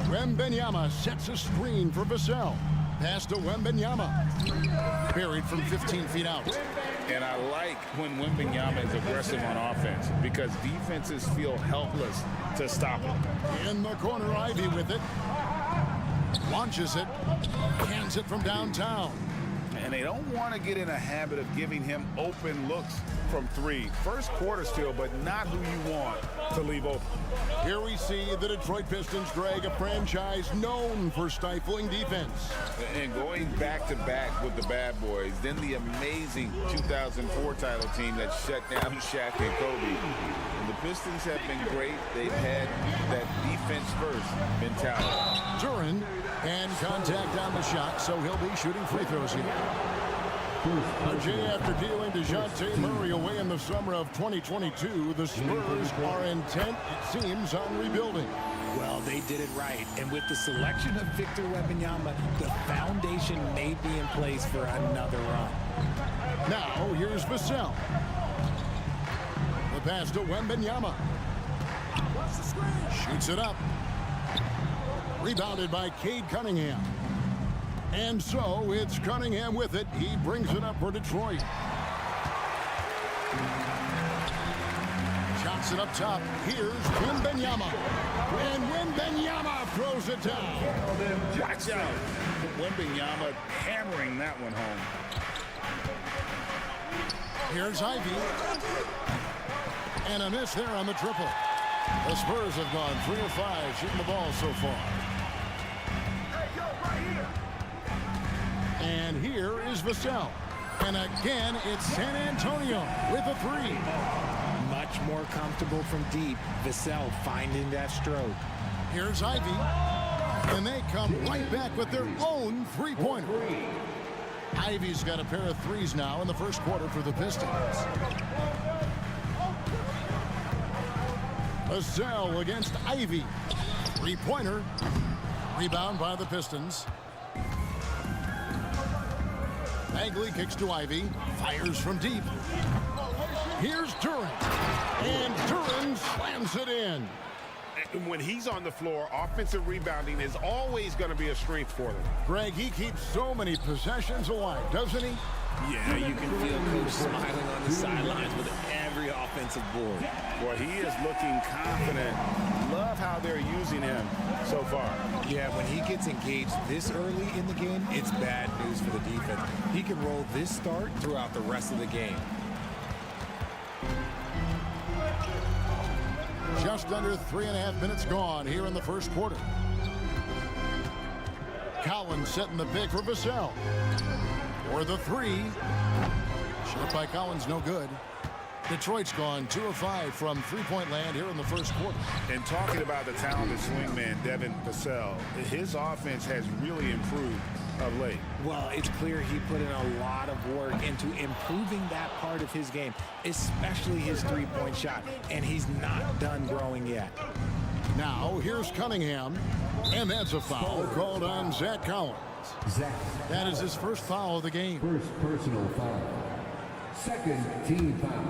Wembanyama sets a screen for Vassell. Pass to Wembanyama. Buried from 15 feet out. And I like when Wembanyama is aggressive on offense because defenses feel helpless to stop him. In the corner, Ivy with it. Launches it. Hands it from downtown. And they don't want to get in a habit of giving him open looks from 3. First quarter still, but not who you want to leave open. Here we see the Detroit Pistons drag a franchise known for stifling defense. And going back-to-back with the bad boys, then the amazing 2004 title team that shut down Shaq and Kobe. And the Pistons have been great. They've had that defense-first mentality. Duran and contact on the shot, so he'll be shooting free throws here. After dealing DeJounte Murray away in the summer of 2022, the Spurs are intent, it seems, on rebuilding. Well, they did it right. And with the selection of Victor Wembanyama, the foundation may be in place for another run. Now, here's Vassell. The pass to Wembanyama. Shoots it up. Rebounded by Cade Cunningham. And so it's Cunningham with it. He brings it up for Detroit. Shots it up top. Here's Wembanyama. And Wembanyama throws it down. Watch out. Wembanyama hammering that one home. Here's Ivy. And a miss there on the triple. The Spurs have gone 3 of 5 shooting the ball so far. And here is Vassell. And again, it's San Antonio with a 3. Much more comfortable from deep. Vassell finding that stroke. Here's Ivy. And they come right back with their own three-pointer. Ivy's got a pair of threes now in the first quarter for the Pistons. Vassell against Ivy. Three-pointer. Rebound by the Pistons. Bagley kicks to Ivy. Fires from deep. Here's Durant. And Durant slams it in. When he's on the floor, offensive rebounding is always going to be a strength for them. Greg, he keeps so many possessions alive, doesn't he? Yeah, you can feel Coach smiling on the sidelines with every offensive board. Boy, he is looking confident. Love how they're using him so far. Yeah, when he gets engaged this early in the game, it's bad news for the defense. He can roll this start throughout the rest of the game. Just under 3.5 minutes gone here in the first quarter. Collins setting the pick for Vassell. For the 3. Shot by Collins, no good. Detroit's gone 2 of 5 from three-point land here in the first quarter. And talking about the talented swingman, Devin Vassell, his offense has really improved of late. Well, it's clear he put in a lot of work into improving that part of his game, especially his three-point shot, and he's not done growing yet. Now, here's Cunningham, and that's a foul called on Zach Collins. That is his first foul of the game. First personal foul. Second team foul.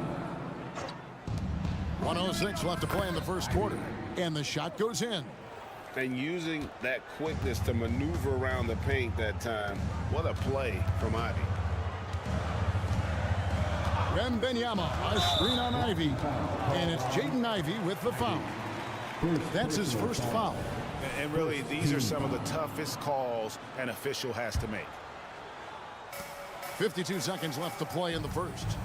1:06 left to play in the first quarter, and the shot goes in. And using that quickness to maneuver around the paint that time. What a play from Ivy. Wembanyama, a screen on Ivy, and it's Jaden Ivey with the foul. That's his first foul. And really, these are some of the toughest calls an official has to make. 52 seconds left to play in the first.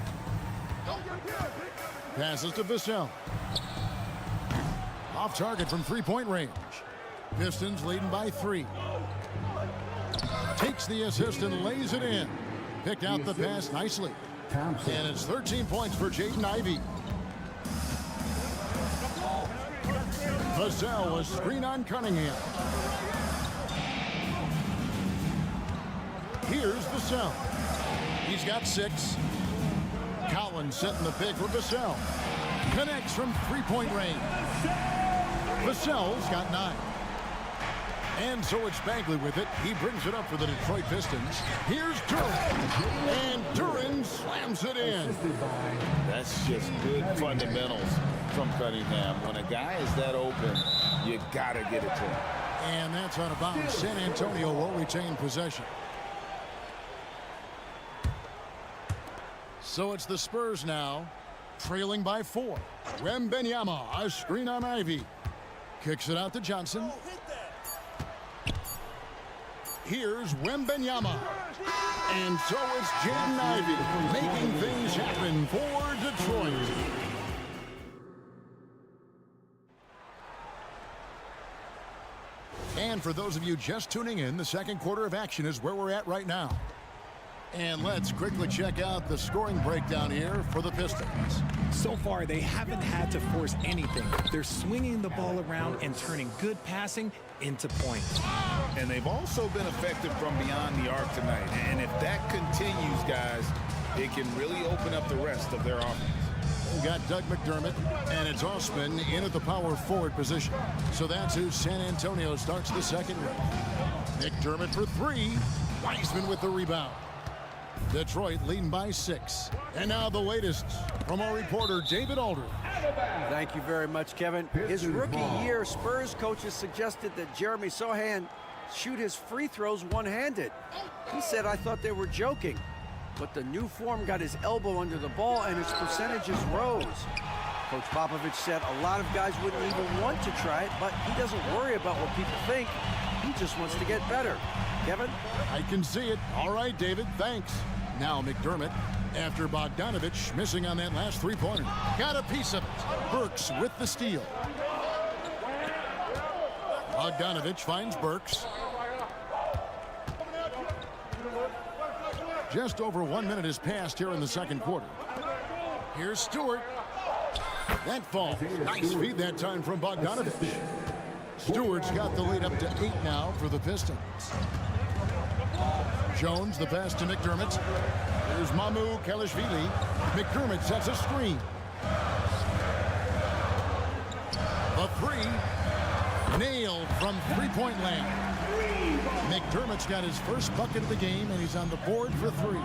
Passes to Vassell. Off target from three-point range. Pistons leading by 3. takes the assist and lays it in. Picked out the pass nicely. And it's 13 points for Jaden Ivey. Vassell, a screen on Cunningham. Here's Vassell. He's got 6. Collins setting the pick for Vassell. Connects from three-point range. Vassell's got 9. And so it's Bagley with it. He brings it up for the Detroit Pistons. Here's Duren. And Duren slams it in. That's just good fundamentals from Cunningham. When a guy is that open, you got to get it to him. And that's out of bounds. San Antonio will retain possession. So it's the Spurs now, trailing by 4. Wembanyama, a screen on Ivey. Kicks it out to Johnson. Here's Wembanyama. And so it's Jaden Ivey making things happen for Detroit. And for those of you just tuning in, the second quarter of action is where we're at right now. And let's quickly check out the scoring breakdown here for the Pistons. So far, they haven't had to force anything. They're swinging the ball around and turning good passing into points. And they've also been effective from beyond the arc tonight. And if that continues, guys, it can really open up the rest of their offense. We've got Doug McDermott, and it's Osman in at the power forward position. So that's who San Antonio starts the second with. McDermott for 3. Wiseman with the rebound. Detroit leading by 6. And now the latest from our reporter, David Aldridge. Thank you very much, Kevin. His rookie year, Spurs coaches suggested that Jeremy Sohan shoot his free throws one-handed. He said, I thought they were joking. But the new form got his elbow under the ball and his percentages rose. Coach Popovich said a lot of guys wouldn't even want to try it, but he doesn't worry about what people think. He just wants to get better. Kevin? I can see it. All right, David, thanks. Now McDermott, after Bogdanovich missing on that last three-pointer. Got a piece of it. Burks with the steal. Bogdanovich finds Burks. Just over 1 minute has passed here in the second quarter. Here's Stewart. That falls. Nice feed that time from Bogdanovich. Stewart's got the lead up to 8 now for the Pistons. Jones, the pass to McDermott. Here's Mamu Kelishvili. McDermott sets a screen. A 3. Nailed from three-point land. McDermott's got his first bucket of the game, and he's on the board for 3.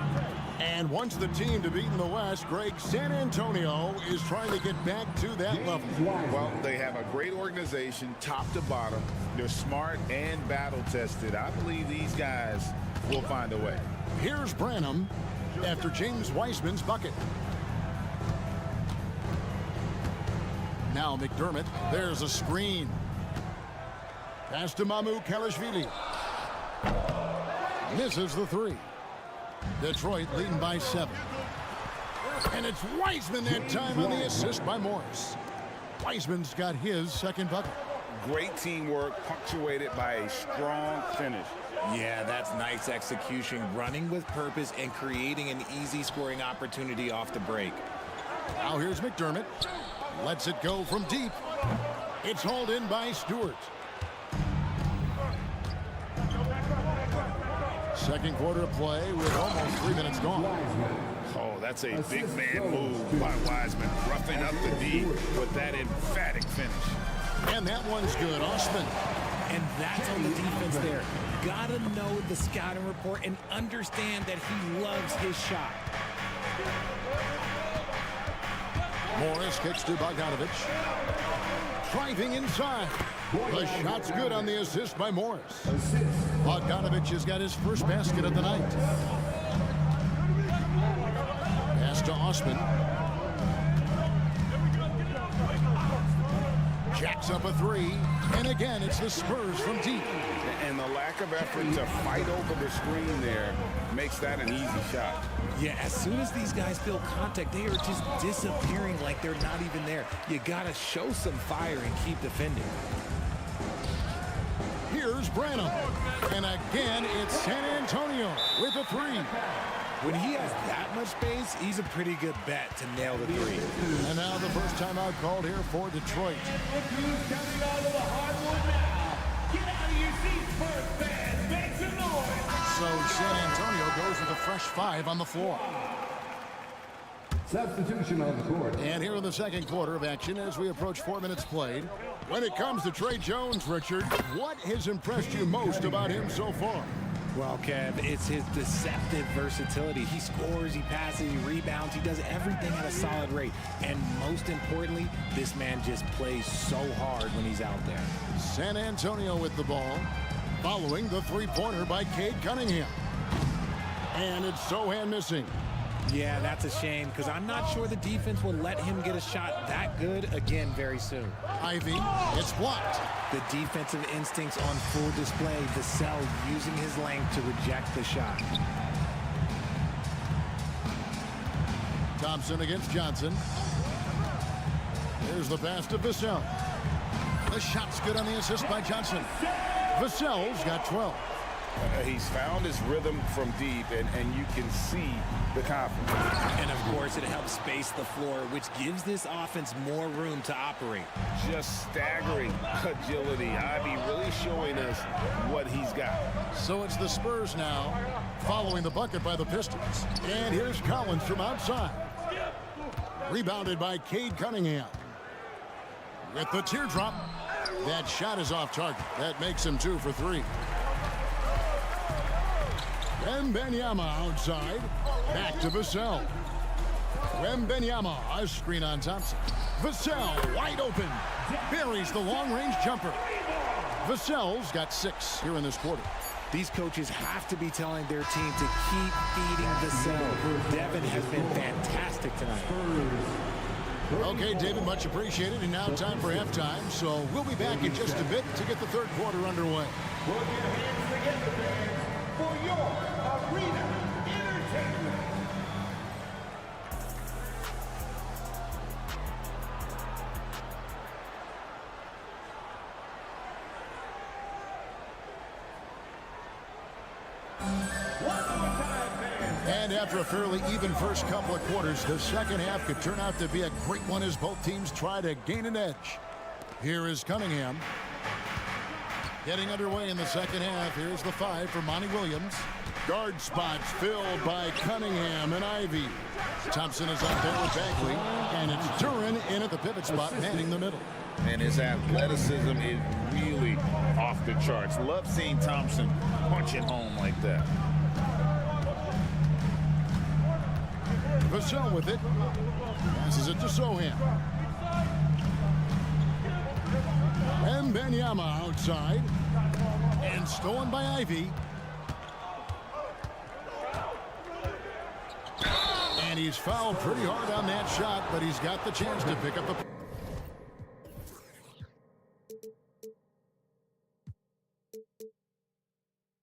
And once the team to beat in the West, Greg, San Antonio is trying to get back to that level. Well, they have a great organization, top to bottom. They're smart and battle-tested. I believe these guys will find a way. Here's Branham after James Wiseman's bucket. Now McDermott, there's a screen. Pass to Mamu Kelishvili. Misses the 3. Detroit leading by 7. And it's Wiseman that time on the assist by Morris. Wiseman's got his second bucket. Great teamwork punctuated by a strong finish. Yeah, that's nice execution, running with purpose and creating an easy scoring opportunity off the break. Now here's McDermott. Lets it go from deep. It's hauled in by Stewart. Second quarter of play with almost 3 minutes gone. Oh, that's a big man move by Wiseman, roughing up the D with that emphatic finish. And that one's good. Osman. And that's on the defense there. Gotta know the scouting report and understand that he loves his shot. Morris kicks to Bogdanovich. Driving inside. The shot's good on the assist by Morris. Bogdanovich has got his first basket of the night. Pass to Osman. Jacks up a 3. And again, it's the Spurs from deep. And the lack of effort to fight over the screen there makes that an easy shot. Yeah, as soon as these guys feel contact, they are just disappearing like they're not even there. You gotta show some fire and keep defending. Here's Here's Branham. And again, it's San Antonio with a three. When he has that much space, he's a pretty good bet to nail the three. And now the first timeout called here for Detroit. So San Antonio goes with a fresh 5 on the floor. Substitution on the court. And here in the second quarter of action as we approach 4 minutes played. When it comes to Trey Jones, Richard, what has impressed you most about him so far? Well, Kev, it's his deceptive versatility. He scores, he passes, he rebounds, he does everything at a solid rate. And most importantly, this man just plays so hard when he's out there. San Antonio with the ball, following the three-pointer by Cade Cunningham. And it's Sohan missing. Yeah, that's a shame because I'm not sure the defense will let him get a shot that good again very soon. Ivy, it's blocked. The defensive instincts on full display. Vassell using his length to reject the shot. Thompson against Johnson. Here's the pass to Vassell. The shot's good on the assist by Johnson. Vassell's got 12. He's found his rhythm from deep, and you can see the confidence. And, of course, it helps space the floor, which gives this offense more room to operate. Just staggering agility. Ivy really showing us what he's got. So it's the Spurs now, following the bucket by the Pistons. And here's Collins from outside. Rebounded by Cade Cunningham. With the teardrop, that shot is off target. That makes him 2 for 3. Wembanyama outside. Back to Vassell. Wembanyama, a screen on Thompson. Vassell wide open. Buries the long-range jumper. Vassell's got 6 here in this quarter. These coaches have to be telling their team to keep feeding Vassell. Devin has been fantastic tonight. Okay, David, much appreciated. And now time for halftime. So we'll be back in just a bit to get the third quarter underway. Put your hands together, fans, for your arena entertainment. And after a fairly even first couple of quarters, the second half could turn out to be a great one as both teams try to gain an edge. Here is Cunningham. Getting underway in the second half. Here's the 5 for Monty Williams. Guard spots filled by Cunningham and Ivy. Thompson is up there with Bagley. And it's Duren in at the pivot spot, manning the middle. And his athleticism is really off the charts. Love seeing Thompson punching home like that. Vassell with it. Passes it to Sohan. Wembanyama outside. And stolen by Ivy. And he's fouled pretty hard on that shot, but he's got the chance to pick up the...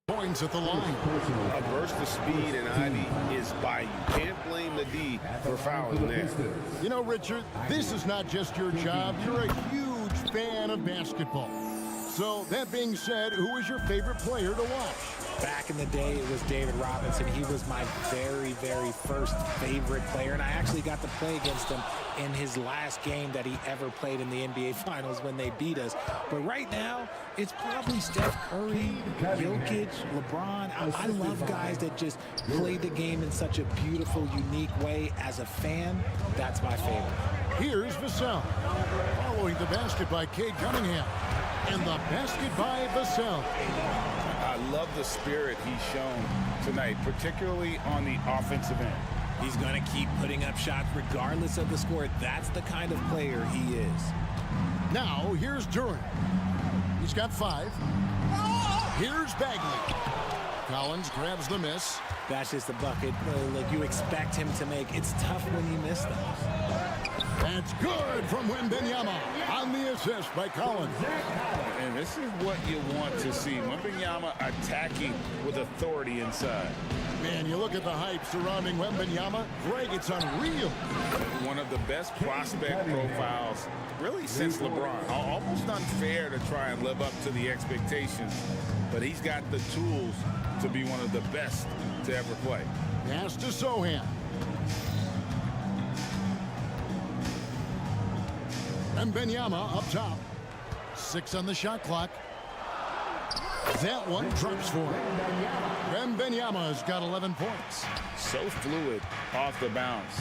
points at the line. A burst of speed, and Ivy is by you. Can't blame the D for fouling there. You know, Richard, this is not just your job. You're a huge fan of basketball. So, that being said, who is your favorite player to watch? Back in the day, it was David Robinson. He was my very, very first favorite player, and I actually got to play against him in his last game that he ever played in the NBA Finals when they beat us. But right now, it's probably Steph Curry, Jokic, LeBron. I love guys that just play the game in such a beautiful, unique way. As a fan, that's my favorite. Here's Vassell. Following the basket by Cade Cunningham. And the basket by Vassell. I love the spirit he's shown tonight, particularly on the offensive end. He's going to keep putting up shots regardless of the score. That's the kind of player he is. Now, here's Duren. He's got 5. Here's Bagley. Collins grabs the miss. That's just a bucket like you expect him to make. It's tough when you miss those. That's good from Wembanyama on the assist by Collins. And this is what you want to see. Wembanyama attacking with authority inside. Man, you look at the hype surrounding Wembanyama. Greg, it's unreal. One of the best prospect profiles really since LeBron. Almost unfair to try and live up to the expectations, but he's got the tools to be one of the best to ever play. Pass to Sohan. Wembanyama up top. 6 on the shot clock. That one drops for him. Wembanyama's got 11 points. So fluid off the bounce.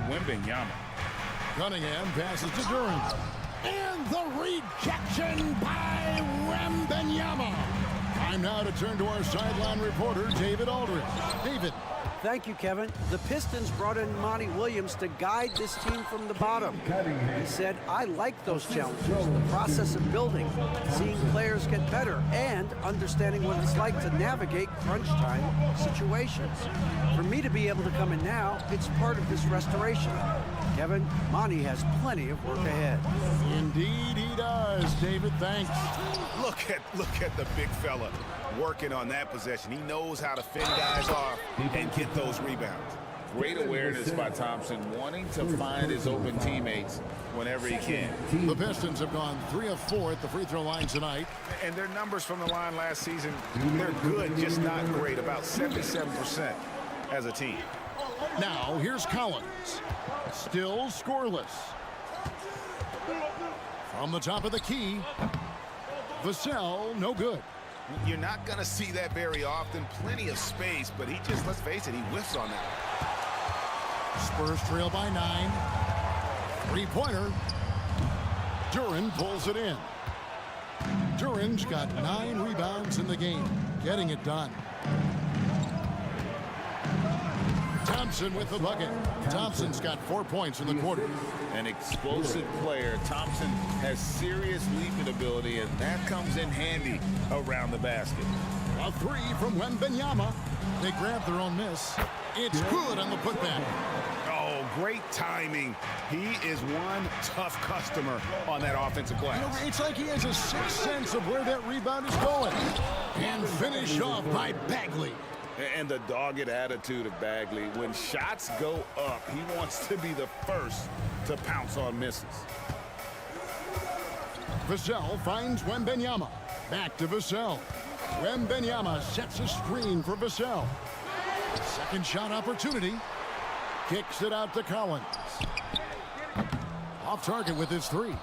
Wembanyama. Cunningham passes to Durant. And the rejection by Wembanyama. Time now to turn to our sideline reporter, David Aldridge. David. Thank you, Kevin. The Pistons brought in Monty Williams to guide this team from the bottom. He said, I like those challenges, the process of building, seeing players get better, and understanding what it's like to navigate crunch time situations. For me to be able to come in now, it's part of this restoration. Kevin, Monty has plenty of work ahead. Indeed he does, David. Thanks. Look at the big fella working on that possession. He knows how to fend guys off and get those rebounds. Great awareness by Thompson, wanting to find his open teammates whenever he can. The Pistons have gone 3 of 4 at the free throw line tonight. And their numbers from the line last season, they're good, just not great. About 77% as a team. Now, here's Collins. Still scoreless. From the top of the key. Vassell, no good. You're not going to see that very often. Plenty of space, but he just, let's face it, he whiffs on that. Spurs trail by 9. Three-pointer. Durant pulls it in. Durant's got 9 rebounds in the game, getting it done. Thompson with the bucket. Thompson's got 4 points in the quarter. An explosive player. Thompson has serious leaping ability, and that comes in handy around the basket. A 3 from Wembanyama. They grab their own miss. It's good on the putback. Oh, great timing. He is one tough customer on that offensive glass. You know, it's like he has a sixth sense of where that rebound is going. And finished off by Bagley. And the dogged attitude of Bagley. When shots go up, he wants to be the first to pounce on misses. Vassell finds Wembanyama. Back to Vassell. Wembanyama sets a screen for Vassell. Second shot opportunity. Kicks it out to Collins. Off target with his 3.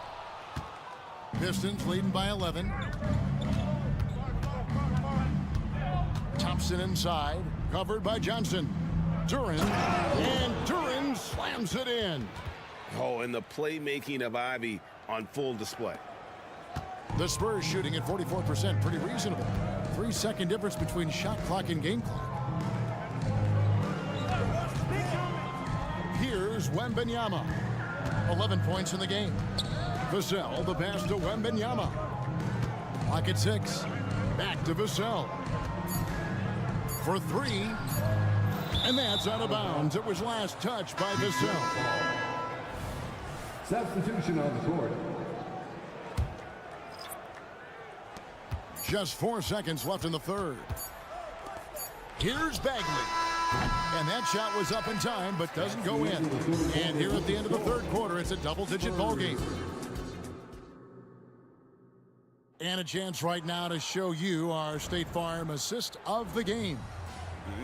Pistons leading by 11. Thompson inside, covered by Johnson. Durant, and Durant slams it in. Oh, and the playmaking of Ivy on full display. The Spurs shooting at 44%, pretty reasonable. 3-second difference between shot clock and game clock. Here's Wembanyama. 11 points in the game. Vassell, the pass to Wembanyama. Clock at 6. Back to Vassell. For 3, and that's out of bounds. It was last touched by Vassell. Substitution on the court. Just 4 seconds left in the third. Here's Bagley. And that shot was up in time, but doesn't go in. And here at the end of the third quarter, it's a double-digit ball game. And a chance right now to show you our State Farm assist of the game.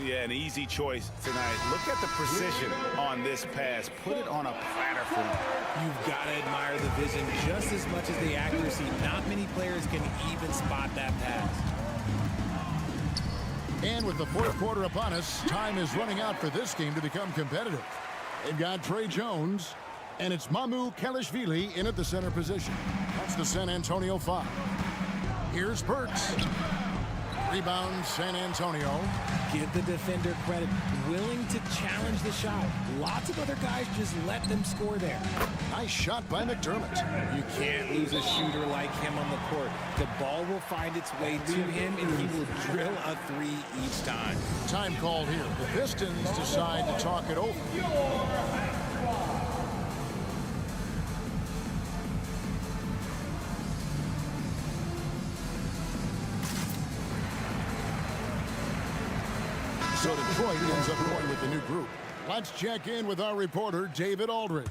Yeah, an easy choice tonight. Look at the precision on this pass. Put it on a platter for him. You've got to admire the vision just as much as the accuracy. Not many players can even spot that pass. And with the fourth quarter upon us, time is running out for this game to become competitive. They've got Trey Jones, and it's Mamu Kelishvili in at the center position. That's the San Antonio 5. Here's Burks. Rebound, San Antonio. Give the defender credit. Willing to challenge the shot. Lots of other guys just let them score there. Nice shot by McDermott. You can't lose a shooter like him on the court. The ball will find its way to him, and he will drill a 3 each time. Time called here. The Pistons decide to talk it over. Detroit ends up going with the new group. Let's check in with our reporter, David Aldridge.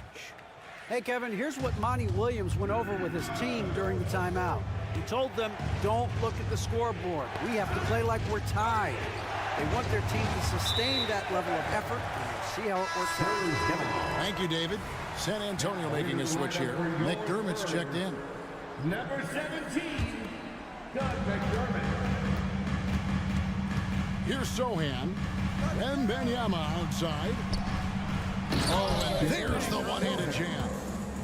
Hey, Kevin, here's what Monty Williams went over with his team during the timeout. He told them, don't look at the scoreboard. We have to play like we're tied. They want their team to sustain that level of effort, and we'll see how it works out. Kevin. Thank you, David. San Antonio making a switch here. McDermott's checked in. Number 17, Doug McDermott. Here's Sohan. And Wembanyama outside. Oh, and there's the one-handed jam.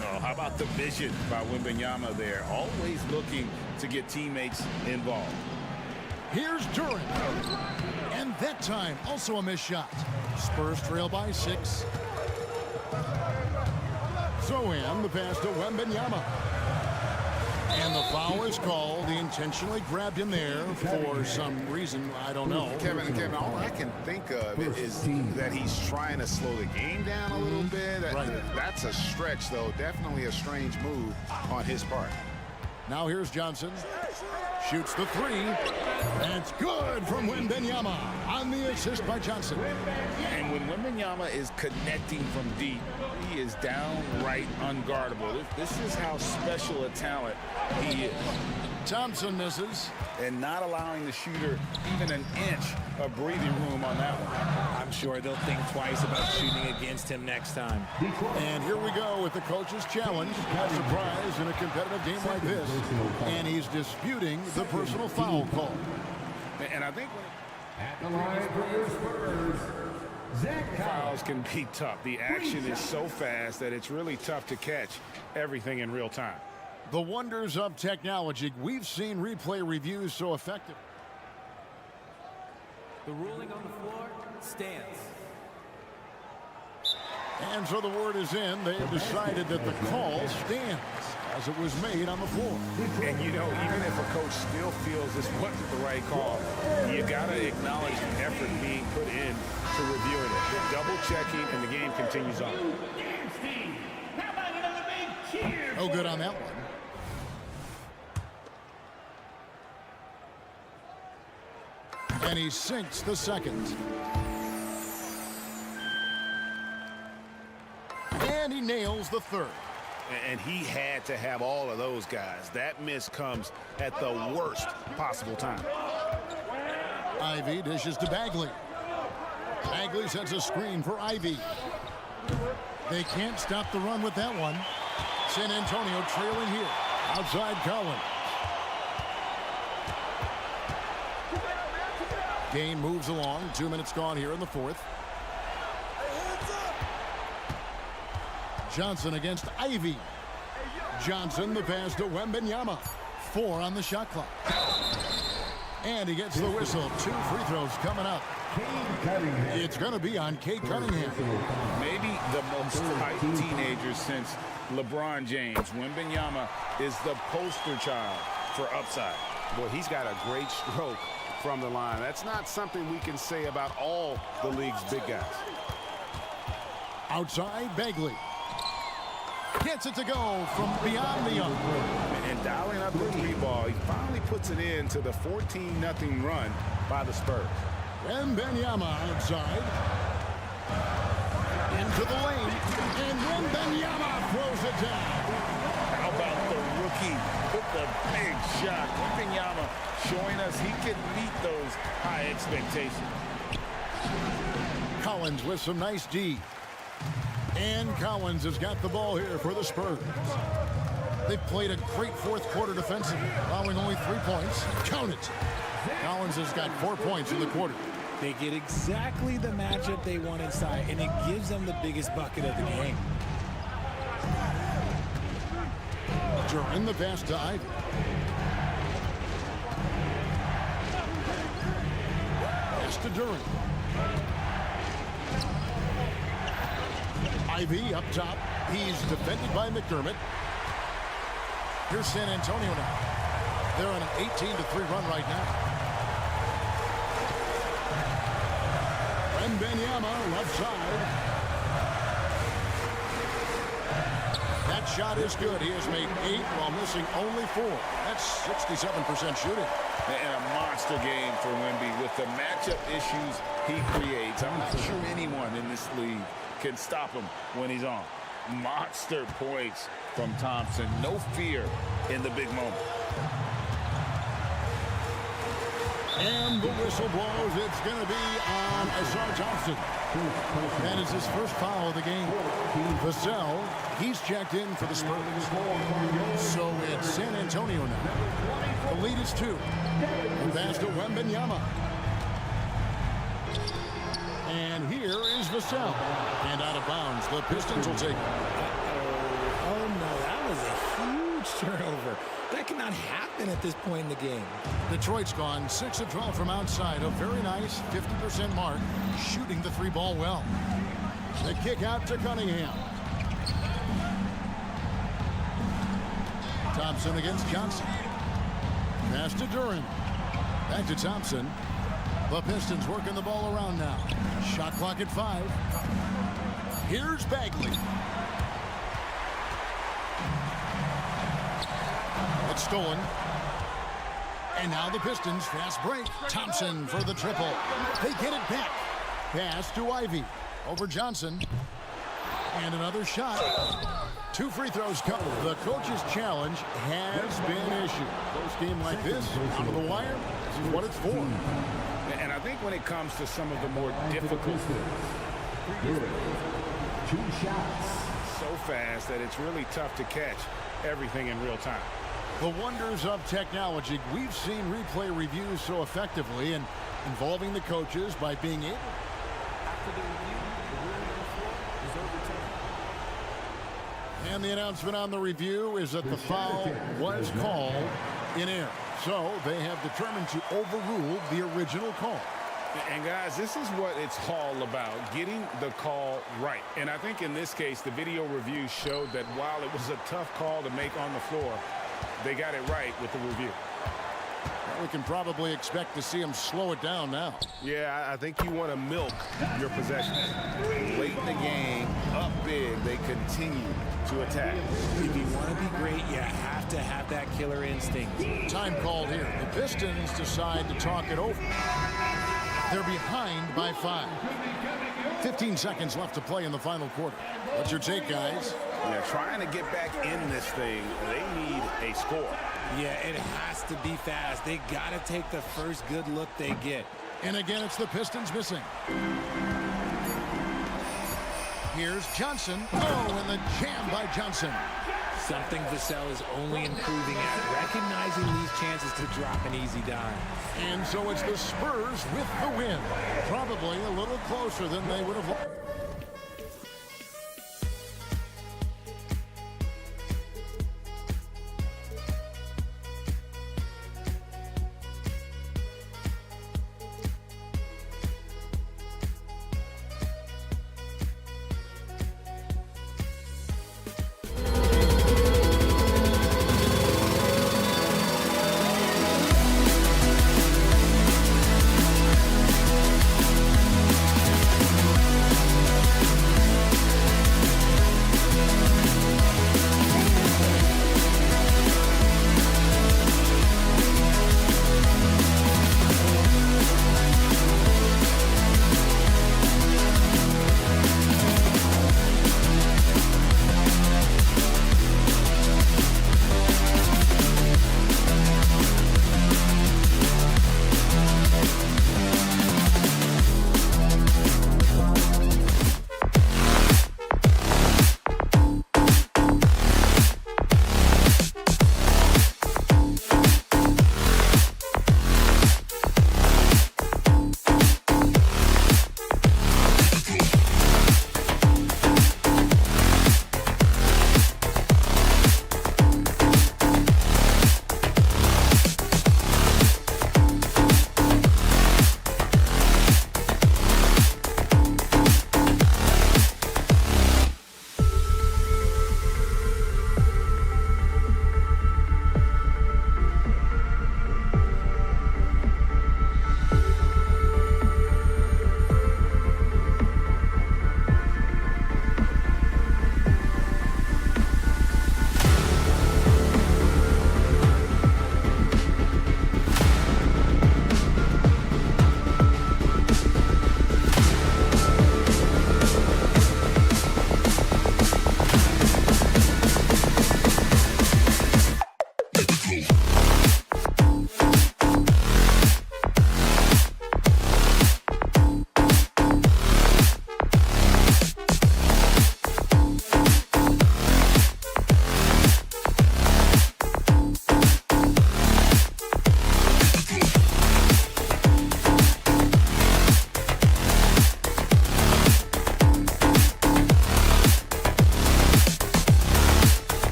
Oh, how about the vision by Wembanyama there? Always looking to get teammates involved. Here's Durant. And that time, also a missed shot. Spurs trail by 6. Sohan, the pass to Wembanyama. And the foul is called. He intentionally grabbed him there for some reason. I don't know. Kevin, all I can think of is that he's trying to slow the game down a little bit. That's a stretch, though. Definitely a strange move on his part. Now here's Johnson. Shoots the 3. And it's good from Wembanyama on the assist by Johnson. And when Wembanyama is connecting from deep, he is downright unguardable. This is how special a talent he is. Thompson misses. And not allowing the shooter even an inch of breathing room on that one. I'm sure they'll think twice about shooting against him next time. And here we go with the coach's challenge. A surprise in a competitive game like this. And he's disputing the personal foul call. And I think At the line for your Spurs, Zach fouls can be tough. The action is so fast that it's really tough to catch everything in real time. The wonders of technology. We've seen replay reviews so effective. The ruling on the floor stands. And so the word is in. They have decided that the call stands as it was made on the floor. And, you know, even if a coach still feels this wasn't the right call, you got to acknowledge the effort being put in to reviewing it. They're double checking, and the game continues on. Oh, good on that one. And he sinks the second. And he nails the third. And he had to have all of those guys. That miss comes at the worst possible time. Ivy dishes to Bagley. Bagley sets a screen for Ivy. They can't stop the run with that one. San Antonio trailing here. Outside Collins. Game moves along. 2 minutes gone here in the fourth. Johnson against Ivy. Johnson, the pass to Wembanyama. 4 on the shot clock. And he gets the whistle. 2 free throws coming up. It's going to be on Cade Cunningham. Maybe the most hyped teenager since LeBron James. Wembanyama is the poster child for upside. Boy, he's got a great stroke from the line. That's not something we can say about all the league's big guys. Outside, Bagley. Gets it to go from beyond the arc. And dialing up the 3 ball, he finally puts it in to the 14-0 run by the Spurs. Wembanyama outside. Into the lane. And Wembanyama throws it down. How about the rookie with the big shot? Wembanyama showing us he can meet those high expectations. Collins with some nice D. And Collins has got the ball here for the Spurs. They've played a great fourth quarter defensively, allowing only 3 points. Count it. Collins has got 4 points in the quarter. They get exactly the matchup they want inside, and it gives them the biggest bucket of the game. Duran the pass to Ivy. Pass to Duran. Ivy up top. He's defended by McDermott. Here's San Antonio now. They're on an 18-3 run right now. Wembanyama left side. That shot is good. He has made 8 while missing only 4. That's That's 67% shooting. And a monster game for Wemby with the matchup issues he creates. I'm not sure anyone in this league can stop him when he's on. Monster points from Thompson. No fear in the big moment. And the whistle blows. It's going to be on Asar Thompson. That is his first foul of the game. Vassell, he's checked in for the Spurs. So it's San Antonio now. The lead is 2. The pass to Wembanyama. And here is Vassell. And out of bounds. The Pistons will take it. Oh, no, that was a huge turnover. That cannot happen at this point in the game. Detroit's gone 6 of 12 from outside. A very nice 50% mark. Shooting the 3-ball well. The kick out to Cunningham. Thompson against Johnson. Pass to Duran. Back to Thompson. The Pistons working the ball around now. Shot clock at 5. Here's Bagley. It's stolen. And now the Pistons fast break. Thompson for the triple. They get it back. Pass to Ivy. Over Johnson. And another shot. 2 free throws come. The coach's challenge has been issued. Close game like this, on the wire, this is what it's for. And I think when it comes to some of the more difficult, 2 shots. so fast that it's really tough to catch everything in real time. The wonders of technology. We've seen replay reviews so effectively and involving the coaches by being able. After the review, the ruling on the floor is overturned. And the announcement on the review is that the foul was called in air. So they have determined to overrule the original call. And guys, this is what it's all about, getting the call right. And I think in this case, the video review showed that while it was a tough call to make on the floor, they got it right with the review. Well, we can probably expect to see them slow it down now. Yeah, I think you want to milk your possessions. Late in the game, up big, they continue to attack. If you want to be great, you have to have that killer instinct. Time called here. The Pistons decide to talk it over. They're behind by 5. 15 seconds left to play in the final quarter. What's your take, guys? Yeah, trying to get back in this thing, they need a score. Yeah, it has to be fast. They got to take the first good look they get. And again, it's the Pistons missing. Here's Johnson. Oh, and the jam by Johnson. Something Vassell is only improving at, recognizing these chances to drop an easy dime. And so it's the Spurs with the win. Probably a little closer than they would have liked.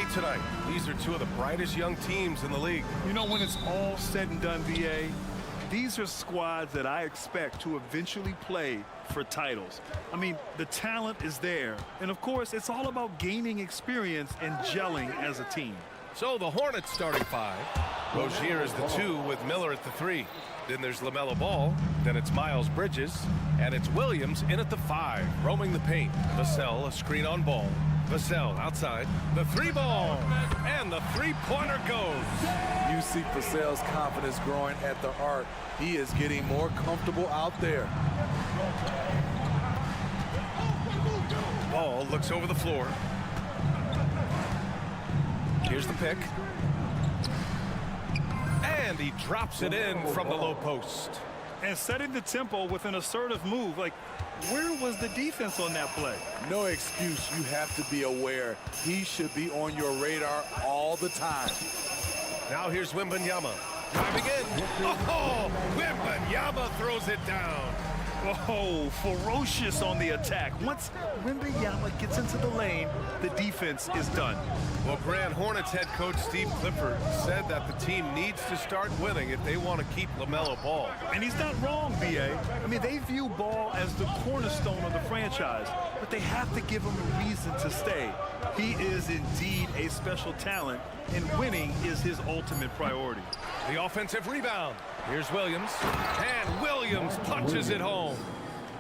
compete tonight. These are two of the brightest young teams in the league. You know, when it's all said and done, VA, these are squads that I expect to eventually play for titles. I mean, the talent is there. And, of course, it's all about gaining experience and gelling as a team. So the Hornets starting 5. Rozier is the 2 with Miller at the 3. Then there's LaMelo Ball. Then it's Miles Bridges. And it's Williams in at the 5, roaming the paint. Vassell, a screen on Ball. Vassell outside. The 3 ball. And the 3-pointer goes. You see Vassell's confidence growing at the arc. He is getting more comfortable out there. Ball looks over the floor. Here's the pick. And he drops it in from the low post. And setting the tempo with an assertive move. Like, where was the defense on that play? No excuse. You have to be aware. He should be on your radar all the time. Now here's Wembanyama. Driving in. Oh, Wembanyama throws it down. Oh, ferocious on the attack. Once Wembanyama gets into the lane, the defense is done. Well, Grand Hornets head coach Steve Clifford said that the team needs to start winning if they want to keep LaMelo Ball. And he's not wrong, B.A. I mean, they view Ball as the cornerstone of the franchise, but they have to give him a reason to stay. He is indeed a special talent, and winning is his ultimate priority. The offensive rebound. Here's Williams. And Williams punches it home.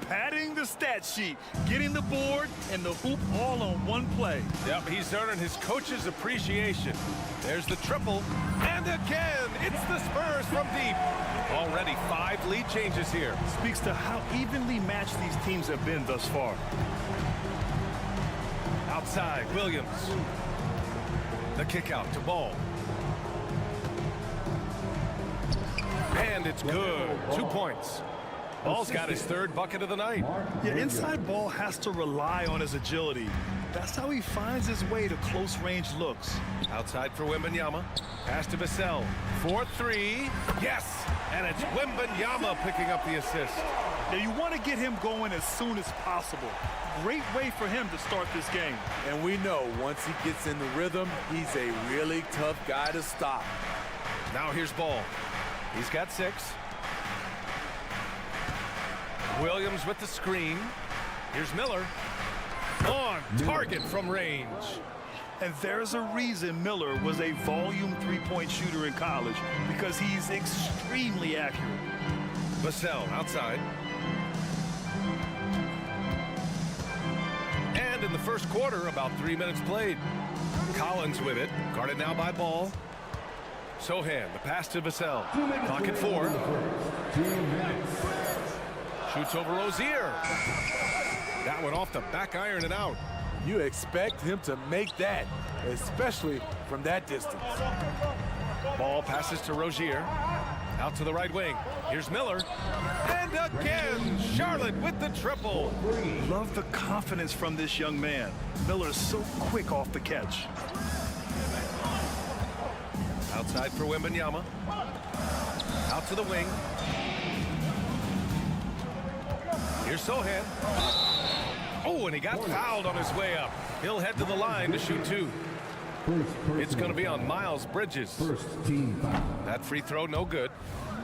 Padding the stat sheet, getting the board and the hoop all on one play. Yep, he's earning his coach's appreciation. There's the triple. And again, it's the Spurs from deep. Already 5 lead changes here. Speaks to how evenly matched these teams have been thus far. Outside, Williams. The kick out to Ball. And it's good. 2 points. Ball's got his 3rd bucket of the night. Yeah, inside Ball has to rely on his agility. That's how he finds his way to close-range looks. Outside for Wembanyama. Pass to Vassell. 4-3. Yes! And it's Wembanyama picking up the assist. Now, you want to get him going as soon as possible. Great way for him to start this game. And we know once he gets in the rhythm, he's a really tough guy to stop. Now here's Ball. He's got 6. Williams with the screen. Here's Miller. On target from range. And there's a reason Miller was a volume 3-point shooter in college, because he's extremely accurate. Vassell outside. And in the first quarter, about 3 minutes played. Collins with it. Guarded now by Ball. Sohan, the pass to Vassell. Clock at 4. Shoots over Rozier. That one off the back iron and out. You expect him to make that, especially from that distance. Ball passes to Rozier. Out to the right wing. Here's Miller. And again, Charlotte with the triple. Love the confidence from this young man. Miller's so quick off the catch. Outside for Wembanyama. Out to the wing. Here's Sohan. Oh, and he got fouled on his way up. He'll head to the line to shoot 2. It's going to be on Miles Bridges. That free throw, no good.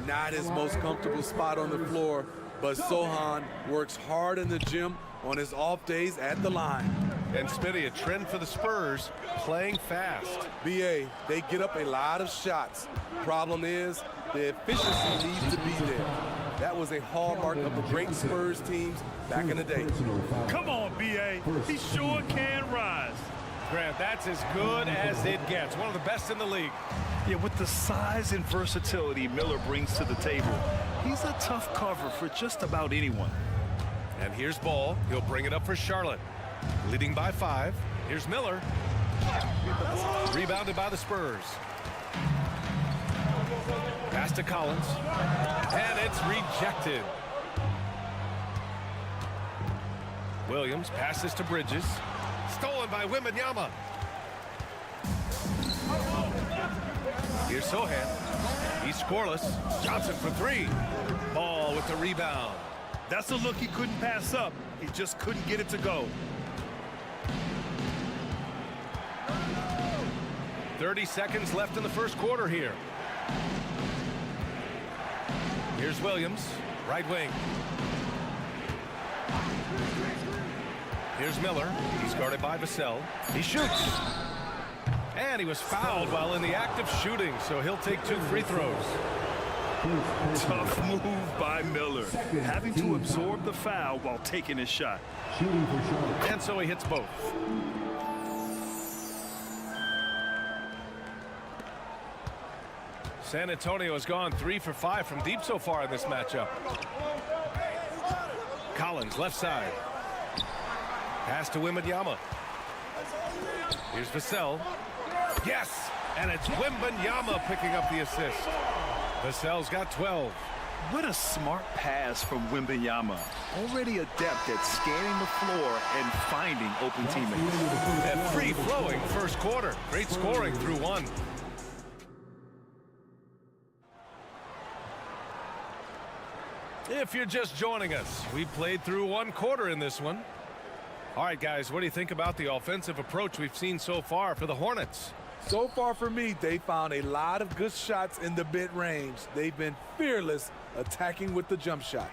Not his most comfortable spot on the floor, but Sohan works hard in the gym on his off days at the line. And Smitty, a trend for the Spurs, playing fast. BA, they get up a lot of shots. Problem is, the efficiency needs to be there. That was a hallmark of the great Spurs teams back in the day. Come on, B.A. He sure can rise. Grant, that's as good as it gets. One of the best in the league. Yeah, with the size and versatility Miller brings to the table, he's a tough cover for just about anyone. And here's Ball. He'll bring it up for Charlotte. Leading by 5. Here's Miller. Rebounded by the Spurs. Pass to Collins. And it's rejected. Williams passes to Bridges. Stolen by Wembanyama. Here's Sohan. He's scoreless. Johnson for 3. Ball with the rebound. That's a look he couldn't pass up. He just couldn't get it to go. 30 seconds left in the first quarter here. Here's Williams, right wing. Here's Miller. He's guarded by Vassell. He shoots. And he was fouled while in the act of shooting, so he'll take 2 free throws. Tough move by Miller, having to absorb the foul while taking his shot. And so he hits both. San Antonio has gone 3 for 5 from deep so far in this matchup. Collins, left side. Pass to Wembanyama. Here's Vassell. Yes! And it's Wembanyama picking up the assist. Vassell's got 12. What a smart pass from Wembanyama. Already adept at scanning the floor and finding open teammates. A free-flowing first quarter. Great scoring through 1. If you're just joining us, we played through 1 quarter in this one. All right, guys, what do you think about the offensive approach we've seen so far for the Hornets? So far for me, they found a lot of good shots in the mid-range. They've been fearless attacking with the jump shot.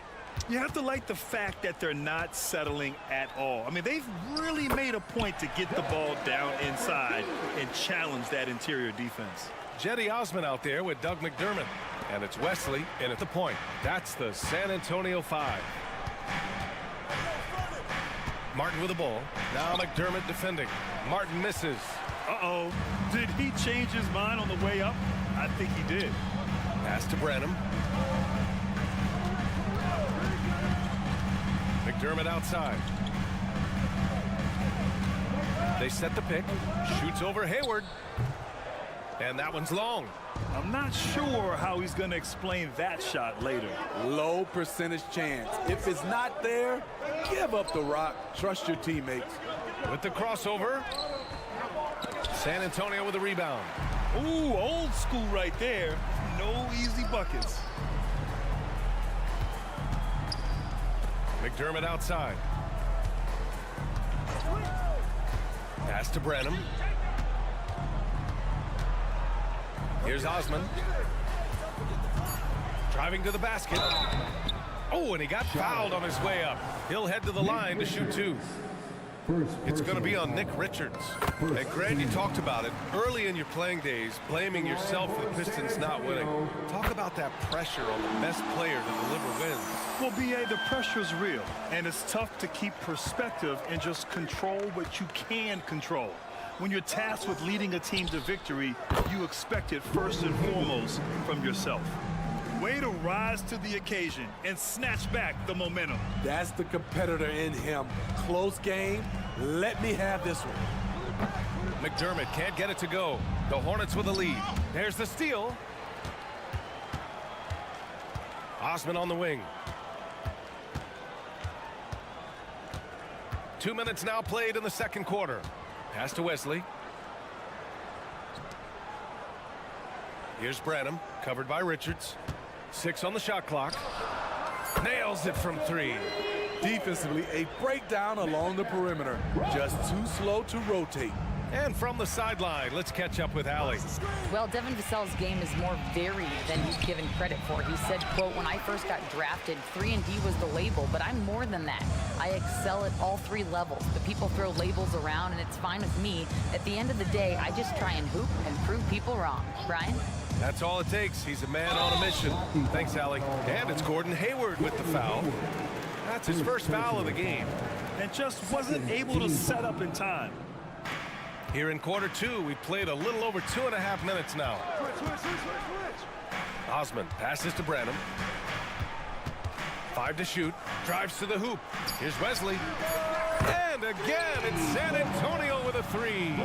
You have to like the fact that they're not settling at all. I mean, they've really made a point to get the ball down inside and challenge that interior defense. Jetty Osman out there with Doug McDermott. And it's Wesley in at the point. That's the San Antonio 5. Martin with the ball. Now McDermott defending. Martin misses. Uh-oh. Did he change his mind on the way up? I think he did. Pass to Branham. McDermott outside. They set the pick. Shoots over Hayward. And that one's long. I'm not sure how he's going to explain that shot later. Low percentage chance. If it's not there, give up the rock. Trust your teammates. With the crossover. San Antonio with a rebound. Ooh, old school right there. No easy buckets. McDermott outside. Pass to Branham. Here's Osman. Driving to the basket. Oh, and he got fouled on his way up. He'll head to the line to shoot 2. It's going to be on Nick Richards. And Grant, you talked about it early in your playing days, blaming yourself for the Pistons not winning. Talk about that pressure on the best player to deliver wins. Well, B.A., the pressure's real, and it's tough to keep perspective and just control what you can control. When you're tasked with leading a team to victory, you expect it first and foremost from yourself. Way to rise to the occasion and snatch back the momentum. That's the competitor in him. Close game. Let me have this one. McDermott can't get it to go. The Hornets with a lead. There's the steal. Osman on the wing. 2 minutes now played in the second quarter. Pass to Wesley. Here's Branham, covered by Richards. 6 on the shot clock. Nails it from 3. Defensively, a breakdown along the perimeter. Just too slow to rotate. And from the sideline, let's catch up with Allie. Well, Devin Vassell's game is more varied than he's given credit for. He said, quote, "When I first got drafted, 3-and-D was the label, but I'm more than that. I excel at all 3 levels. The people throw labels around, and it's fine with me. At the end of the day, I just try and hoop and prove people wrong." Brian? That's all it takes. He's a man on a mission. Thanks, Allie. And it's Gordon Hayward with the foul. That's his first foul of the game. And just wasn't able to set up in time. Here in quarter 2, we played a little over 2.5 minutes now. Osman passes to Branham. 5 to shoot. Drives to the hoop. Here's Wesley. And again, it's San Antonio with a 3.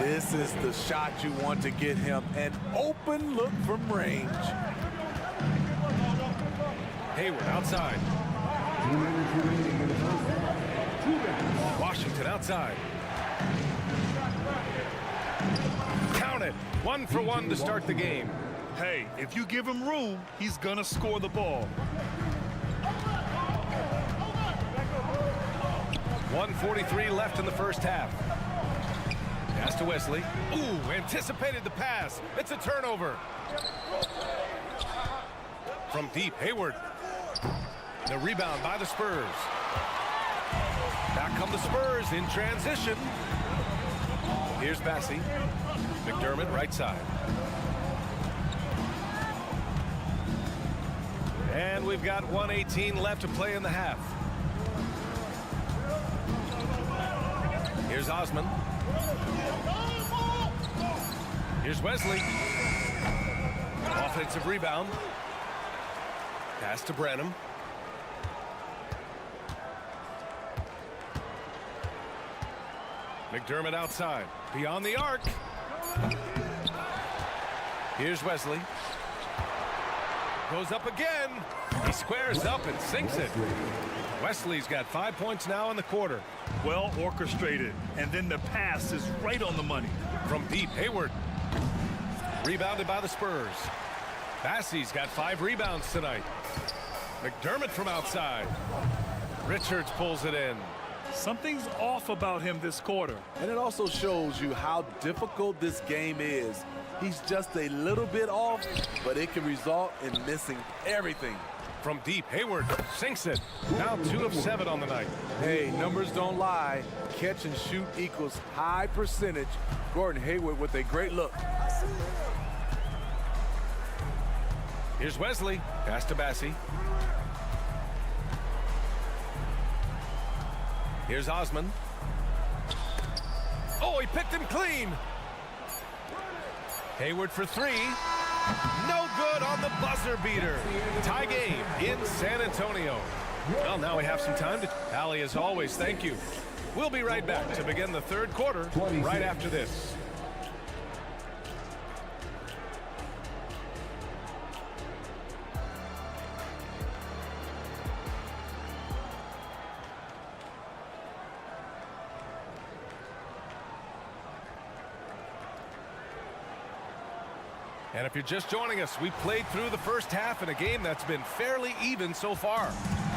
This is the shot you want to get him. An open look from range. Hayward outside. Washington outside. Count it. 1 for 1 to start the game. Hey, if you give him room, he's gonna score the ball. 1:43 left in the first half. Pass to Wesley. Ooh, anticipated the pass. It's a turnover. From deep, Hayward. The rebound by the Spurs. Back come the Spurs in transition. Here's Bassey. McDermott, right side. And we've got 1:18 left to play in the half. Here's Osman. Here's Wesley. Offensive rebound. Pass to Branham. McDermott outside. Beyond the arc. Here's Wesley. Goes up again. He squares up and sinks it. Wesley's got 5 points now in the quarter. Well orchestrated. And then the pass is right on the money. From deep, Hayward. Rebounded by the Spurs. Bassey's got 5 rebounds tonight. McDermott from outside. Richards pulls it in. Something's off about him this quarter. And it also shows you how difficult this game is. He's just a little bit off, but it can result in missing everything. From deep, Hayward sinks it. Now 2 of 7 on the night. Hey, numbers don't lie. Catch and shoot equals high percentage. Gordon Hayward with a great look. Here's Wesley. Pass to Bassey. Here's Osman. Oh, he picked him clean. Hayward for 3. No good on the buzzer beater. Tie game in San Antonio. Well, now we have some time to Allie, as always. Thank you. We'll be right back to begin the third quarter right after this. And if you're just joining us, we played through the first half in a game that's been fairly even so far.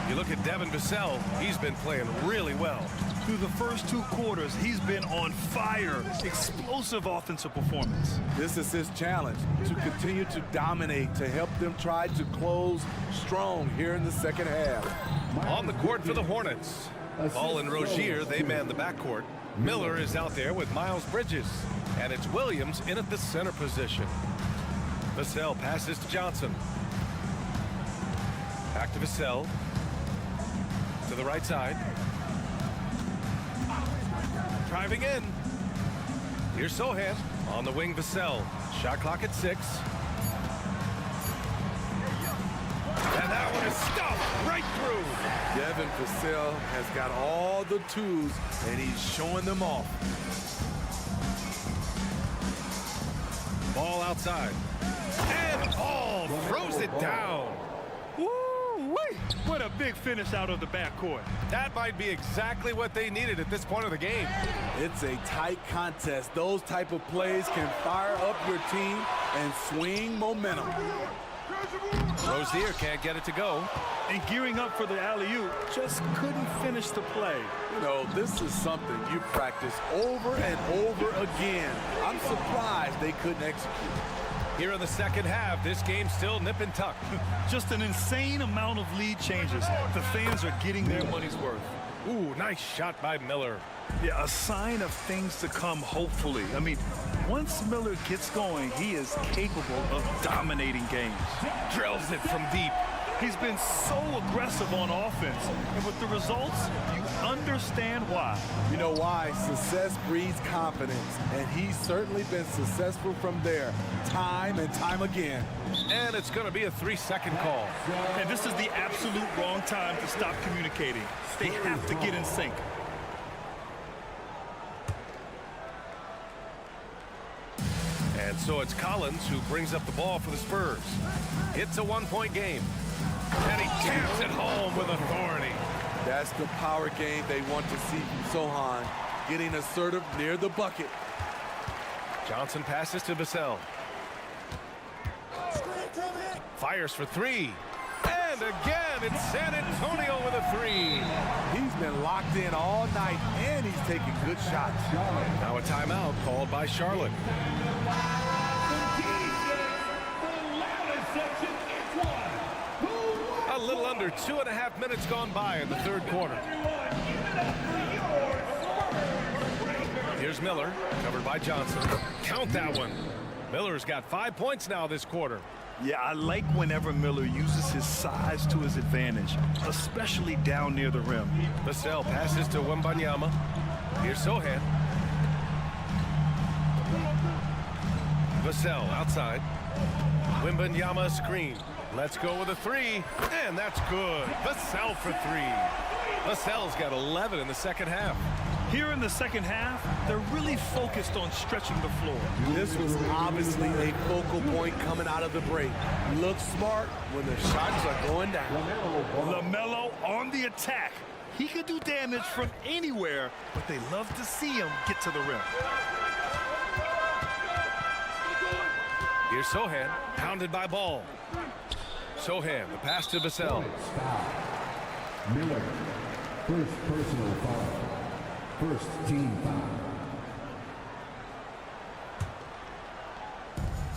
You look at Devin Vassell, he's been playing really well. Through the first 2 quarters, he's been on fire. Explosive offensive performance. This is his challenge, to continue to dominate, to help them try to close strong here in the second half. On the court for the Hornets. Ball and Rozier, they man the backcourt. Miller is out there with Miles Bridges. And it's Williams in at the center position. Vassell passes to Johnson. Back to Vassell. To the right side. Driving in. Here's Sohan. On the wing, Vassell. Shot clock at 6. And that one is stuffed right through. Devin Vassell has got all the tools, and he's showing them off. Ball outside. And Ball throws it down. Woo-wee! What a big finish out of the backcourt. That might be exactly what they needed at this point of the game. It's a tight contest. Those type of plays can fire up your team and swing momentum. Rozier can't get it to go. And gearing up for the alley-oop, just couldn't finish the play. You know, this is something you practice over and over again. I'm surprised they couldn't execute. Here in the second half, this game's still nip and tuck. Just an insane amount of lead changes. The fans are getting their money's worth. Ooh, nice shot by Miller. Yeah, a sign of things to come, hopefully. I mean, once Miller gets going, he is capable of dominating games. Drills it from deep. He's been so aggressive on offense, and with the results, you understand why. You know why? Success breeds confidence, and he's certainly been successful from there, time and time again. And it's going to be a 3-second call. And this is the absolute wrong time to stop communicating. They have to get in sync. And so it's Collins who brings up the ball for the Spurs. It's a 1-point game. And he taps it home with authority. That's the power game they want to see from Sohan, getting assertive near the bucket. Johnson passes to Vassell. Fires for 3. And And again, it's San Antonio with a three. He's been locked in all night, and he's taking good shots. Now a timeout called by Charlotte. A little under 2.5 minutes gone by in the third quarter. Here's Miller, covered by Johnson. Count that one. Miller's got 5 points now this quarter. Yeah, I like whenever Miller uses his size to his advantage, especially down near the rim. Vassell passes to Wembanyama. Here's Sohan. Vassell outside. Wembanyama screen. Let's go with a three, and that's good. Vassell for three. Vassell's got 11 in the second half. Here in the second half, they're really focused on stretching the floor. This was obviously a focal point coming out of the break. Look smart when the shots are going down. LaMelo on the attack. He could do damage from anywhere, but they love to see him get to the rim. Here's Sohan, pounded by Ball. Sohan, the pass to Vassell. Miller, first personal foul. First team foul.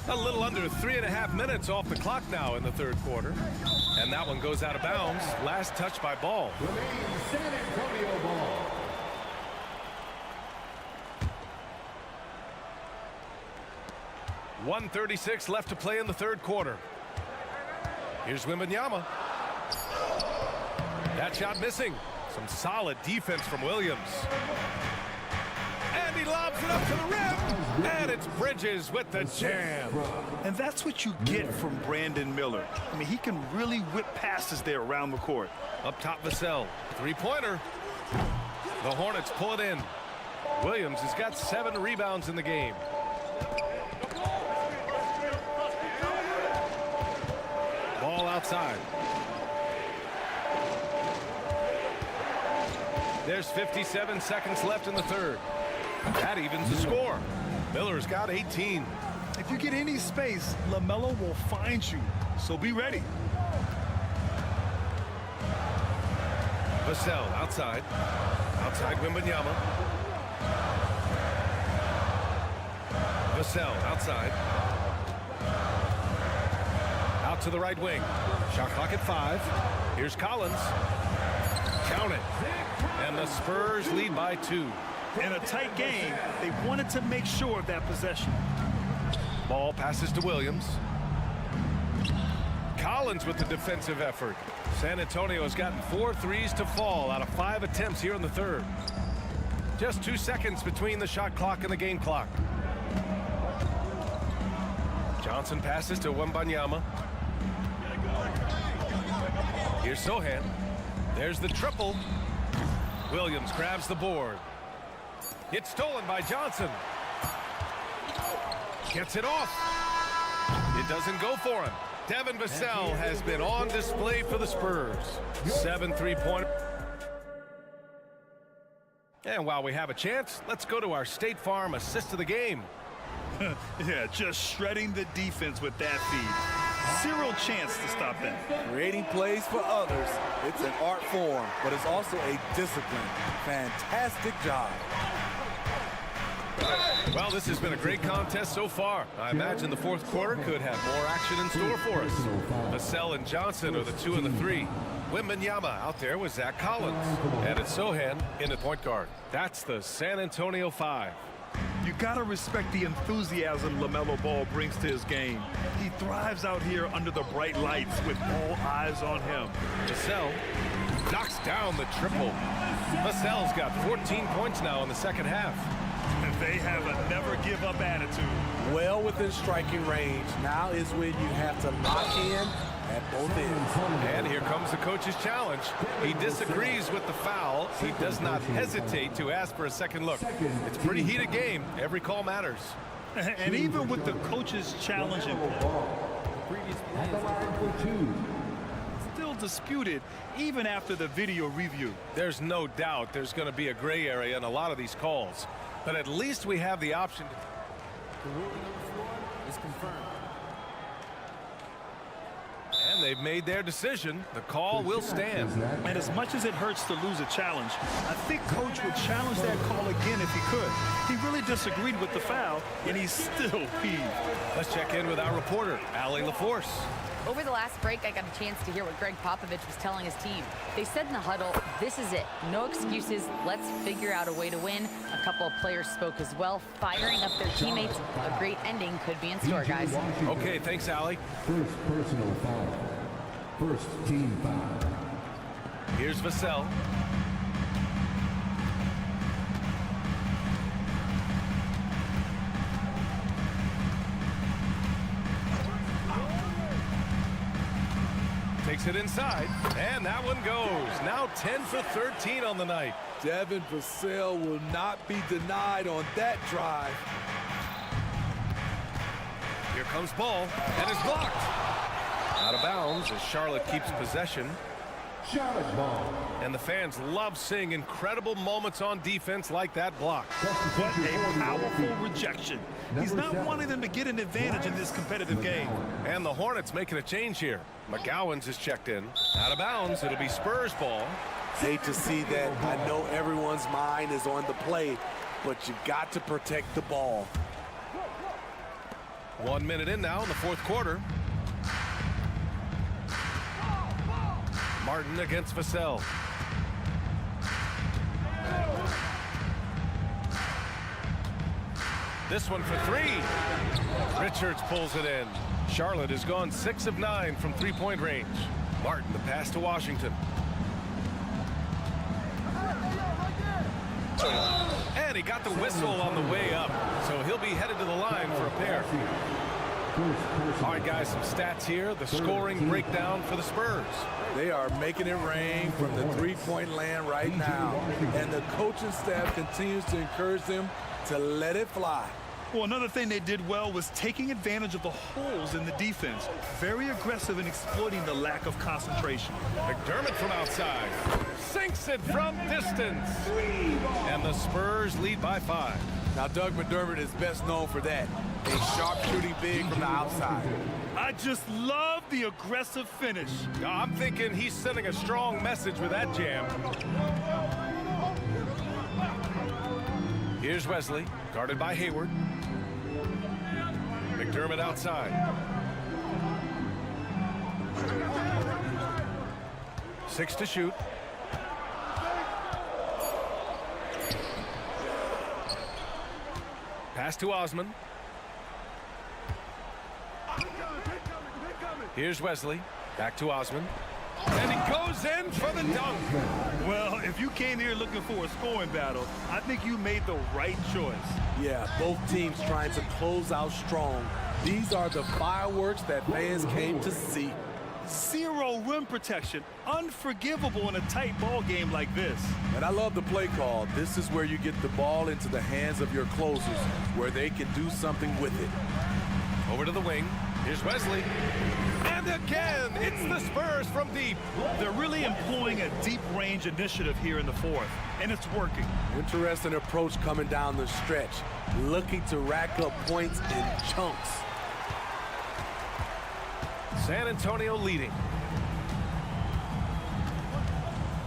A little under 3.5 minutes off the clock now in the third quarter. And that one goes out of bounds. Last touch by Ball. Remains San Antonio ball. .136 left to play in the third quarter. Here's Wembanyama. That shot missing. Some solid defense from Williams. And he lobs it up to the rim. And it's Bridges with the jam. And that's what you get from Brandon Miller. I mean, he can really whip passes there around the court. Up top, Vassell. Three-pointer. The Hornets pull it in. Williams has got 7 rebounds in the game. Ball outside. There's 57 seconds left in the third. That evens the score. Miller's got 18. If you get any space, LaMelo will find you, so be ready. Vassell outside. Outside Wembanyama. Vassell outside. Out to the right wing. Shot clock at 5. Here's Collins. Count it. And the Spurs lead by 2. In a tight game, they wanted to make sure of that possession. Ball passes to Williams. Collins with the defensive effort. San Antonio has gotten 4 threes to fall out of 5 attempts here in the third. Just 2 seconds between the shot clock and the game clock. Johnson passes to Wembanyama. Here's Sohan. There's the triple. Williams grabs the board. It's stolen by Johnson. Gets it off. It doesn't go for him. Devin Vassell has been on display for the Spurs. 7 3-pointer. And while we have a chance, let's go to our State Farm assist of the game. Yeah, just shredding the defense with that feed. Zero chance to stop that. Creating plays for others, it's an art form, but it's also a discipline. Fantastic job. Well, this has been a great contest so far. I imagine the fourth quarter could have more action in store for us. Vassell and Johnson are the 2 and the 3. Wembanyama out there with Zach Collins. And it's Sohan in the point guard. That's the San Antonio 5. You gotta respect the enthusiasm LaMelo Ball brings to his game. He thrives out here under the bright lights with all eyes on him. Vassell knocks down the triple. Vassell's got 14 points now in the second half. They have a never-give-up attitude. Well within striking range. Now is when you have to lock in at both ends. And here comes the coach's challenge. He disagrees with the foul. He does not hesitate to ask for a second look. It's a pretty heated game. Every call matters. And even with the coach's challenge, still disputed even after the video review. There's no doubt there's going to be a gray area in a lot of these calls. But at least we have the option. The ruling on the floor is confirmed. And And they've made their decision. The call will stand. And as much as it hurts to lose a challenge, I think Coach would challenge that call again if he could. He really disagreed with the foul, and he's still peeved. Let's check in with our reporter, Allie LaForce. Over the last break, I got a chance to hear what Greg Popovich was telling his team. They said in the huddle, this is it. No excuses. Let's figure out a way to win. A couple of players spoke as well, firing up their teammates. A great ending could be in store, guys. Okay, thanks, Allie. First personal foul. First team foul. Here's Vassell. Takes it inside, and that one goes. Now 10 for 13 on the night. Devin Vassell will not be denied on that drive. Here comes ball, and it's blocked. Out of bounds as Charlotte keeps possession. Charlotte ball. And the fans love seeing incredible moments on defense like that block. What a powerful rejection. He's not wanting them to get an advantage in this competitive game. And the Hornets making a change here. McGowan's is checked in. Out of bounds, it'll be Spurs ball. Hate to see that. I know everyone's mind is on the play, but you got to protect the ball. 1 minute in now in the fourth quarter. Martin against Vassell. This one for three. Richards pulls it in. Charlotte has gone 6 of 9 from three-point range. Martin, the pass to Washington. And he got the whistle on the way up, so he'll be headed to the line for a pair. All right, guys, some stats here. The scoring breakdown for the Spurs. They are making it rain from the three-point land right now, and the coaching staff continues to encourage them to let it fly. Well, another thing they did well was taking advantage of the holes in the defense. Very aggressive in exploiting the lack of concentration. McDermott from outside. Sinks it from distance. And the Spurs lead by 5. Now, Doug McDermott is best known for that. A sharp shooting big from the outside. I just love the aggressive finish. I'm thinking he's sending a strong message with that jam. Here's Wesley, guarded by Hayward. McDermott outside. 6 to shoot. Pass to Osman. Here's Wesley. Back to Osman. And he goes in for the dunk. Well, if you came here looking for a scoring battle, I think you made the right choice. Yeah, both teams trying to close out strong. These are the fireworks that fans came to see. Zero rim protection. Unforgivable in a tight ball game like this. And I love the play call. This is where you get the ball into the hands of your closers, where they can do something with it. Over to the wing. Here's Wesley. And again, it's the Spurs from deep. They're really employing a deep range initiative here in the fourth, and it's working. Interesting approach coming down the stretch, looking to rack up points in chunks. San Antonio leading.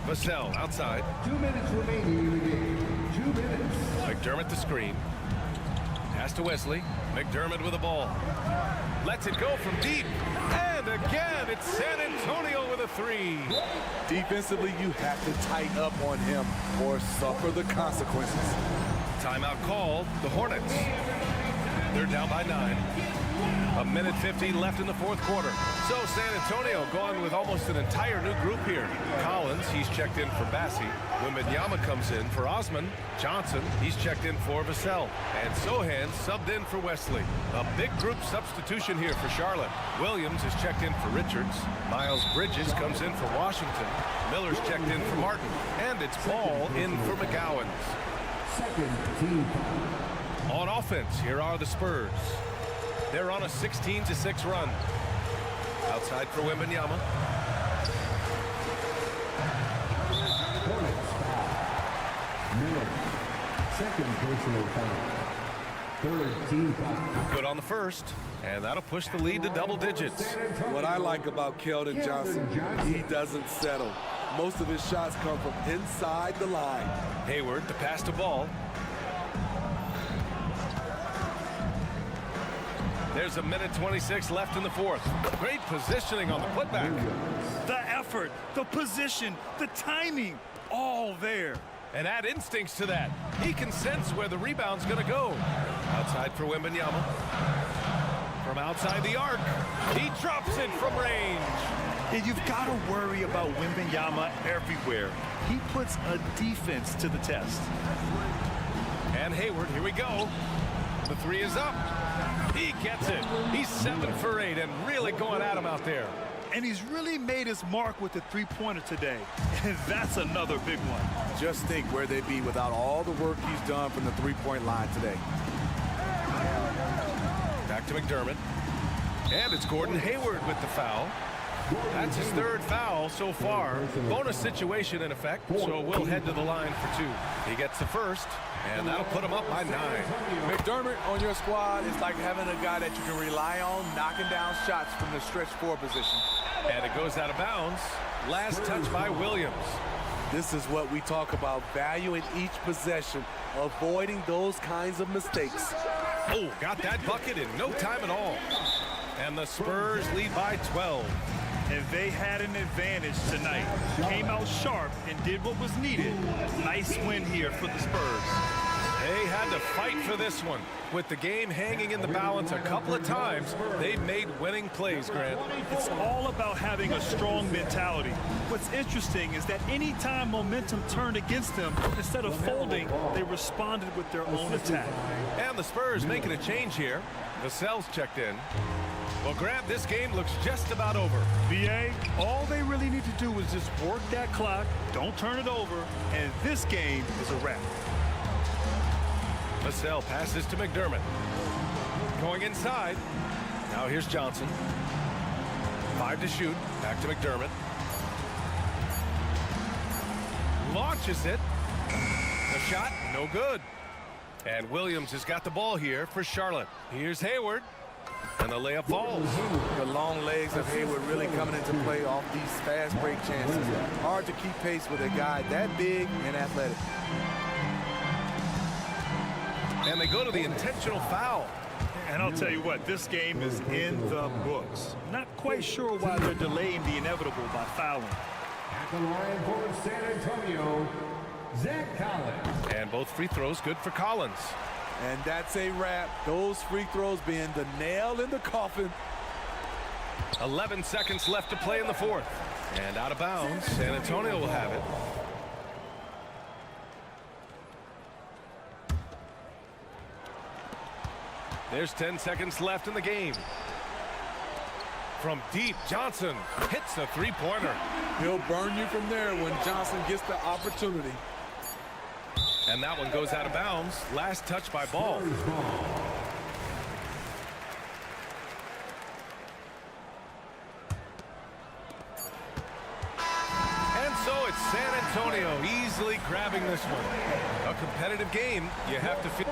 Vassell outside. 2 minutes remaining in the game. 2 minutes. McDermott the screen. Pass to Wesley. McDermott with the ball. Lets it go from deep. And again, it's San Antonio with a 3. Defensively, you have to tighten up on him or suffer the consequences. Timeout called. The Hornets. They're down by 9. 1:50 left in the fourth quarter. So San Antonio going with almost an entire new group here. Collins, he's checked in for Bassi. Wembanyama comes in for Osman. Johnson, he's checked in for Vassell. And Sohan subbed in for Wesley. A big group substitution here for Charlotte. Williams is checked in for Richards. Miles Bridges comes in for Washington. Miller's checked in for Martin. And it's Ball in for McGowan's. Second team. On offense, here are the Spurs. They're on a 16-6 run. Outside for Wembanyama. Hornets foul. Miller. Second personal foul. Good on the first, and that'll push the lead to double digits. What I like about Keldon Johnson, he doesn't settle. Most of his shots come from inside the line. Hayward to pass the ball. There's a minute 26 left in the fourth. Great positioning on the putback. The effort, the position, the timing, all there. And add instincts to that. He can sense where the rebound's going to go. Outside for Wembanyama. From outside the arc, he drops it from range. And you've got to worry about Wembanyama everywhere. He puts a defense to the test. And Hayward, here we go. The three is up. He gets it. He's 7 for 8 and really going at him out there. And he's really made his mark with the three-pointer today. And that's another big one. Just think where they'd be without all the work he's done from the three-point line today. Back to McDermott. And it's Gordon Hayward with the foul. That's his third foul so far. Bonus situation in effect, so we'll head to the line for 2. He gets the first, and that'll put him up by 9. McDermott on your squad is like having a guy that you can rely on knocking down shots from the stretch 4 position. And it goes out of bounds. Last touch by Williams. This is what we talk about, valuing each possession, avoiding those kinds of mistakes. Oh, got that bucket in no time at all. And the Spurs lead by 12. And they had an advantage tonight. Came out sharp and did what was needed. Nice win here for the Spurs. They had to fight for this one. With the game hanging in the balance a couple of times, they've made winning plays, Grant. It's all about having a strong mentality. What's interesting is that anytime momentum turned against them, instead of folding, they responded with their own attack. And the Spurs making a change here. Vassell's checked in. Well, Grant, this game looks just about over. BA, all they really need to do is just work that clock, don't turn it over, and this game is a wrap. Vassell passes to McDermott. Going inside. Now here's Johnson. 5 to shoot. Back to McDermott. Launches it. The shot, no good. And Williams has got the ball here for Charlotte. Here's Hayward. And the layup falls. The long legs of Hayward really coming into play off these fast break chances. Hard to keep pace with a guy that big and athletic. And they go to the intentional foul. And I'll tell you what, this game is in the books. Not quite sure why they're delaying the inevitable by fouling. At the line for San Antonio, Zach Collins. And both free throws good for Collins. And that's a wrap. Those free throws being the nail in the coffin. 11 seconds left to play in the fourth. And out of bounds, San Antonio will have it. There's 10 seconds left in the game. From deep, Johnson hits a three-pointer. He'll burn you from there when Johnson gets the opportunity. And that one goes out of bounds. Last touch by Ball. And so it's San Antonio easily grabbing this one. A competitive game, you have to feel.